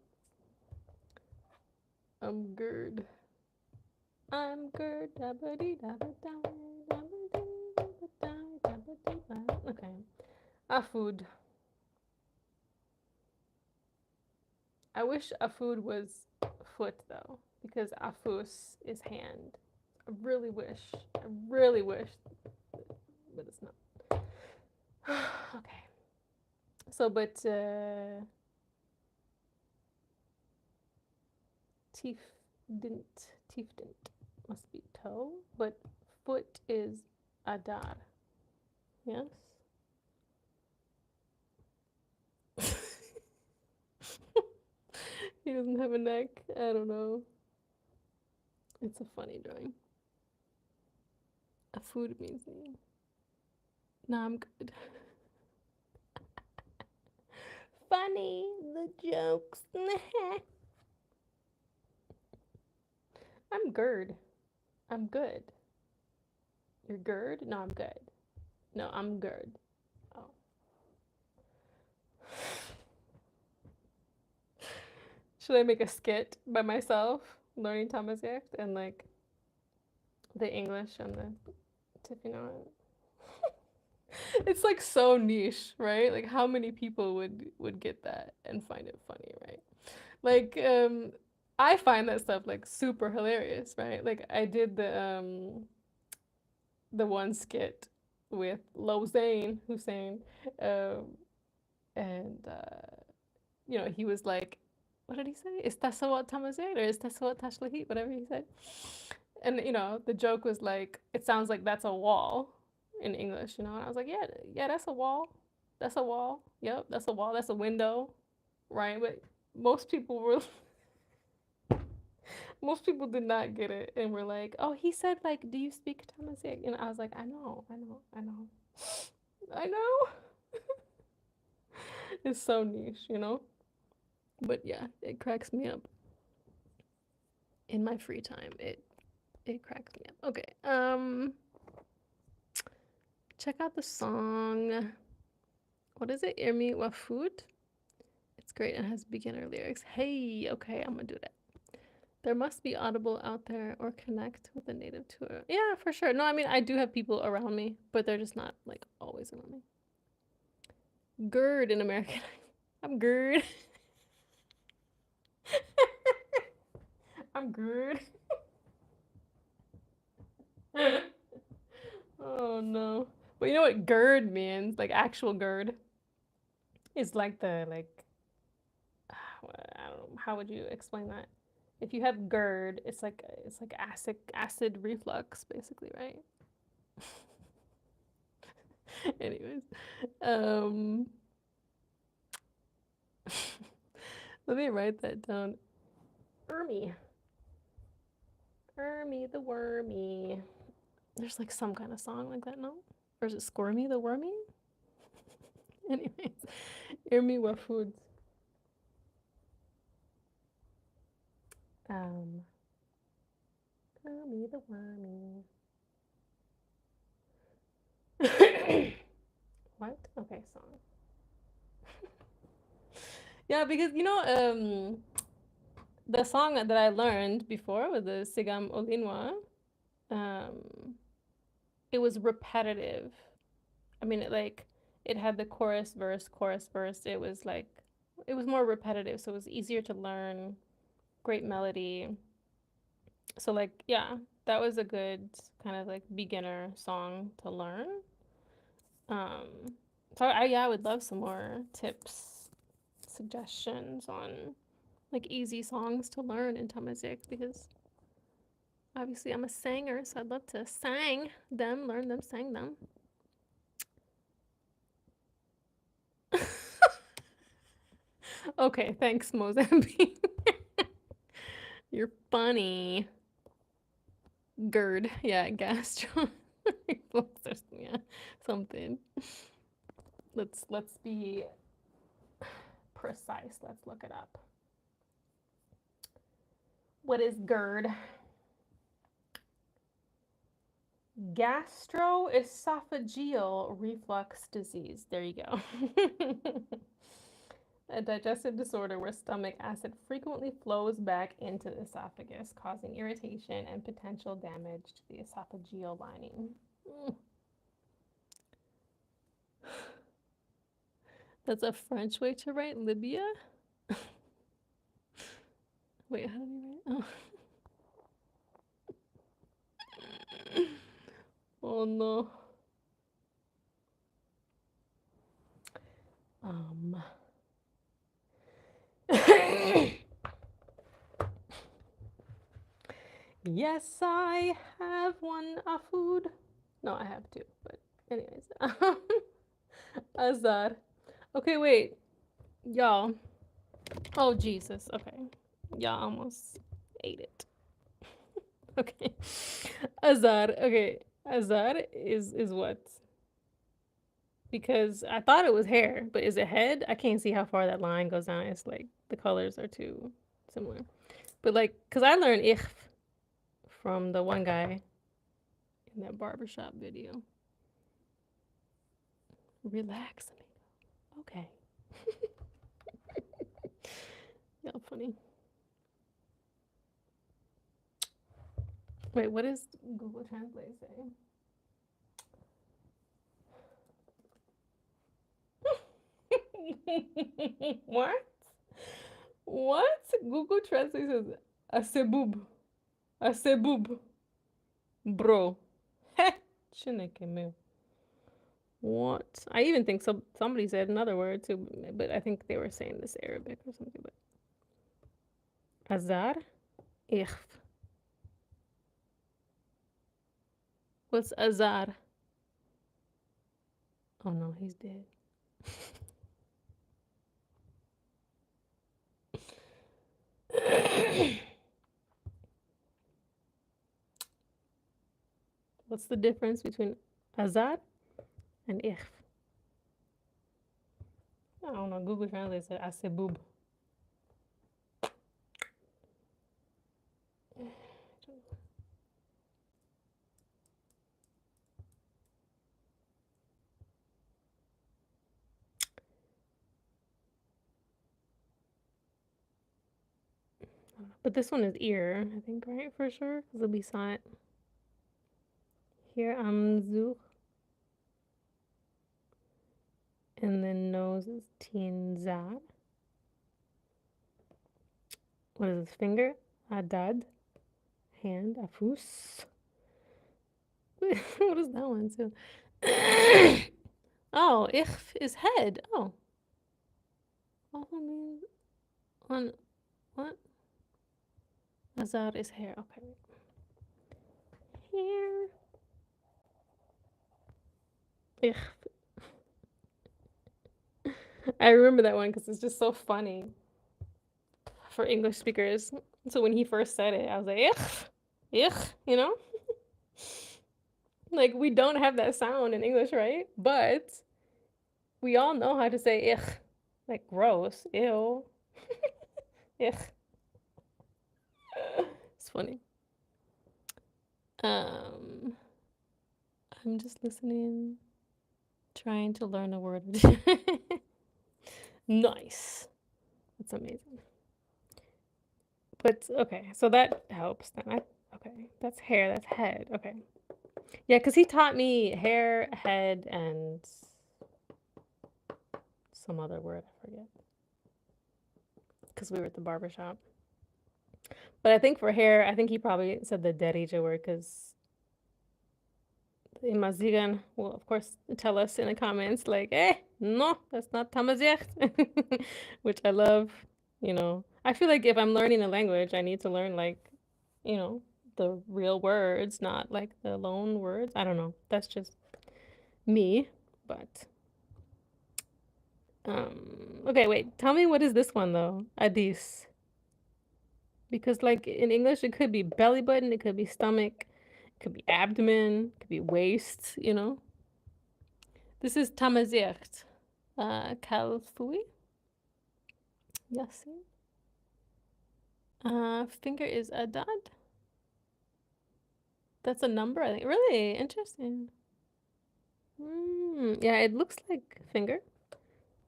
I'm Gerd. I'm Gerd. Okay. A food. I wish a food was foot though, because afus is hand. I really wish, but it's not. Okay. So, but teeth didn't must be toe, but foot is adar. Yes. He doesn't have a neck. I don't know. It's a funny drawing. A food museum. No, I'm good. Funny, the jokes. I'm Gerd. I'm good. You're Gerd? No, I'm good. No, I'm Gerd. Oh. Should I make a skit by myself learning Tamazight and like the English and the Tifinagh? It's like so niche, right? Like how many people would get that and find it funny, right? Like I find that stuff like super hilarious, right? Like I did the one skit with Lozain Hussein, um, and he was like, what did he say? Istasawat Tamazight or Istasawat Tashlahit, whatever he said. And the joke was like, it sounds like that's a wall in English, and I was like, yeah, that's a wall. That's a wall. Yep, that's a wall. That's a window, right? But most people were most people did not get it and were like, oh, he said like, do you speak Tamazight? And I was like, I know. It's so niche. But yeah, it cracks me up. In my free time, it cracks me up. Okay. Check out the song. What is it? Irmi Wafud? It's great and has beginner lyrics. Hey, okay, I'm gonna do that. There must be Audible out there or connect with a native tour. Yeah, for sure. No, I mean, I do have people around me, but they're just not like always around me. GERD in American. I'm GERD. I'm GERD. Oh no. But you know what GERD means? Like actual GERD. It's like I don't know, how would you explain that? If you have GERD, it's like acid reflux, basically, right? Anyways, um, let me write that down. Ermy the Wormy. There's like some kind of song like that, no? Or is it Squirmy the Wormy? Anyways, Irmi Wafud. Ermy the Wormy. What? Okay, song. Yeah, because the song that I learned before with the Sigam Olinwa, it was repetitive. I mean, it had the chorus, verse. It was more repetitive, so it was easier to learn. Great melody. So yeah, that was a good kind of like beginner song to learn. So I would love some more tips, suggestions on like easy songs to learn in Tamazight because obviously I'm a singer, so I'd love to sang them, learn them, sang them. Okay, thanks, Mozambique. You're funny. GERD. Yeah, gastro. Yeah, something. Let's be precise. Let's look it up. What is GERD? Gastroesophageal reflux disease. There you go. A digestive disorder where stomach acid frequently flows back into the esophagus, causing irritation and potential damage to the esophageal lining. That's a French way to write Libya? Wait, how do we write? Oh no. Yes, I have one food. No, I have two, but anyways. Azar. Okay, wait. Y'all. Oh, Jesus. Okay. Y'all almost ate it. Okay. Azar. Okay. Azar is what? Because I thought it was hair, but is it head? I can't see how far that line goes down. It's like the colors are too similar. But like, because I learned ich from the one guy in that barbershop video. Relax, amigo. Okay. Yeah, funny. Wait, what does Google Translate say? What? What? Google Translate says asebub. Asebub. Bro. Heh. Chineke meu. What? I even think somebody said another word too, but I think they were saying this Arabic or something. But Azar? Ich. What's Azar? Oh no, he's dead. What's the difference between Azar and ich? I don't know. Google Translate said asebub. But this one is ear, I think, right? For sure. Because we saw it here. Amazigh. And then nose is tinzar. What is this? Finger? Adad. Hand. Afus. What is that one too? Oh, ich is head. Oh. Also means on what? Azar is hair. Okay. Hair. Ich. I remember that one because it's just so funny for English speakers. So when he first said it, I was like, ich, you know? Like, we don't have that sound in English, right? But we all know how to say ich. Like, gross, ew. Ich. It's funny. I'm just listening, trying to learn a word. Nice. That's amazing. But okay, so that helps then. Okay, that's hair, that's head. Okay. Yeah, because he taught me hair, head, and some other word, I forget. Because we were at the barbershop. But I think for hair, I think he probably said the Derija word because Amazigh will, of course, tell us in the comments, like, no, that's not Tamazight. Which I love, you know. I feel like if I'm learning a language, I need to learn, like, you know, the real words, not like the loan words. I don't know. That's just me, but okay, wait. Tell me what is this one though? Adis. Because like in English it could be belly button, it could be stomach, it Could be abdomen, could be waist, you know. This is Tamazight. Kalfui. Yes. Finger is Adad. That's a number, I think. Really interesting. Yeah, it looks like finger.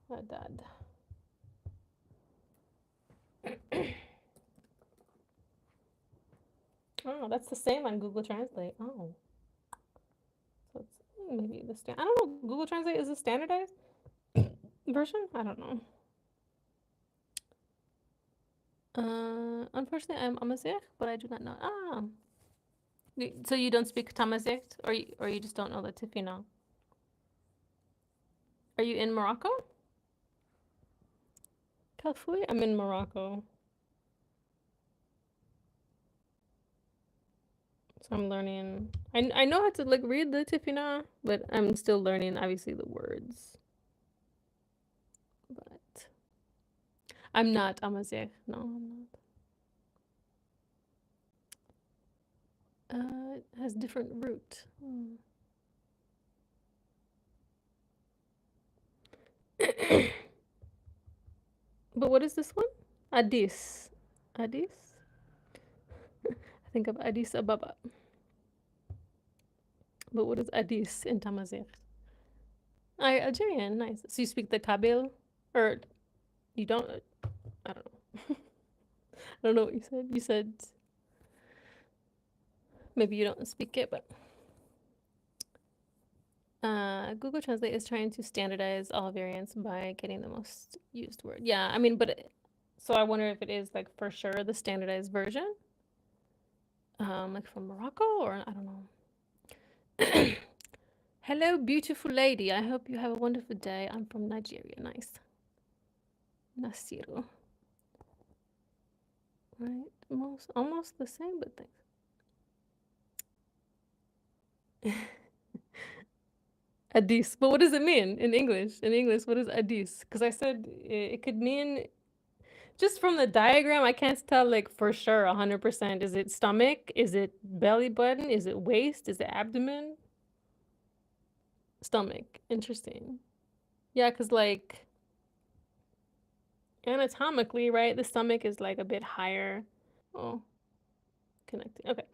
Adad. Oh, that's the same on Google Translate. Oh. So it's maybe the I don't know. Google Translate is a standardized version? I don't know. Unfortunately, I'm Amazigh, but I do not know. So you don't speak Tamazight, or you just don't know the Tifinagh? Are you in Morocco? Kalfui? I'm in Morocco. So I'm learning. I know how to like read the Tifinagh, but I'm still learning obviously the words. But I'm not Amazigh. No, I'm not. It has different root. But what is this one? Addis. Addis? I think of Addis Ababa. But what is Addis in Tamazight? Algerian, nice. So you speak the Kabyle? Or you don't? I don't know. I don't know what you said. You said maybe you don't speak it, but Google Translate is trying to standardize all variants by getting the most used word. Yeah, I mean, but so I wonder if it is like for sure the standardized version, like from Morocco, or I don't know. Hello, beautiful lady. I hope you have a wonderful day. I'm from Nigeria. Nice. Nasiru. Right, almost the same, but thanks. Addis. But what does it mean in English? In English, what is Addis? Because I said it could mean, just from the diagram, I can't tell like for sure 100%. Is it stomach? Is it belly button? Is it waist? Is it abdomen? Stomach. Interesting. Yeah, because like anatomically, right, the stomach is like a bit higher. Oh, connecting. Okay.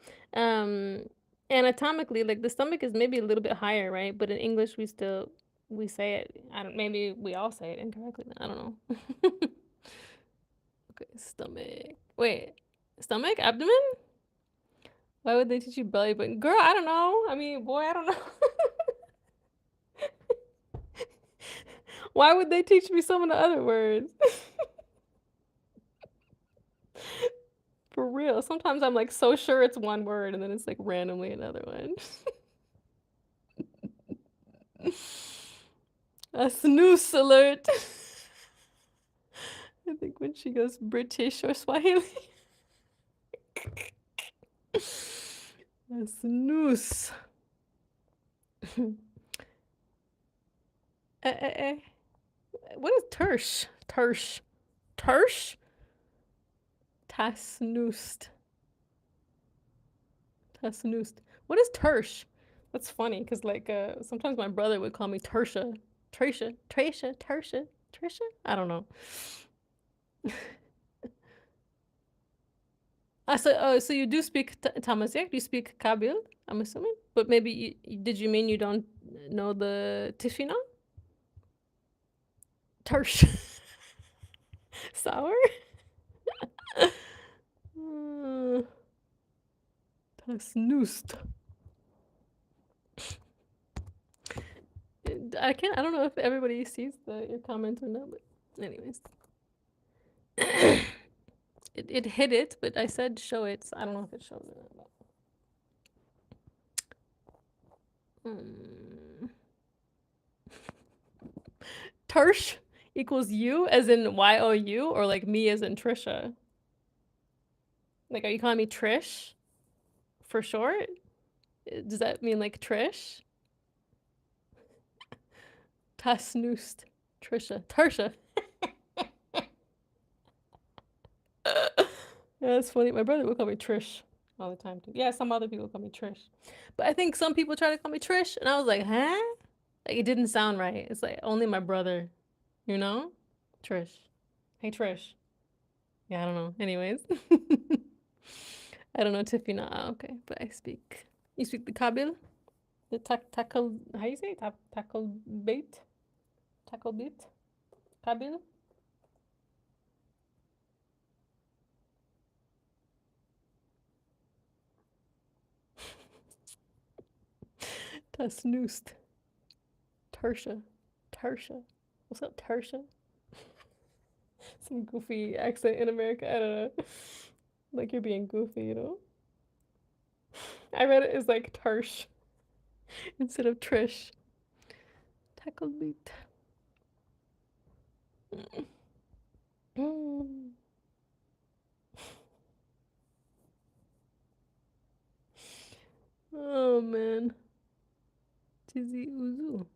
Anatomically, like the stomach is maybe a little bit higher, right? But in English, we say it. Maybe we all say it incorrectly. I don't know. Okay, stomach. Wait, stomach, abdomen? Why would they teach you belly button? Girl, I don't know. I mean, boy, I don't know. Why would they teach me some of the other words? For real. Sometimes I'm like so sure it's one word and then it's like randomly another one. A snooze alert. I think when she goes British or Swahili. A snooze. What is tersh? Tersh. Tersh? Tasnoosed. Tasnoosed. What is tersh? That's funny because like sometimes my brother would call me Tricia. Tricia. I don't know. So you do speak Tamazight? You speak Kabyle, I'm assuming? But maybe did you mean you don't know the Tifinagh? Tersh. Sour? Tasnoosed. I don't know if everybody sees your comment or not, but anyways. It hit it, but I said show it, so I don't know if it shows it or not. Tersh equals you as in Y-O-U, or like me as in Tricia? Like, are you calling me Trish for short? Does that mean like Trish? Tasnoosed. Tricia. Tarsha. Yeah, that's funny. My brother would call me Trish. all the time too. Yeah, some other people call me Trish, but I think some people try to call me Trish, and I was like, huh? Like it didn't sound right. It's like only my brother, you know, Trish. Hey Trish. Yeah, I don't know. Anyways, I don't know Tifinagh. Okay, but I speak. You speak the Kabil, the tackle. How you say it? Tackle bait, tackle bait, Kabil. Tasnoosed. Tertia. Tertia. What's up, Tertia? Some goofy accent in America. I don't know. Like you're being goofy, you know? I read it as like Tarsh instead of Trish. Tackle beat. Oh man. Tizzy Uzu.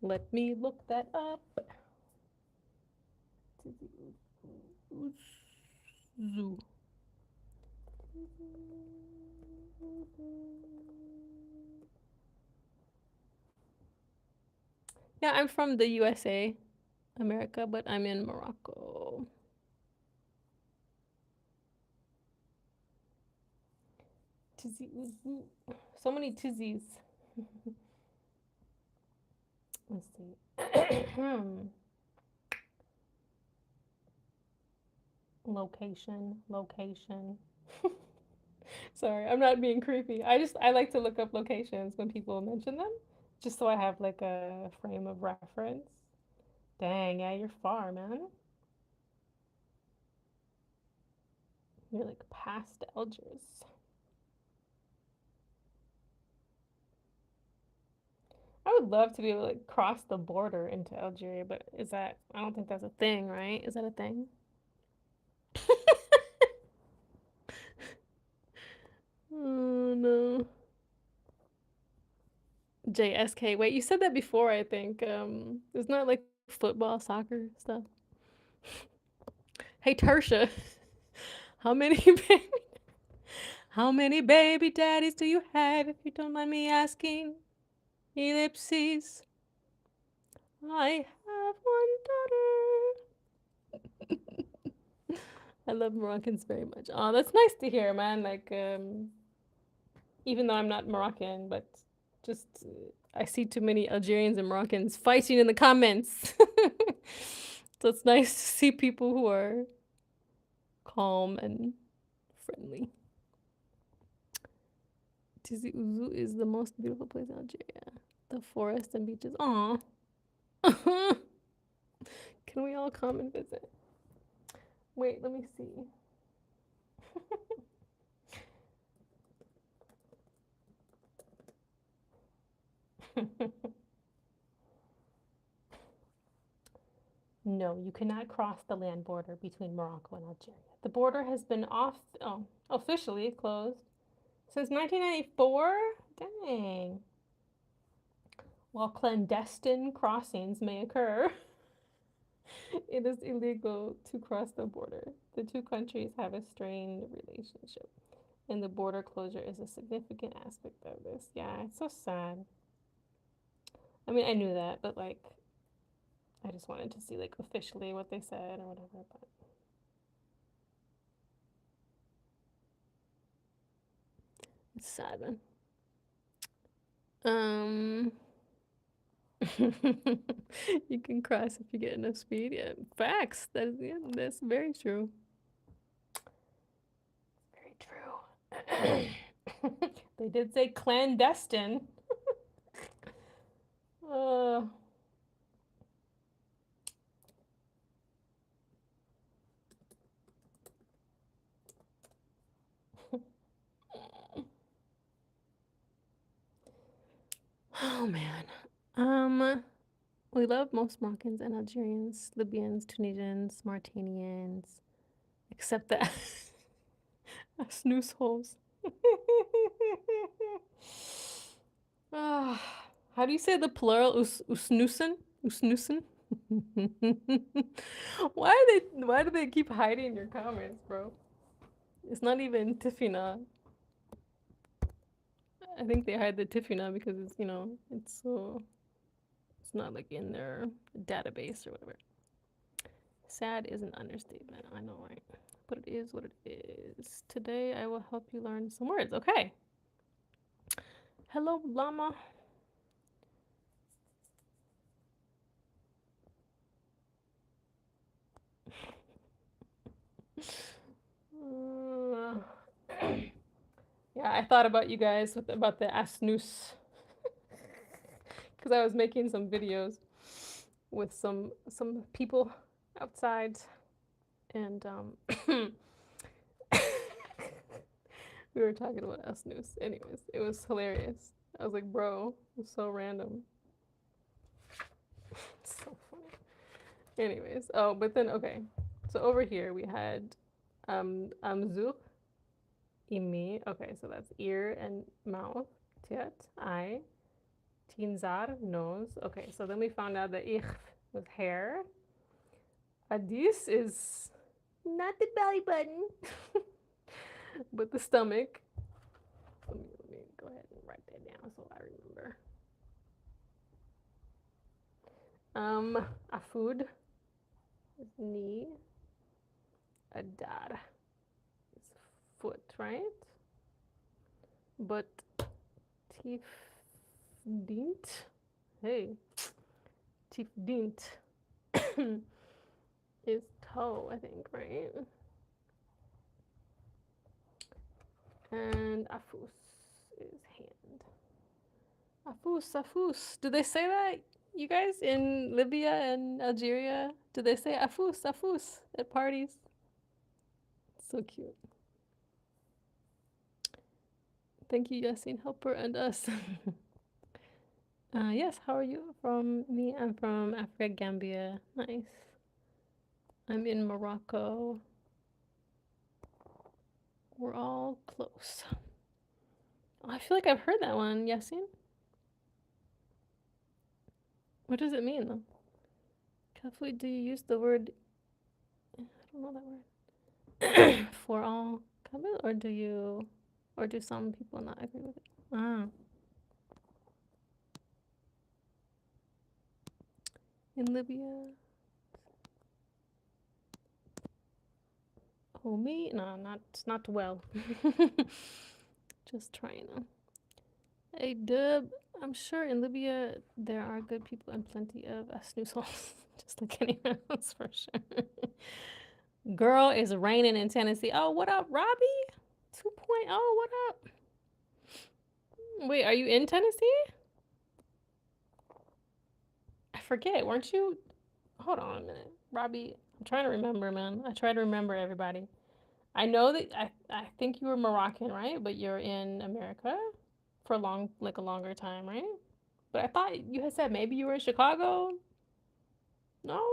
Let me look that up. Tizzy Uzu. Yeah, I'm from the USA, America, but I'm in Morocco. Tizzy Uzu. So many tizzies. Let's see. Location. Sorry, I'm not being creepy. I like to look up locations when people mention them, just so I have like a frame of reference. Dang, yeah, you're far, man. You're like past Algiers. I would love to be able to like cross the border into Algeria, but is that I don't think that's a thing, right? Is that a thing? Oh no. JSK. Wait, you said that before, I think. It's not like football, soccer stuff. Hey Tertia, how many how many baby daddies do you have if you don't mind me asking? Ellipses. I have one daughter. I love Moroccans very much. Oh, that's nice to hear, man. Like, even though I'm not Moroccan, but just I see too many Algerians and Moroccans fighting in the comments. So it's nice to see people who are calm and friendly. Tizi Ouzou is the most beautiful place in Algeria. The forest and beaches. Aw. Can we all come and visit? Wait, let me see. No, you cannot cross the land border between Morocco and Algeria. The border has been officially closed since 1994. Dang. While clandestine crossings may occur, it is illegal to cross the border. The two countries have a strained relationship, and the border closure is a significant aspect of this. Yeah, it's so sad. I mean, I knew that, but like, I just wanted to see like officially what they said or whatever. But it's sad, man. Um, you can cross if you get enough speed. Yeah, facts. That's very true. Very true. They did say clandestine. uh, oh man. We love most Moroccans and Algerians, Libyans, Tunisians, Mauritanians, except the snooze holes. Ah, how do you say the plural? Usnusen? Usnusen? Why do they keep hiding your comments, bro? It's not even Tifinagh. I think they hide the Tifinagh because it's, it's so, it's not like in their database or whatever. Sad is an understatement. I know, right? But it is what it is. Today I will help you learn some words. Okay. Hello, llama. Yeah, I thought about you guys about the asnus because I was making some videos with some people outside, and we were talking about asnus. Anyways, it was hilarious. I was like, bro, it's so random. It's so funny. Anyways, oh, but then okay, so over here we had amzugh, imi. Okay, so that's ear and mouth. Tiet, eye. Tinzar, nose. Okay, so then we found out that ich was hair. Adis is not the belly button, but the stomach. Let me go ahead and write that down so I remember. A food is knee. Adar is foot, right? But tifdint, hey, tifdint is toe, I think, right? And afus is hand. Afus. Do they say that, you guys, in Libya and Algeria? Do they say afus at parties? So cute. Thank you, Yasin Helper and us. Yes, how are you? From me, I'm from Africa, Gambia. Nice. I'm in Morocco. We're all close. Oh, I feel like I've heard that one, Yasin. What does it mean, though? Kafui, do you use the word... I don't know that word. For all Kabil, or do you... Or do some people not agree with it? Ah. In Libya... Oh, me? No, not well. Just trying to... Hey, Dub, I'm sure in Libya there are good people and plenty of snooze holes, just like anywhere else for sure. Girl, is raining in Tennessee. Oh, what up, Robbie? 2.0, what up? Wait, are you in Tennessee? I forget, weren't you? Hold on a minute. Robbie, I'm trying to remember, man. I try to remember everybody. I know that I think you were Moroccan, right? But you're in America for a longer time, right? But I thought you had said maybe you were in Chicago. No?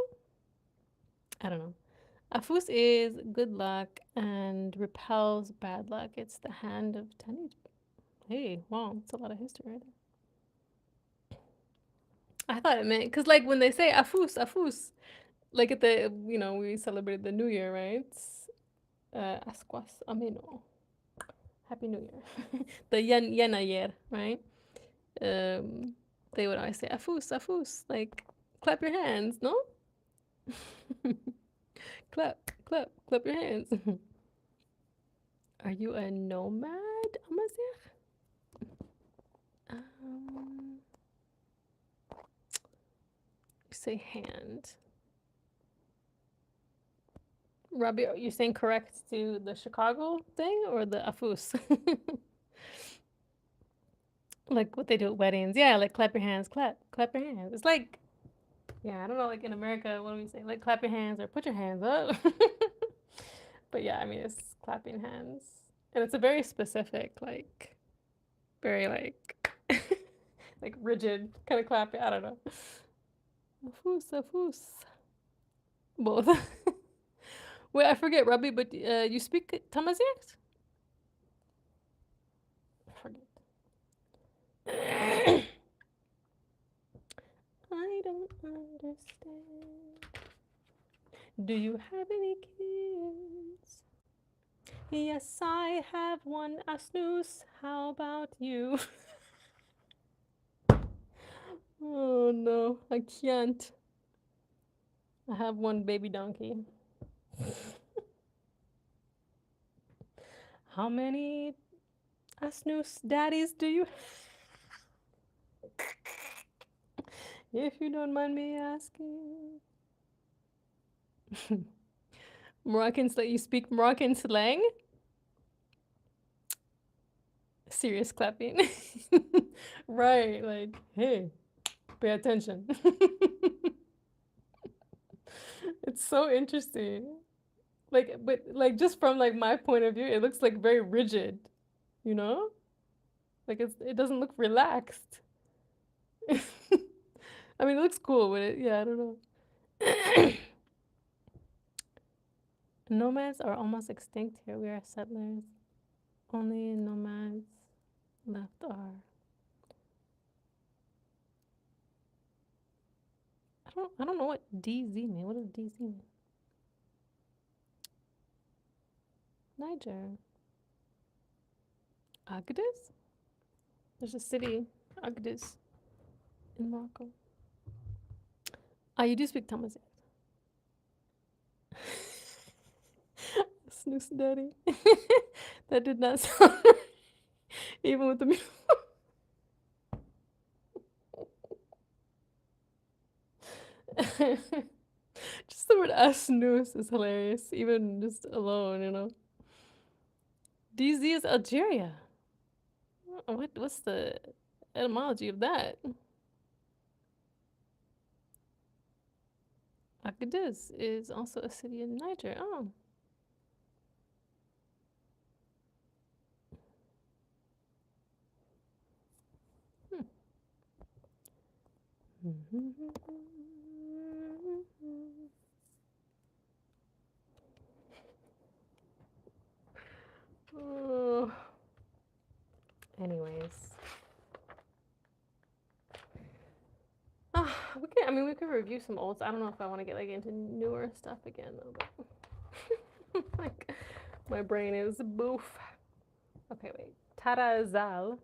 I don't know. Afus is good luck and repels bad luck. It's the hand of Tani. Hey, wow, that's a lot of history right there. I thought it meant, because like when they say afus, like at the, we celebrated the New Year, right? Asquas Ameno. Happy New Year. The Yenayer, right? They would always say afus, like clap your hands, no? clap your hands. Are you a nomad, Amazigh? You say hand. Robbie, are you saying correct to the Chicago thing or the afus? Like what they do at weddings. Yeah, like clap your hands, clap your hands. It's like, yeah, I don't know, like in America, what do we say? Like clap your hands or put your hands up. But yeah, I mean, it's clapping hands. And it's a very specific, like, very like, like rigid kind of clapping. I don't know. Afus. Both. Wait, I forget, Robbie, but you speak Tamazight? I forget. I don't understand. Do you have any kids? Yes, I have one a snooze. How about you? Oh no, I can't. I have one baby donkey. How many a snooze daddies do you if you don't mind me asking? Moroccan slang, you speak Moroccan slang? Serious clapping. Right, like, hey, pay attention. It's so interesting. Like, but like just from like my point of view, it looks like very rigid, you know? Like it doesn't look relaxed. I mean, it looks cool, but yeah, I don't know. Nomads are almost extinct here. We are settlers. Only nomads left are. I don't know what DZ mean. What does DZ mean? Niger. Agadez? There's a city, Agadez, in Morocco. Ah, you do speak Tamazight. Snooze daddy. That did not sound right. Even with the music. Just the word snooze is hilarious, even just alone, you know. DZ is Algeria. What's the etymology of that? Agadez is also a city in Niger. Oh. Oh. Anyways. We can. I mean, we could review some old. I don't know if I want to get like into newer stuff again though. But like, my brain is boof. Okay, wait. Tarazal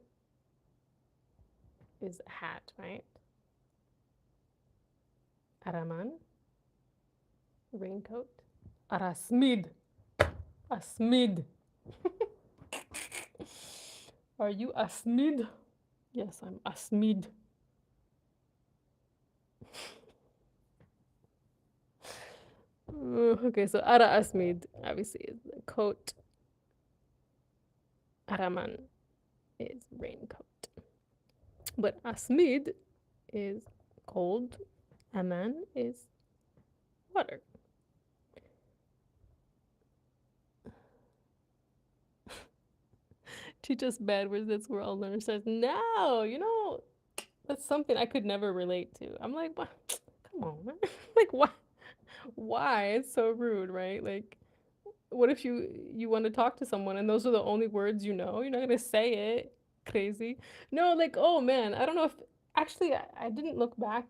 is hat, right? Araman, raincoat. Arasmid, asmid. Are you asmid? Yes, I'm asmid. Okay, so Ara Asmid obviously is the coat. Araman is raincoat. But Asmid is cold. Aman is water. Teach us bad words, that's where all learners says, no, you know, that's something I could never relate to. I'm like, what? Come on, man. Like, why? Why? It's so rude, right? Like, what if you want to talk to someone and those are the only words you know? You're not gonna say it. Crazy. No, like, oh man, I don't know if actually I didn't look back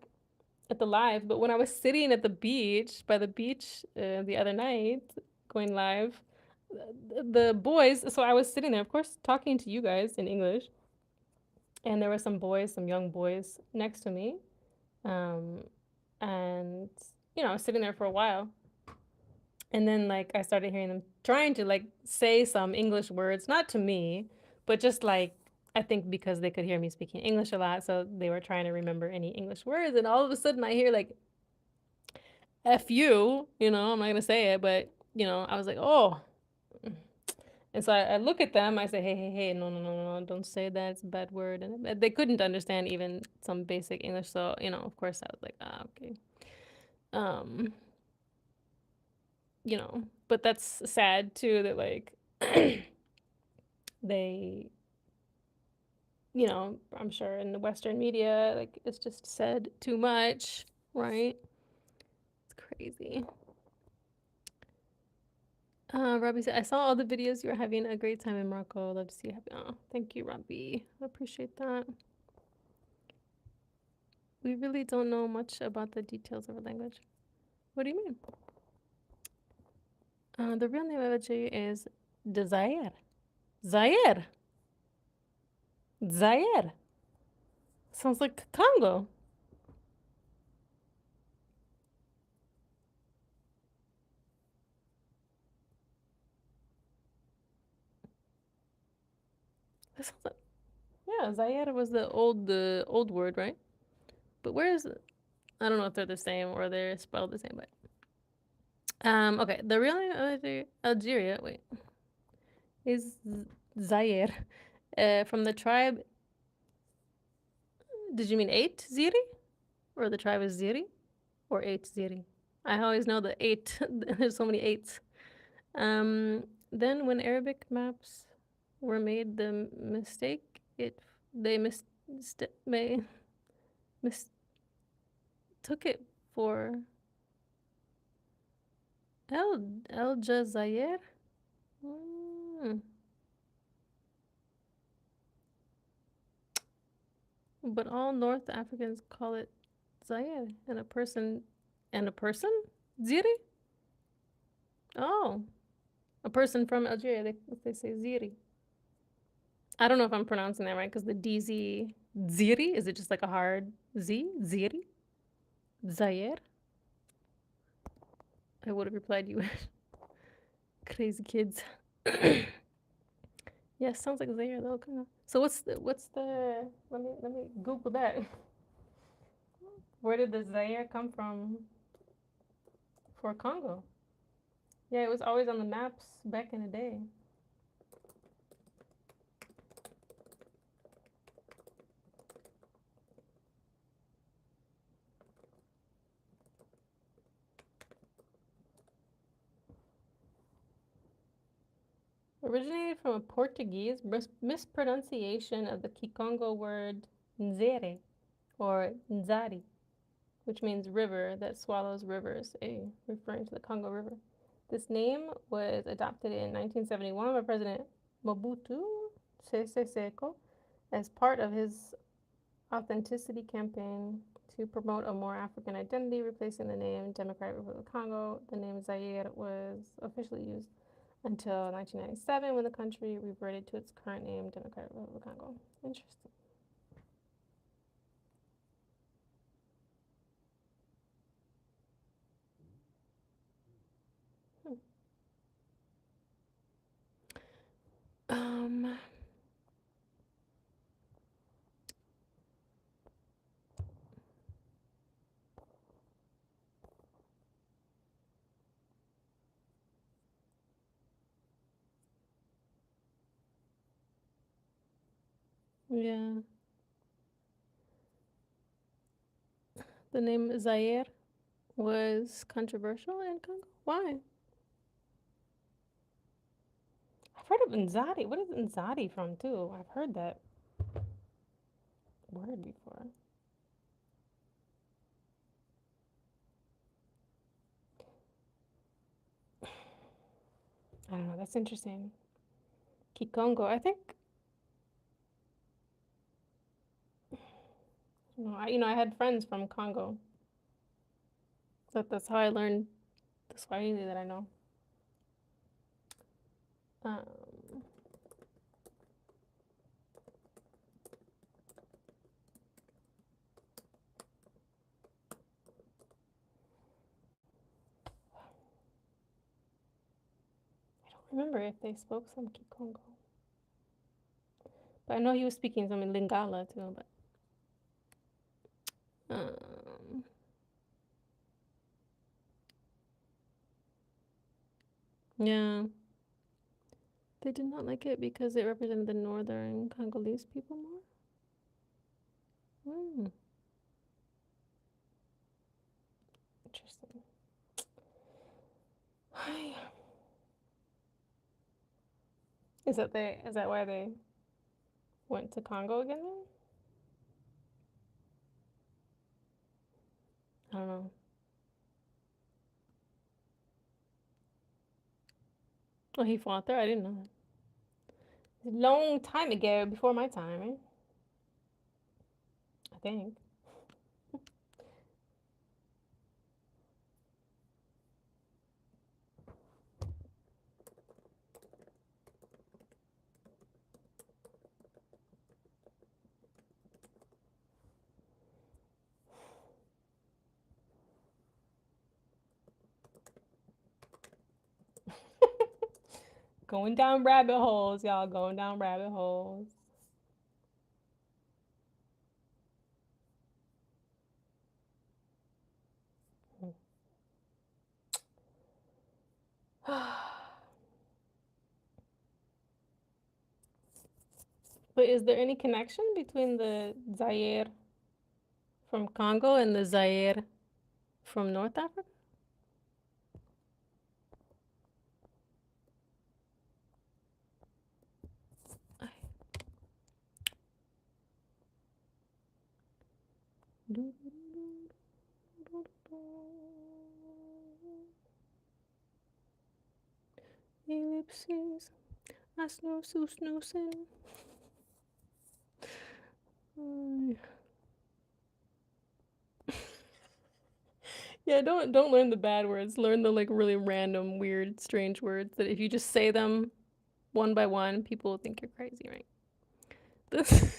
at the live, but when I was sitting at the beach by the beach the other night going live, the boys. So I was sitting there, of course, talking to you guys in English, and there were some boys, some young boys next to me, and you know, I was sitting there for a while. And then like I started hearing them trying to like say some English words, not to me, but just like I think because they could hear me speaking English a lot, so they were trying to remember any English words. And all of a sudden I hear like F you know, I'm not gonna say it, but you know, I was like, oh. And so I look at them, I say, hey, no, don't say that, it's a bad word. And they couldn't understand even some basic English, so you know, of course I was like, ah, okay. You know, but that's sad too that like they, you know, I'm sure in the Western media, like it's just said too much, right? It's crazy. Robbie said, I saw all the videos. You were having a great time in Morocco. Love to see you happy. Oh, thank you, Robbie. I appreciate that. We really don't know much about the details of a language. What do you mean? The real name of Amazigh is Zaire. Zaire. Zaire. Sounds like Congo. That sounds like, yeah, Zaire was the old word, right? But where is it? I don't know if they're the same or they're spelled the same, but okay. The real name of Algeria, wait, is Zaire. From the tribe. Did you mean 8 Ziri? Or the tribe is Ziri? Or 8 Ziri? I always know the 8. There's so many 8s. Then when Arabic maps were made, the mistake they mistook it for El Jazair. But all North Africans call it Zaire, and a person, Ziri. Oh, a person from Algeria. They say Ziri. I don't know if I'm pronouncing that right because the DZ Ziri, is it just like a hard Z? Ziri? Zaire? I would have replied you crazy kids. Yeah, sounds like Zaire though. Kind of. So what's the let me Google that. Where did the Zaire come from for Congo? Yeah, it was always on the maps back in the day. Originated from a Portuguese mispronunciation of the Kikongo word Nzere or Nzari, which means river that swallows rivers, referring to the Congo River. This name was adopted in 1971 by President Mobutu Sese Seko as part of his authenticity campaign to promote a more African identity, replacing the name Democratic Republic of Congo. The name Zaire was officially used until 1997 when the country reverted to its current name, Democratic Republic of Congo. Interesting. Um, yeah. The name Zaire was controversial in Congo. Why? I've heard of Nzari. What is Nzari from, too? I've heard that word before. I don't know. That's interesting. Kikongo. I think, I had friends from Congo. That's how I learned the Swahili that I know. Um, I don't remember if they spoke some Kikongo. But I know he was speaking some in Lingala too. But yeah, they did not like it because it represented the northern Congolese people more. Interesting. Is that why they went to Congo again then? I don't know. Oh, he fought there? I didn't know that. A long time ago, before my time, right? I think. Going down rabbit holes, y'all. Going down rabbit holes. But is there any connection between the Zaire from Congo and the Zaire from North Africa? Ellipses. I snoozing. Yeah, don't learn the bad words. Learn the like really random, weird, strange words that if you just say them one by one, people will think you're crazy, right? This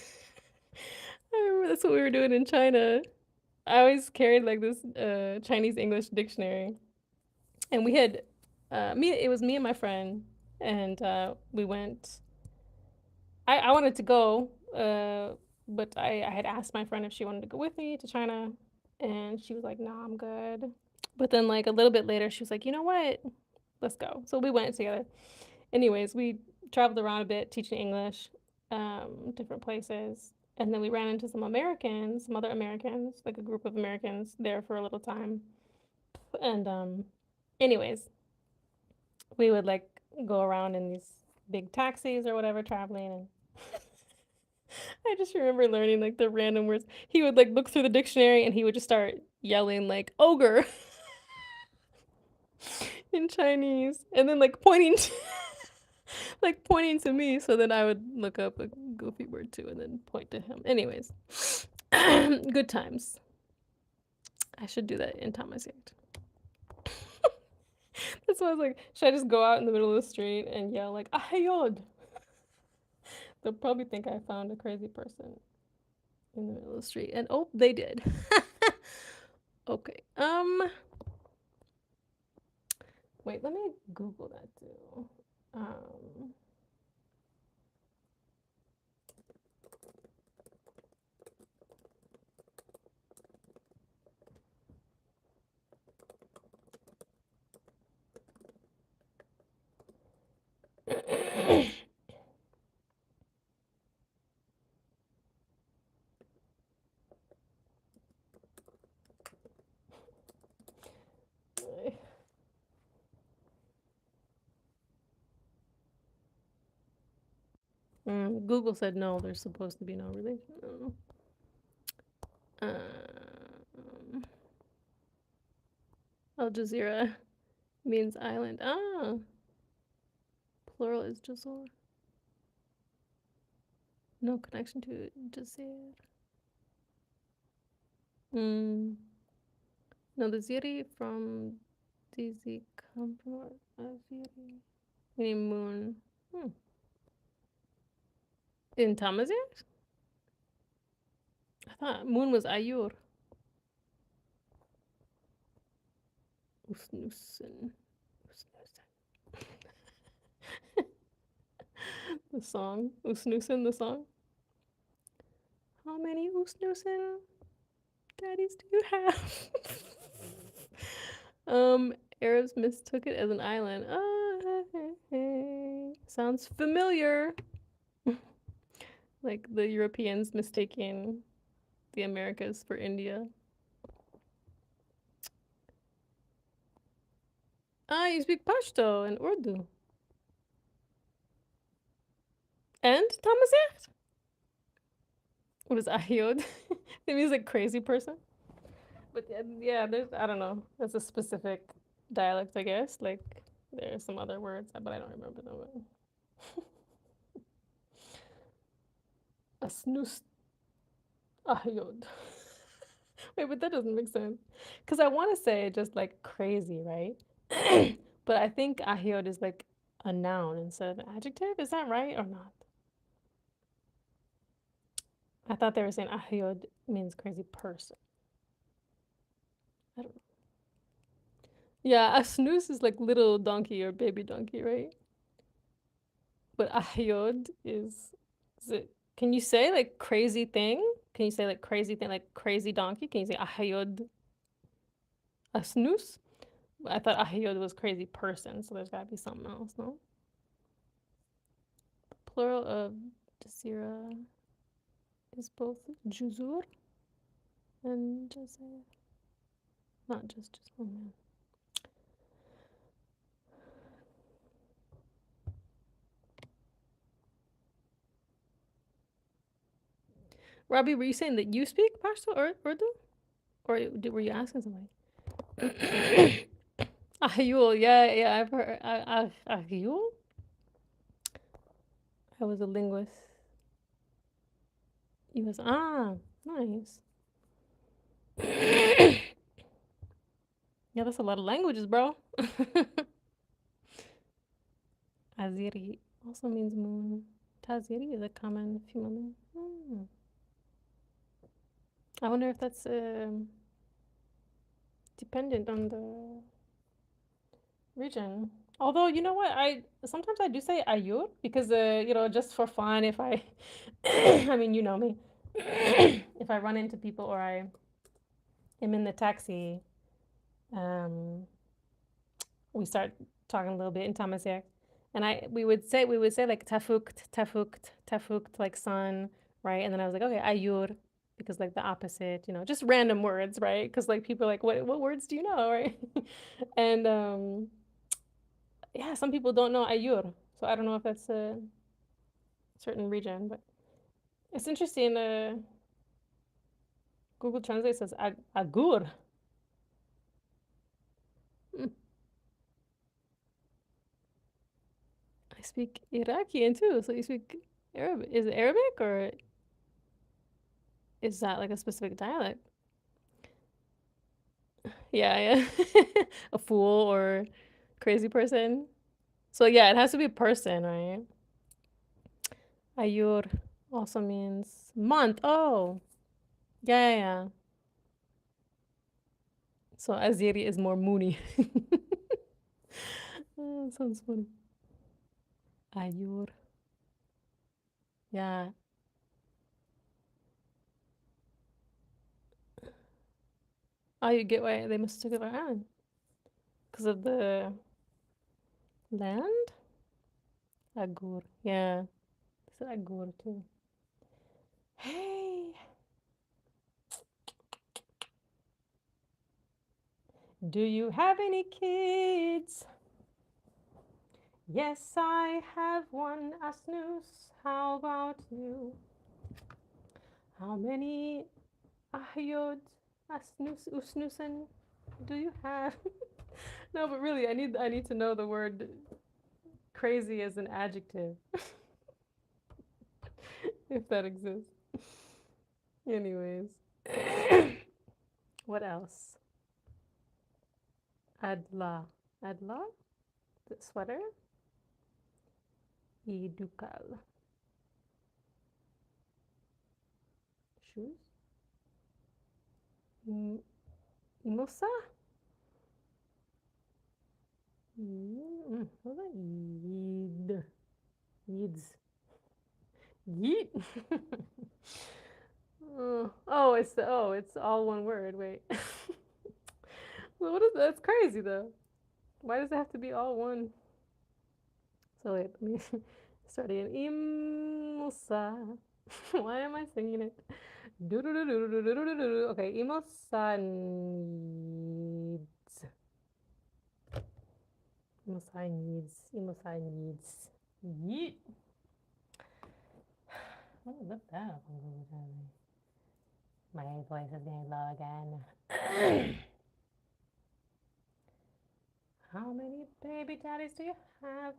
I remember that's what we were doing in China. I always carried like this Chinese English dictionary, and we had me. It was me and my friend, and we went. I wanted to go, but I had asked my friend if she wanted to go with me to China, and she was like, "Nah, I'm good." But then like a little bit later, she was like, "You know what? Let's go." So we went together. Anyways, we traveled around a bit teaching English, different places. And then we ran into some Americans, some other Americans, like a group of Americans there for a little time. And anyways, we would like go around in these big taxis or whatever traveling, and I just remember learning like the random words. He would like look through the dictionary and he would just start yelling like ogre in Chinese and then like pointing to, like pointing to me, so then I would look up a goofy word too and then point to him. Anyways, good times. I should do that in Tamazight. That's why I was like, should I just go out in the middle of the street and yell like ahayod? They'll probably think I found a crazy person in the middle of the street. And oh, they did. Okay. Wait, let me Google that too. Um Google said no, there's supposed to be no relation. Oh. Al Jazeera means island. Ah, plural is Jazor. No connection to Jazeera. No, the Ziri from DZ come from Aziri. Meaning moon. In Tamazight? I thought moon was Ayur. Usnusen. The song. Usnusen, the song. How many Usnusen daddies do you have? Arabs mistook it as an island. Sounds familiar. Like the Europeans mistaking the Americas for India. Ah, you speak Pashto and Urdu. And Tamazight? What is Ayod? It means like crazy person. But yeah, there's, I don't know. That's a specific dialect, I guess. Like there are some other words, but I don't remember them. A snooze Ayod. Wait, but that doesn't make sense. Because I want to say just like crazy, right? But I think Ahiod is like a noun instead of an adjective. Is that right or not? I thought they were saying Ahiod means crazy person. I don't know. Yeah, a snooze is like little donkey or baby donkey, right? but ahyod is it? Can you say like crazy thing? Can you say like crazy thing, like crazy donkey? Can you say ahyod asnus? I thought ahyod was crazy person, so there's gotta be something else, no? Plural of Desira is both juzur and jazir. Not just oh man. Robbie, were you saying that you speak Pashto or Urdu? Or were you asking somebody? Ahyul, yeah, I've heard. Ahyul? I was a linguist. You was, nice. Yeah, that's a lot of languages, bro. Aziri also means moon. Taziri is a common female name. I wonder if that's dependent on the region. Although, you know what? Sometimes I do say ayur because, just for fun, if I, I mean, you know me, if I run into people or I am in the taxi, we start talking a little bit in Tamazight, and we would say like tafukt, like sun, right? And then I was like, okay, ayur, because like the opposite, just random words, right? Because like people are like, what words do you know, right? And yeah, some people don't know ayur, so I don't know if that's a certain region, but it's interesting. Google Translate says agur. Mm. I speak Iraqian too, so you speak Arabic. Is it Arabic or is that like a specific dialect? Yeah. A fool or crazy person. So yeah, it has to be a person, right? Ayur also means month. Oh, yeah. So Aziri is more moony. Oh, sounds funny. Ayur. Yeah. Oh, you get why they must have took it around. Because of the land? Agur. Yeah. It's Agur too. Hey, do you have any kids? Yes, I have one, Asnus. How about you? How many Ahyod, Asnus, Usnusen do you have? No, but really, I need to know the word crazy as an adjective, if that exists. Anyways, what else? Adla. Adla? The sweater? Idukal. Shoes? Imosa? What about Yid? Yids. Yeet. It's all one word. Wait. Well, what is that? That's crazy though. Why does it have to be all one? So wait, let me start again. Imosa. Why am I singing it? Okay, imosa needs. Imosa needs. Imosa needs. Yeet. Let me look that up on Google Translate. My voice is getting low again. How many baby daddies do you have?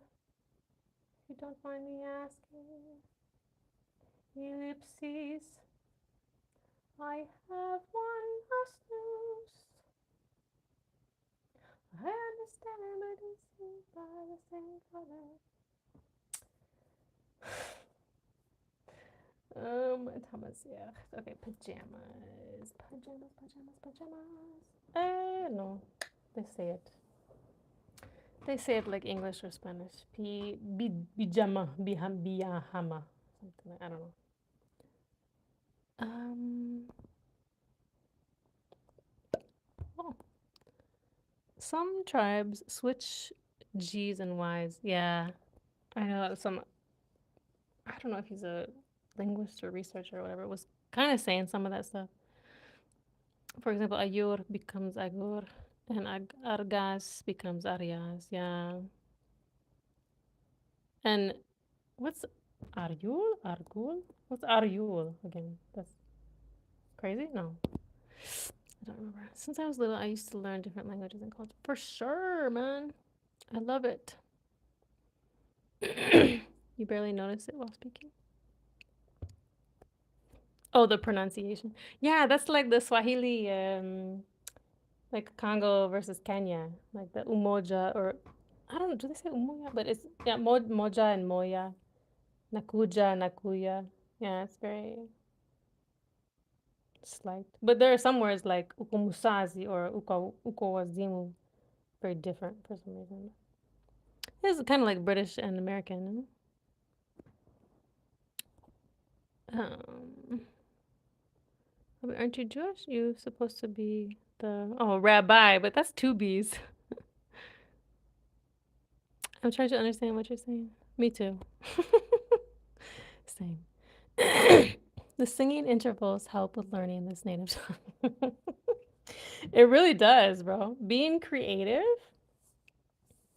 If you don't mind me asking. Ellipses. I have one Asnus. I understand, but it's seen by the same color. Tamazight. Okay, pajamas. No, they say it. They say it like English or Spanish. Bijama, biyahama. Something like, I don't know. Oh. Some tribes switch G's and Y's. Yeah, I know some. I don't know if he's a linguist or researcher or whatever. Was kind of saying some of that stuff. For example, Ayur becomes Agur, and Argas becomes Arias. Yeah, and what's Aryul? Argul? What's Aryul again? That's crazy. No, I don't remember. Since I was little, I used to learn different languages and culture. For sure, man. I love it. You barely notice it while speaking. Oh, the pronunciation. Yeah, that's like the Swahili, like Congo versus Kenya, like the Umoja, or I don't know, do they say Umoja? But it's, yeah, Moja and Moya, Nakuja, Nakuya. Yeah, it's very slight. But there are some words like Ukumusazi or Ukowazimu, very different for some reason. It's kind of like British and American. Aren't you Jewish? You're supposed to be the rabbi, but that's two B's. I'm trying to understand what you're saying. Me too. Same. The singing intervals help with learning this native tongue. It really does, bro. Being creative.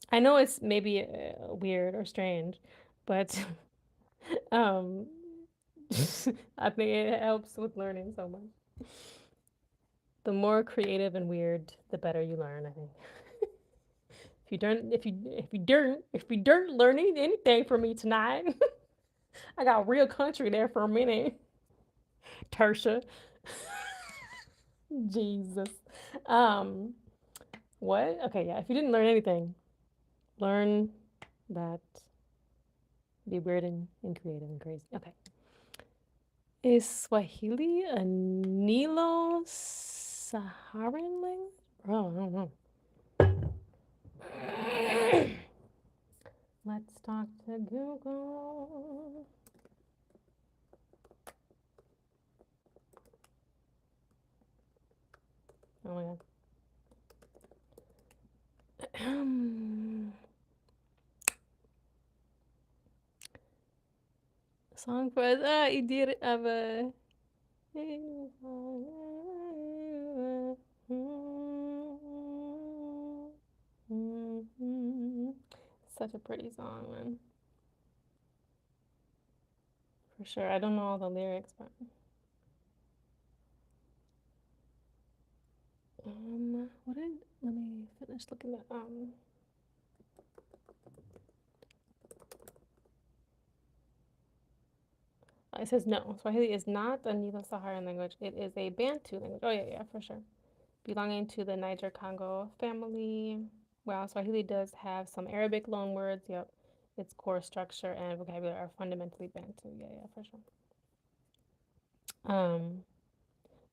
I know it's maybe weird or strange, but um, I think it helps with learning so much. The more creative and weird, the better you learn, I think. If you don't learning anything from me tonight, I got real country there for a minute. Tricia. Jesus. What? Okay, yeah. If you didn't learn anything, learn that. Be weird and creative and crazy. Okay. Is Swahili a Nilo-Saharan language? Oh, I don't know. Let's talk to Google. Oh my god. Song for us. Idir Ava. Such a pretty song, man. For sure. I don't know all the lyrics, but let me finish looking at it says no. Swahili is not a Nilo-Saharan language. It is a Bantu language. Oh yeah, for sure. Belonging to the Niger-Congo family. Wow, Swahili does have some Arabic loanwords. Yep. Its core structure and vocabulary are fundamentally Bantu. Yeah, for sure.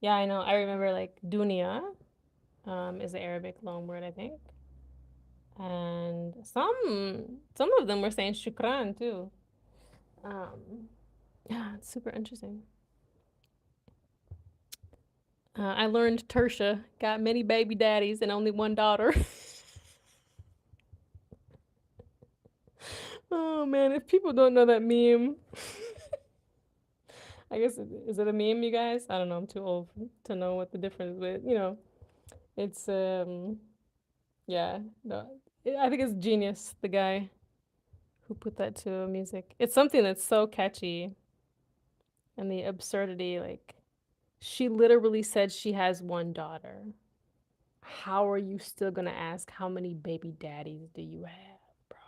Yeah, I know. I remember like dunya is the Arabic loanword, I think. And some of them were saying shukran too. Yeah, it's super interesting. I learned Tricia got many baby daddies and only one daughter. Oh man, if people don't know that meme, I guess is it a meme, you guys? I don't know. I'm too old to know what the difference is, but you know, it's yeah. No, I think it's genius. The guy who put that to music. It's something that's so catchy, and the absurdity, like she literally said she has one daughter. How are you still gonna ask how many baby daddies do you have, bro?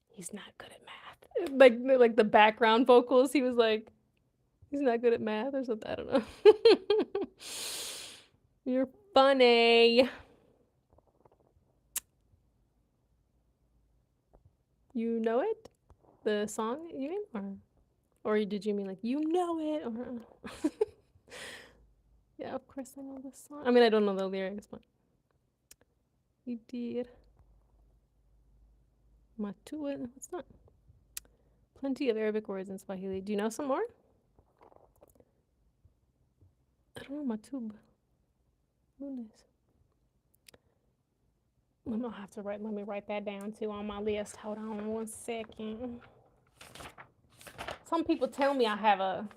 He's not good at math. Like the background vocals, he was like, he's not good at math or something. I don't know. You're funny. You know it? The song you mean? Or did you mean like you know it? Or yeah, of course I know this song. I mean I don't know the lyrics, but you did. What's that? Plenty of Arabic words in Swahili. Do you know some more? I don't know, matub. Goodness. I'm gonna have to let me write that down too on my list. Hold on 1 second. Some people tell me I have a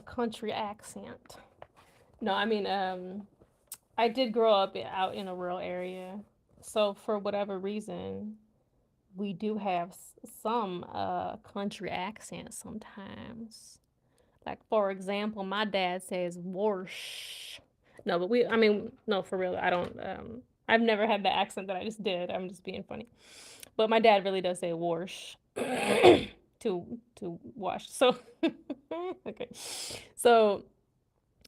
country accent. No, I mean, I did grow up out in a rural area. So for whatever reason, we do have some country accent sometimes. Like, for example, my dad says "warsh." No, but no, for real. I don't. I've never had the accent that I just did. I'm just being funny. But my dad really does say "warsh" to wash. So, okay. So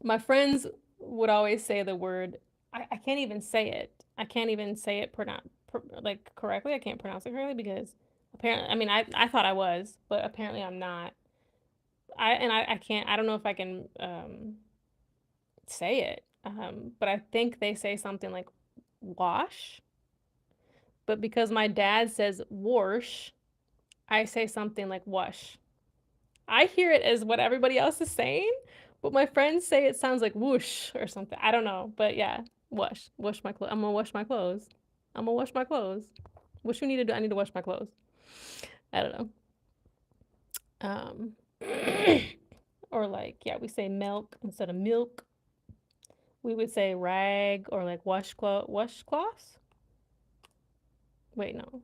my friends would always say the word. I can't even say it. I can't even say it like correctly. I can't pronounce it correctly because apparently, I mean, I thought I was, but apparently I'm not. I can't. I don't know if I can say it. But I think they say something like wash. But because my dad says wash, I say something like wash. I hear it as what everybody else is saying, but my friends say it sounds like whoosh or something. I don't know, but yeah, wash. Wash my clothes. I'm gonna wash my clothes. I'm gonna wash my clothes. What you need to do? I need to wash my clothes. I don't know. Or like, yeah, we say milk instead of milk. We would say rag or like washcloths. Wait, no.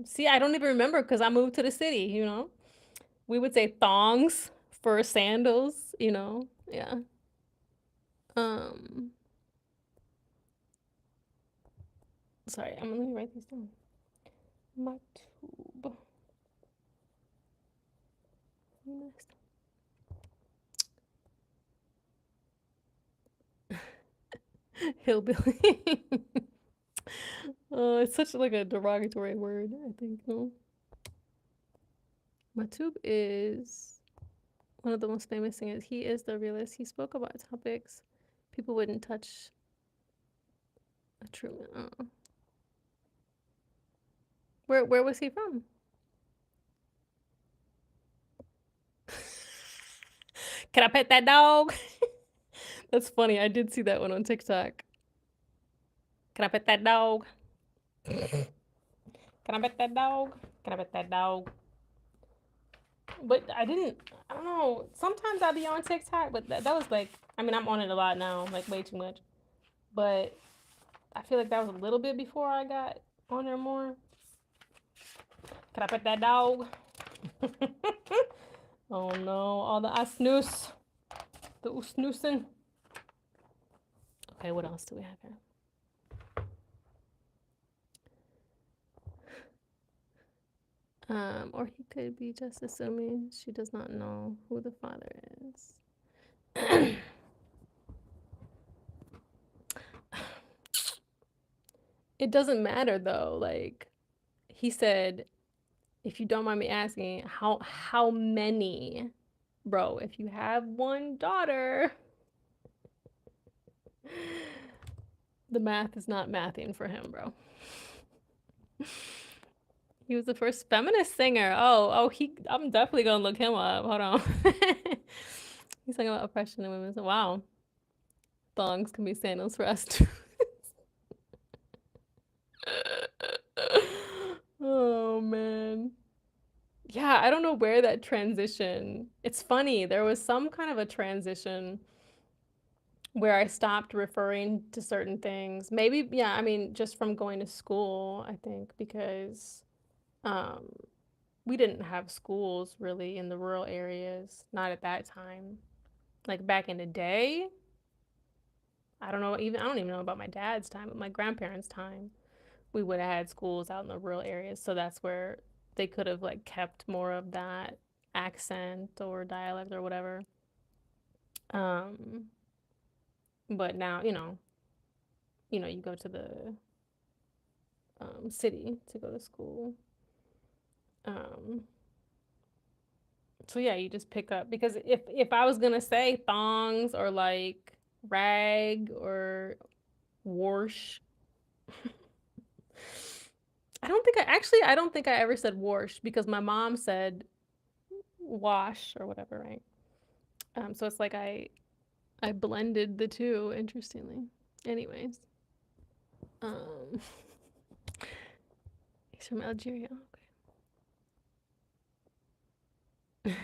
See, I don't even remember because I moved to the city. We would say thongs for sandals. Yeah. Um, Sorry, let me write these down. My tube. Hillbilly. Oh, it's such like a derogatory word, I think. No. Matub is one of the most famous singers. He is the realist. He spoke about topics people wouldn't touch a true man. Oh. Where was he from? Can I pet that dog? That's funny. I did see that one on TikTok. Can I pet that dog? Can I pet that dog? Can I pet that dog? But I don't know. Sometimes I'll be on TikTok, but that was like, I mean, I'm on it a lot now, like way too much. But I feel like that was a little bit before I got on there more. Can I pet that dog? Oh no, all the snooze. The snoozing. Okay, what else do we have here? Or he could be just assuming she does not know who the father is. It doesn't matter though. Like he said, if you don't mind me asking, how many, bro? If you have one daughter, the math is not mathing for him, bro. He was the first feminist singer. I'm definitely gonna look him up. Hold on. He's talking about oppression in women. So, wow. Thongs can be sandals for us too. Oh man. Yeah, I don't know where that transition. It's funny. There was some kind of a transition where I stopped referring to certain things. Maybe, yeah, I mean, just from going to school, I think, because um we didn't have schools really in the rural areas, not at that time. Like back in the day, I don't even know about my dad's time, but my grandparents' time, we would have had schools out in the rural areas. So that's where they could have like kept more of that accent or dialect or whatever. Um, but now, you go to the city to go to school. Um, so yeah, you just pick up because if I was gonna say thongs or like rag or wash, I don't think I ever said wash because my mom said wash or whatever, right? So it's like I blended the two, interestingly. Anyways, um, he's from Algeria. Okay.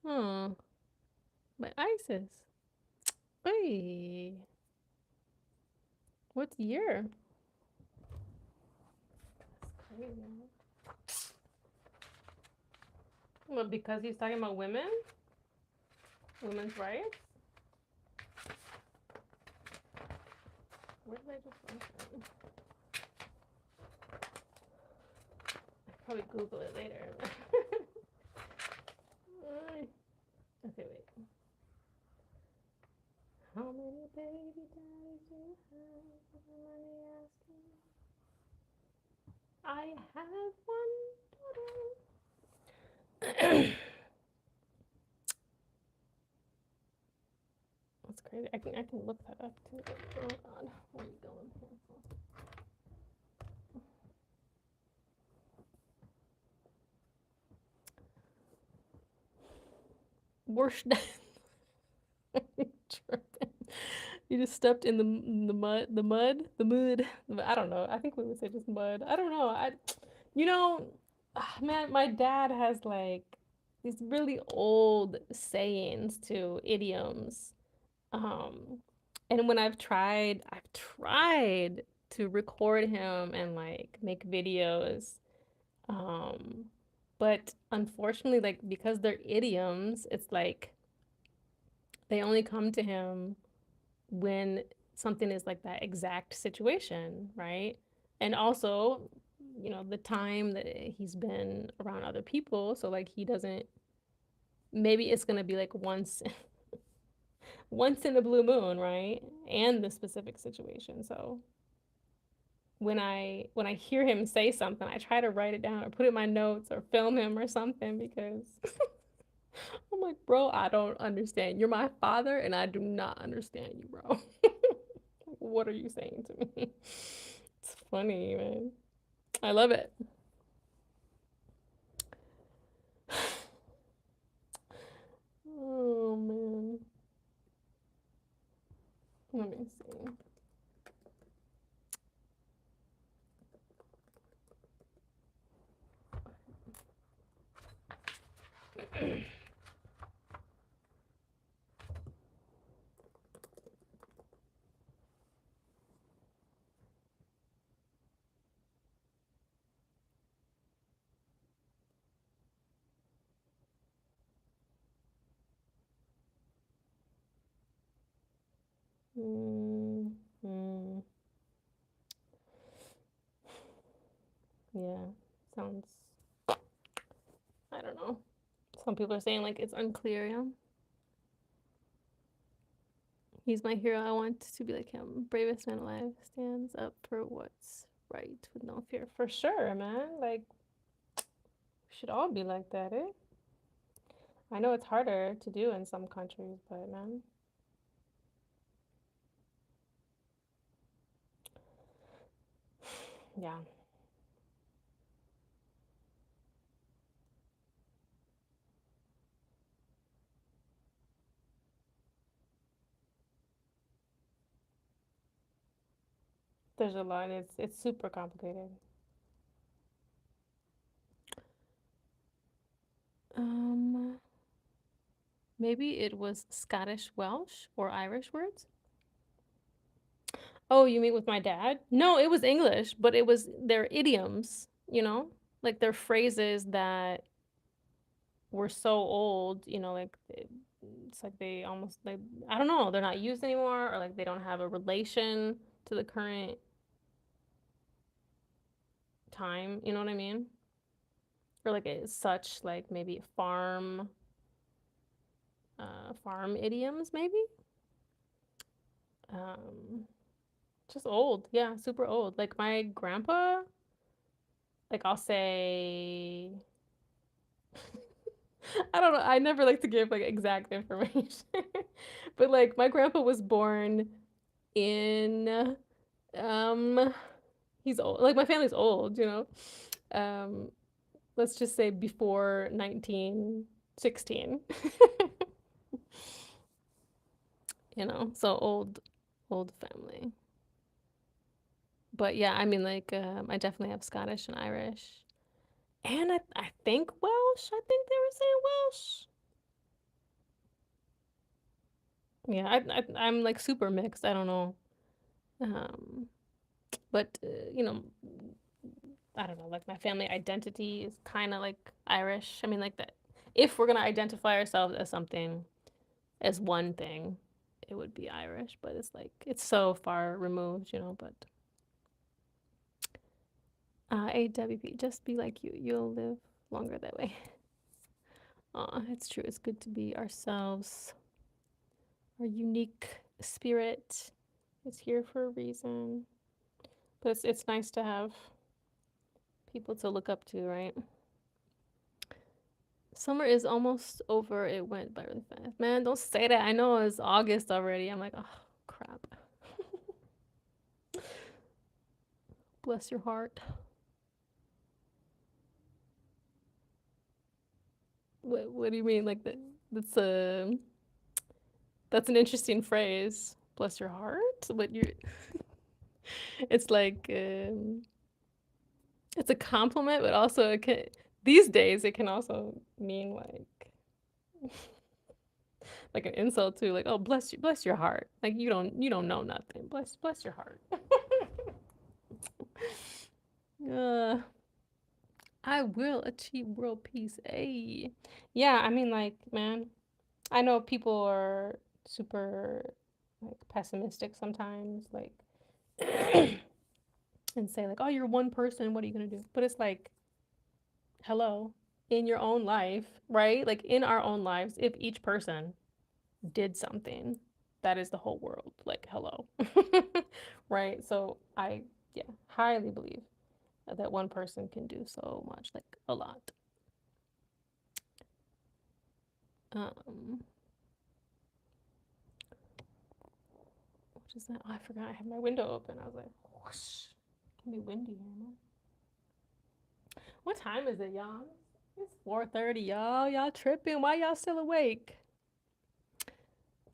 Oh, by ISIS. Hey, what year? That's crazy. Well, because he's talking about women, women's rights. Where did I just find that? I'll probably Google it later. Okay, wait. How many baby daddies do you have? Money asking. I have one daughter. That's crazy. I can look that up too. Oh God, where are you going? Worst. You just stepped in the mud, the mud. I don't know. I think we would say just mud. I don't know. You know, man, my dad has like these really old sayings to idioms. Um, and when I've tried to record him and like make videos. Um, but unfortunately, like because they're idioms, it's like they only come to him when something is like that exact situation, right? And also, the time that he's been around other people, so like he doesn't maybe it's gonna be like once in a blue moon, right? And the specific situation. So when I hear him say something, I try to write it down or put it in my notes or film him or something because I'm like, bro, I don't understand. You're my father and I do not understand you, bro. What are you saying to me? It's funny, man. I love it. Oh man. Let me see. Mm-hmm. Yeah, sounds, I don't know. Some people are saying like it's unclear, yeah. He's my hero. I want to be like him. Bravest man alive stands up for what's right with no fear. For sure, man. Like, we should all be like that, eh? I know it's harder to do in some countries, but man. Yeah. There's a lot. It's super complicated. Um, Maybe it was Scottish Welsh or Irish words. Oh, you mean with my dad? No, it was English, but it was their idioms, like their phrases that were so old, like it's like they almost like I don't know, they're not used anymore or like they don't have a relation to the current time, you know what I mean? Or like it's such like maybe farm idioms maybe? Um just old. Yeah, super old. Like my grandpa, like I'll say I don't know. I never like to give like exact information. But like my grandpa was born in um he's old. Like my family's old, you know. Let's just say before 1916. You know, so old family. But yeah, I mean, like, I definitely have Scottish and Irish. And I think Welsh. I think they were saying Welsh. Yeah, I'm like super mixed. I don't know. Um, but you know, I don't know. Like my family identity is kind of like Irish. I mean, like that. If we're gonna identify ourselves as something, as one thing, it would be Irish. But it's like it's so far removed, you know. But AWP, just be like you. You'll live longer that way. It's true. It's good to be ourselves. Our unique spirit is here for a reason. But it's nice to have people to look up to, right? Summer is almost over. It went by really fast. Man, don't say that. I know it's August already. I'm like, oh, crap. Bless your heart. What do you mean? Like that? That's an interesting phrase. Bless your heart. But you, it's like it's a compliment, but also it can. These days, it can also mean like an insult too. Like, oh, bless your heart. Like you don't know nothing. Bless your heart. uh, I will achieve world peace. Hey, yeah. I mean, like, man, I know people are super like pessimistic sometimes, like, and say like, oh, you're one person. What are you gonna do? But it's like, hello, in your own life, right? Like in our own lives, if each person did something, that is the whole world. Like, hello. Right? So yeah, highly believe that one person can do so much, like a lot. Um, what is that? Oh, I forgot I had my window open. I was like, whoosh. It can be windy here, man. What time is it, y'all? It's 4:30, y'all. Y'all tripping. Why y'all still awake?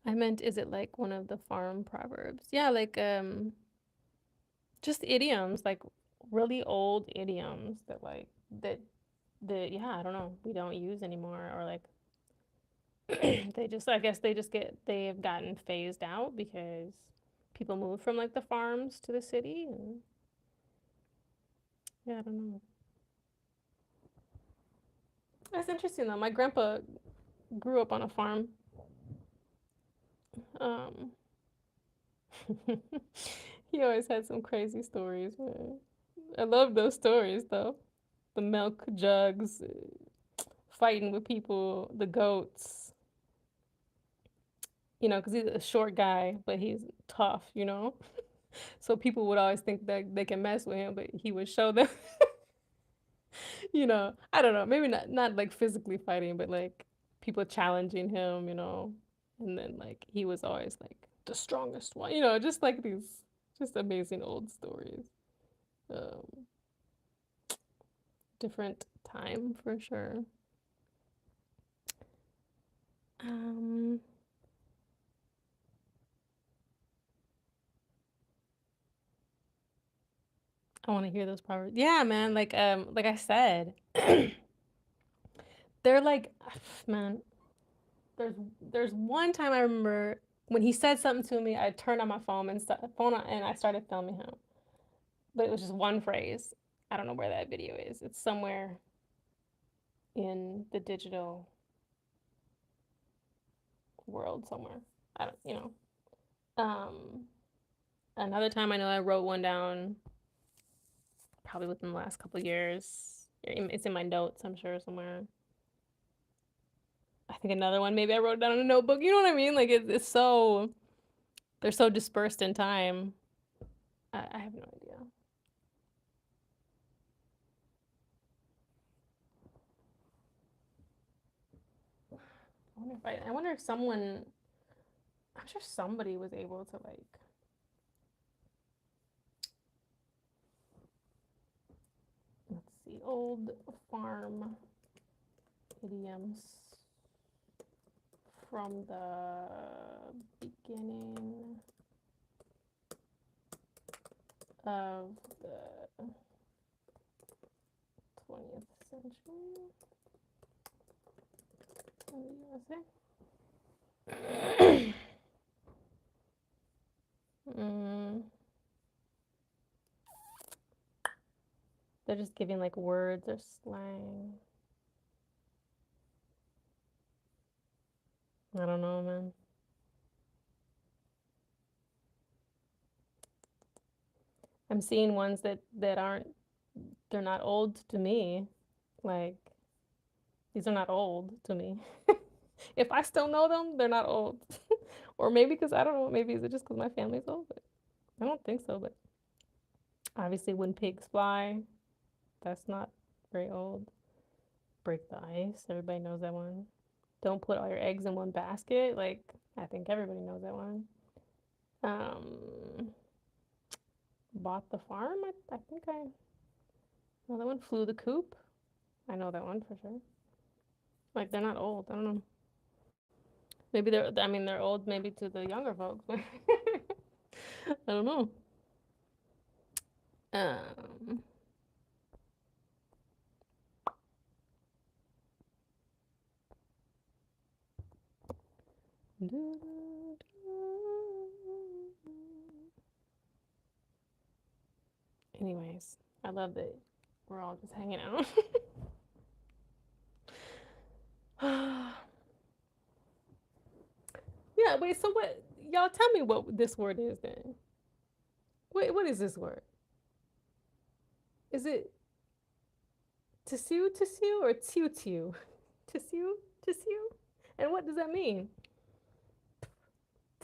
I meant, is it like one of the farm proverbs? Yeah, like just idioms, like really old idioms that yeah, I don't know, we don't use anymore, or like they just, I guess they've gotten phased out because people moved from like the farms to the city, and yeah, I don't know. That's interesting though. My grandpa grew up on a farm. Um, he always had some crazy stories, man. I love those stories though. The milk jugs, fighting with people, the goats. You know, because he's a short guy, but he's tough. You know, so people would always think that they can mess with him, but he would show them. You know, I don't know, maybe not like physically fighting, but like people challenging him. You know, and then like he was always like the strongest one. You know, just like these just amazing old stories. Um, Different time for sure. Um, I want to hear those proverbs. Yeah, man. Like I said, they're like, man. There's there's one time I remember when he said something to me. I turned on my phone on, and I started filming him. But it was just one phrase. I don't know where that video is. It's somewhere in the digital world somewhere. I don't, you know. Um, Another time I know I wrote one down probably within the last couple of years. It's in my notes, I'm sure somewhere. I think another one maybe I wrote it down in a notebook. You know what I mean? Like it's so they're so dispersed in time. I have no idea. I wonder if someone, I'm sure somebody was able to like old farm idioms from the beginning of the 20th century in the USA. They're just giving like words or slang. I don't know, man. I'm seeing ones that aren't, they're not old to me. Like, these are not old to me. If I still know them, they're not old. Or maybe because, I don't know, maybe is it just because my family's old? But I don't think so, but obviously when pigs fly, that's not very old. Break the ice, everybody knows that one. Don't put all your eggs in one basket. Like, I think everybody knows that one. Bought the farm, I think I know that one. Flew the coop, I know that one for sure. Like, they're not old, I don't know. Maybe they're old maybe to the younger folks, but I don't know. Anyways, I love that we're all just hanging out. Yeah, wait, so what, y'all tell me what this word is then. Wait, what is this word? Is it tissue or tiu? Tissue? And what does that mean?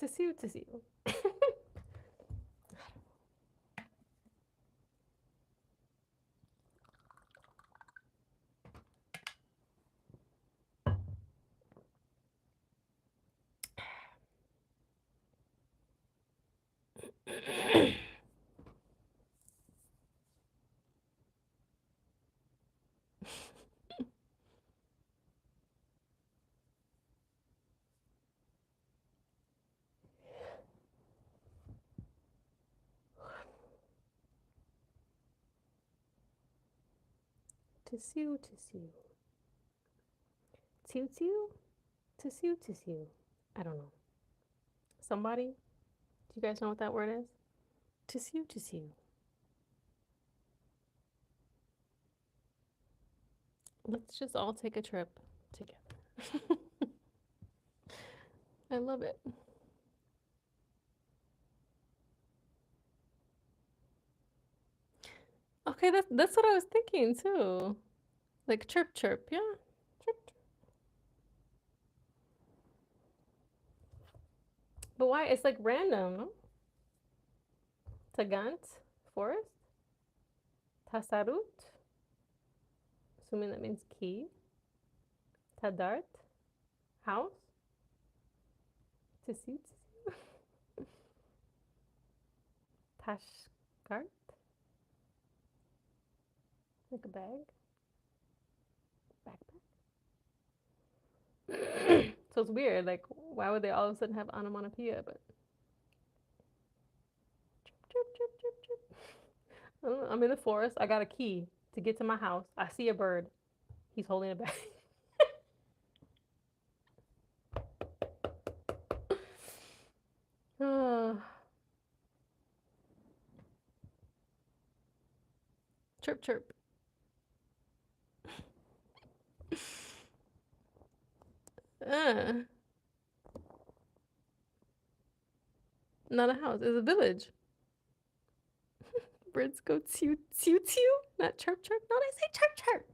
Tissue. Tissue. Tissue. I don't know. Somebody? Do you guys know what that word is? Tissue. Let's just all take a trip together. I love it. Okay, that's what I was thinking too. Like chirp, yeah. Chirp. But why? It's like random, no? Tagant, forest. Tasarut, assuming that means key. Tadart, house. Tissue. Tashkart, like a bag. Backpack. So it's weird. Like, why would they all of a sudden have onomatopoeia? But chirp. I don't know. I'm in the forest. I got a key to get to my house. I see a bird. He's holding a bag. Chirp. Not a house. It's a village. Birds go tew. Not chirp. No, they say chirp. Chirp.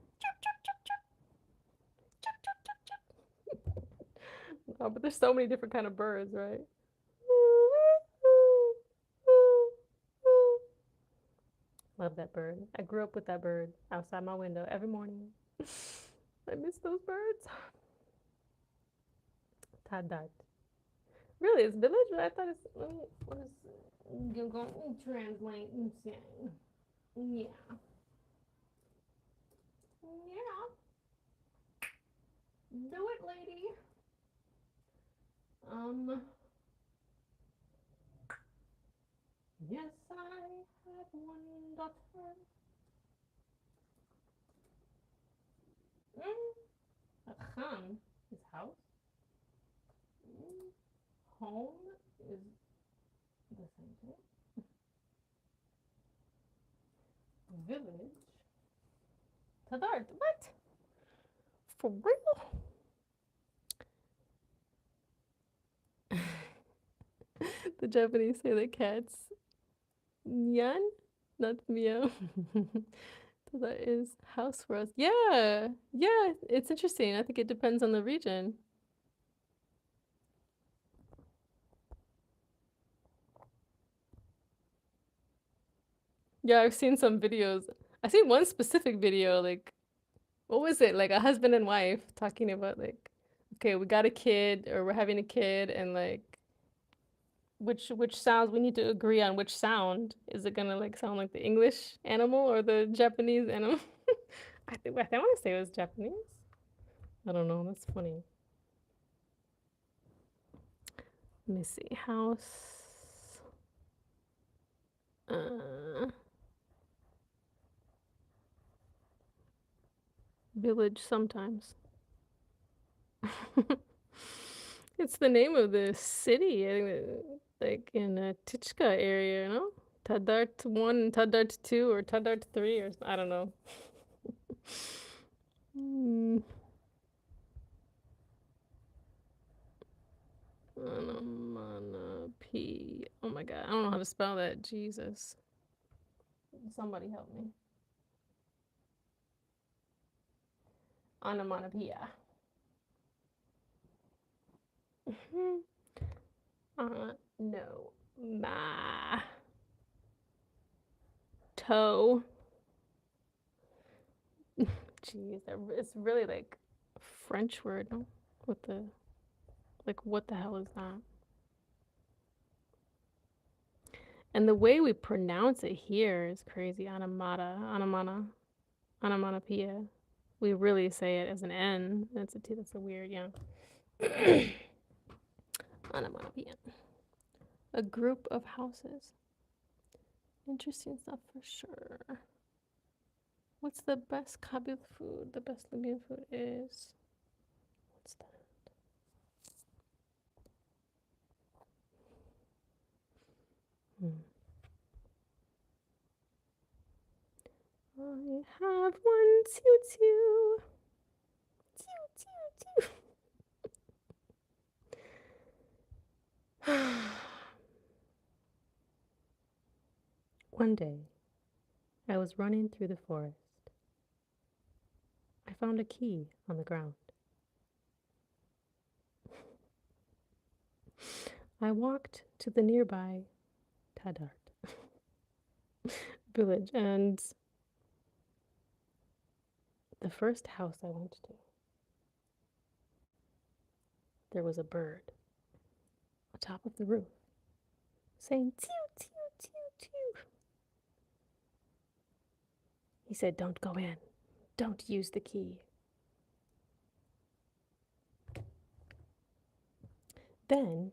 Oh, but there's so many different kind of birds, right? Love that bird. I grew up with that bird outside my window every morning. I miss those birds. Tadat. Really, it's village? I thought it's. What is. Google translate. Yeah. Yeah. Do it, lady. Yes, I have one daughter. A khan is house. Home is the same thing. Village. Tadart. What? For real? The Japanese say that cats nyan, not meow. So that is house for us. Yeah, yeah, it's interesting. I think it depends on the region. Yeah, I've seen some videos. I seen one specific video, like, what was it? Like a husband and wife talking about like, okay, we got a kid or we're having a kid and like which sounds we need to agree on which sound. Is it gonna like sound like the English animal or the Japanese animal? I want to say it was Japanese. I don't know. That's funny. Let me see. House. Village sometimes. It's the name of the city, like in a Tichka area, you know? Tadart 1, Tadart 2, or Tadart 3, or I don't know. Onomatopoeia. Oh my god, I don't know how to spell that. Jesus. Somebody help me. Onomatopoeia. No. Ma. Toe. Jeez, it's really like a French word, no? What the, like, what the hell is that? And the way we pronounce it here is crazy. Onomatopoeia. We really say it as an N. That's a T. That's a weird, yeah. Onomatopoeia. A group of houses. Interesting stuff for sure. What's the best Kabul food? The best Libyan food is. What's that? I have one tutu. One day, I was running through the forest. I found a key on the ground. I walked to the nearby Tadart village, and the first house I went to, there was a bird on top of the roof saying, "Tew, tew, tew, tew." He said, "Don't go in. Don't use the key." Then,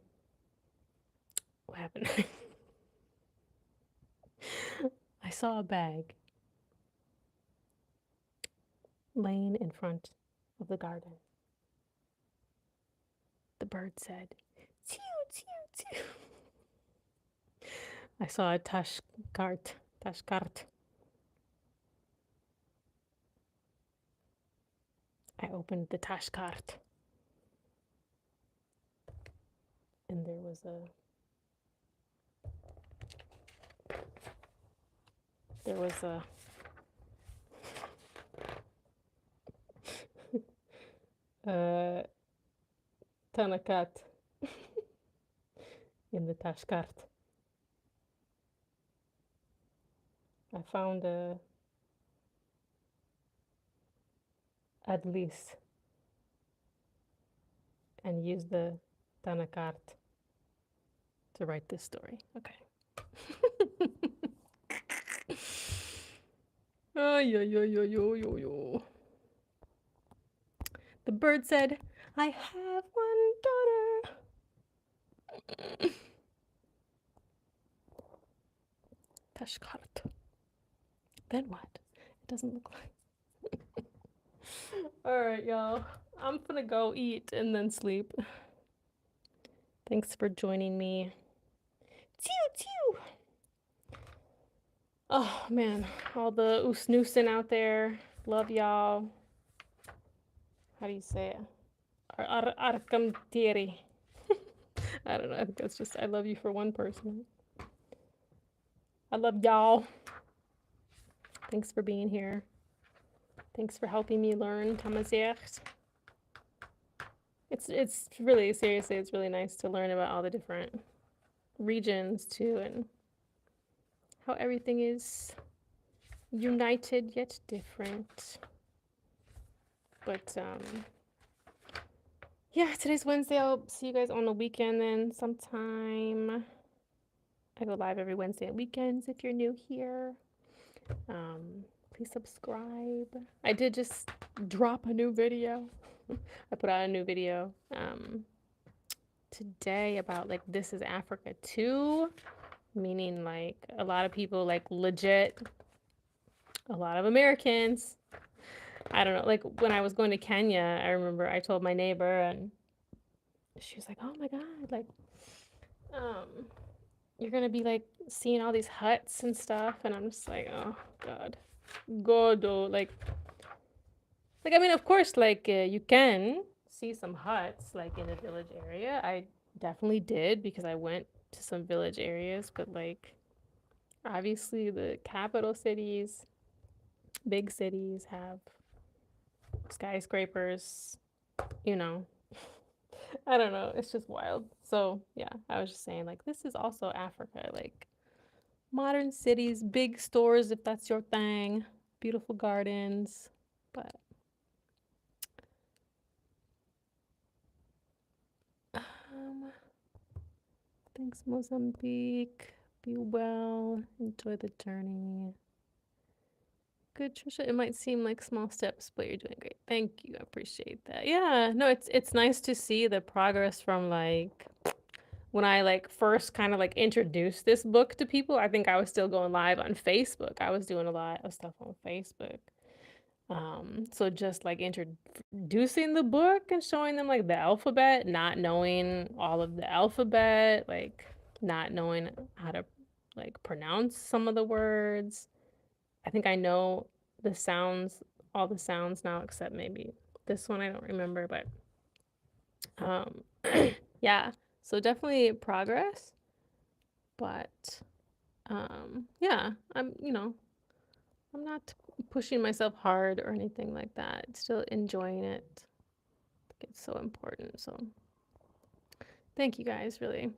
what happened? I saw a bag laying in front of the garden. The bird said, "Tew, tew, tew." I saw a tashkart. I opened the tashkart, and there was a tanakat in the tashkart. I found adlis and used the tanakart to write this story. Okay. Oh, yo, yo, yo, yo, yo, yo. The bird said, I have one daughter. Tashkart. Then what? It doesn't look like. All right, y'all. I'm gonna go eat and then sleep. Thanks for joining me. Tew. Oh man, all the oosnoosin out there. Love y'all. How do you say it? Arkamtiri. I don't know. I think that's just I love you for one person. I love y'all. Thanks for being here. Thanks for helping me learn Tamazight. It's really, seriously, it's really nice to learn about all the different regions too, and how everything is united yet different. But yeah, today's Wednesday. I'll see you guys on the weekend then sometime. I go live every Wednesday and weekends if you're new here. Please subscribe. I did just drop a new video. I put out a new video today about like this is Africa too, meaning like a lot of people like legit, a lot of Americans. I don't know, like when I was going to Kenya, I remember I told my neighbor and she was like, oh my God, like you're gonna be like seeing all these huts and stuff, and I'm just like, oh God, Godo, like I mean, of course, like you can see some huts like in a village area. I definitely did because I went to some village areas, but like obviously the capital cities, big cities have skyscrapers, you know. I don't know, it's just wild. So yeah, I was just saying like this is also Africa, like modern cities, big stores if that's your thing, beautiful gardens, but thanks, Mozambique. Be well. Enjoy the journey. Good, Trisha. It might seem like small steps, but you're doing great. Thank you. I appreciate that. Yeah, no, it's nice to see the progress from like when I like first kind of like introduced this book to people. I think I was still going live on Facebook. I was doing a lot of stuff on Facebook. So just like introducing the book and showing them like the alphabet, not knowing all of the alphabet, like not knowing how to like pronounce some of the words. I think I know the sounds, all the sounds now, except maybe this one I don't remember, but yeah, so definitely progress, but yeah, I'm, you know, I'm not pushing myself hard or anything like that. Still enjoying it. I think it's so important. So thank you guys, really.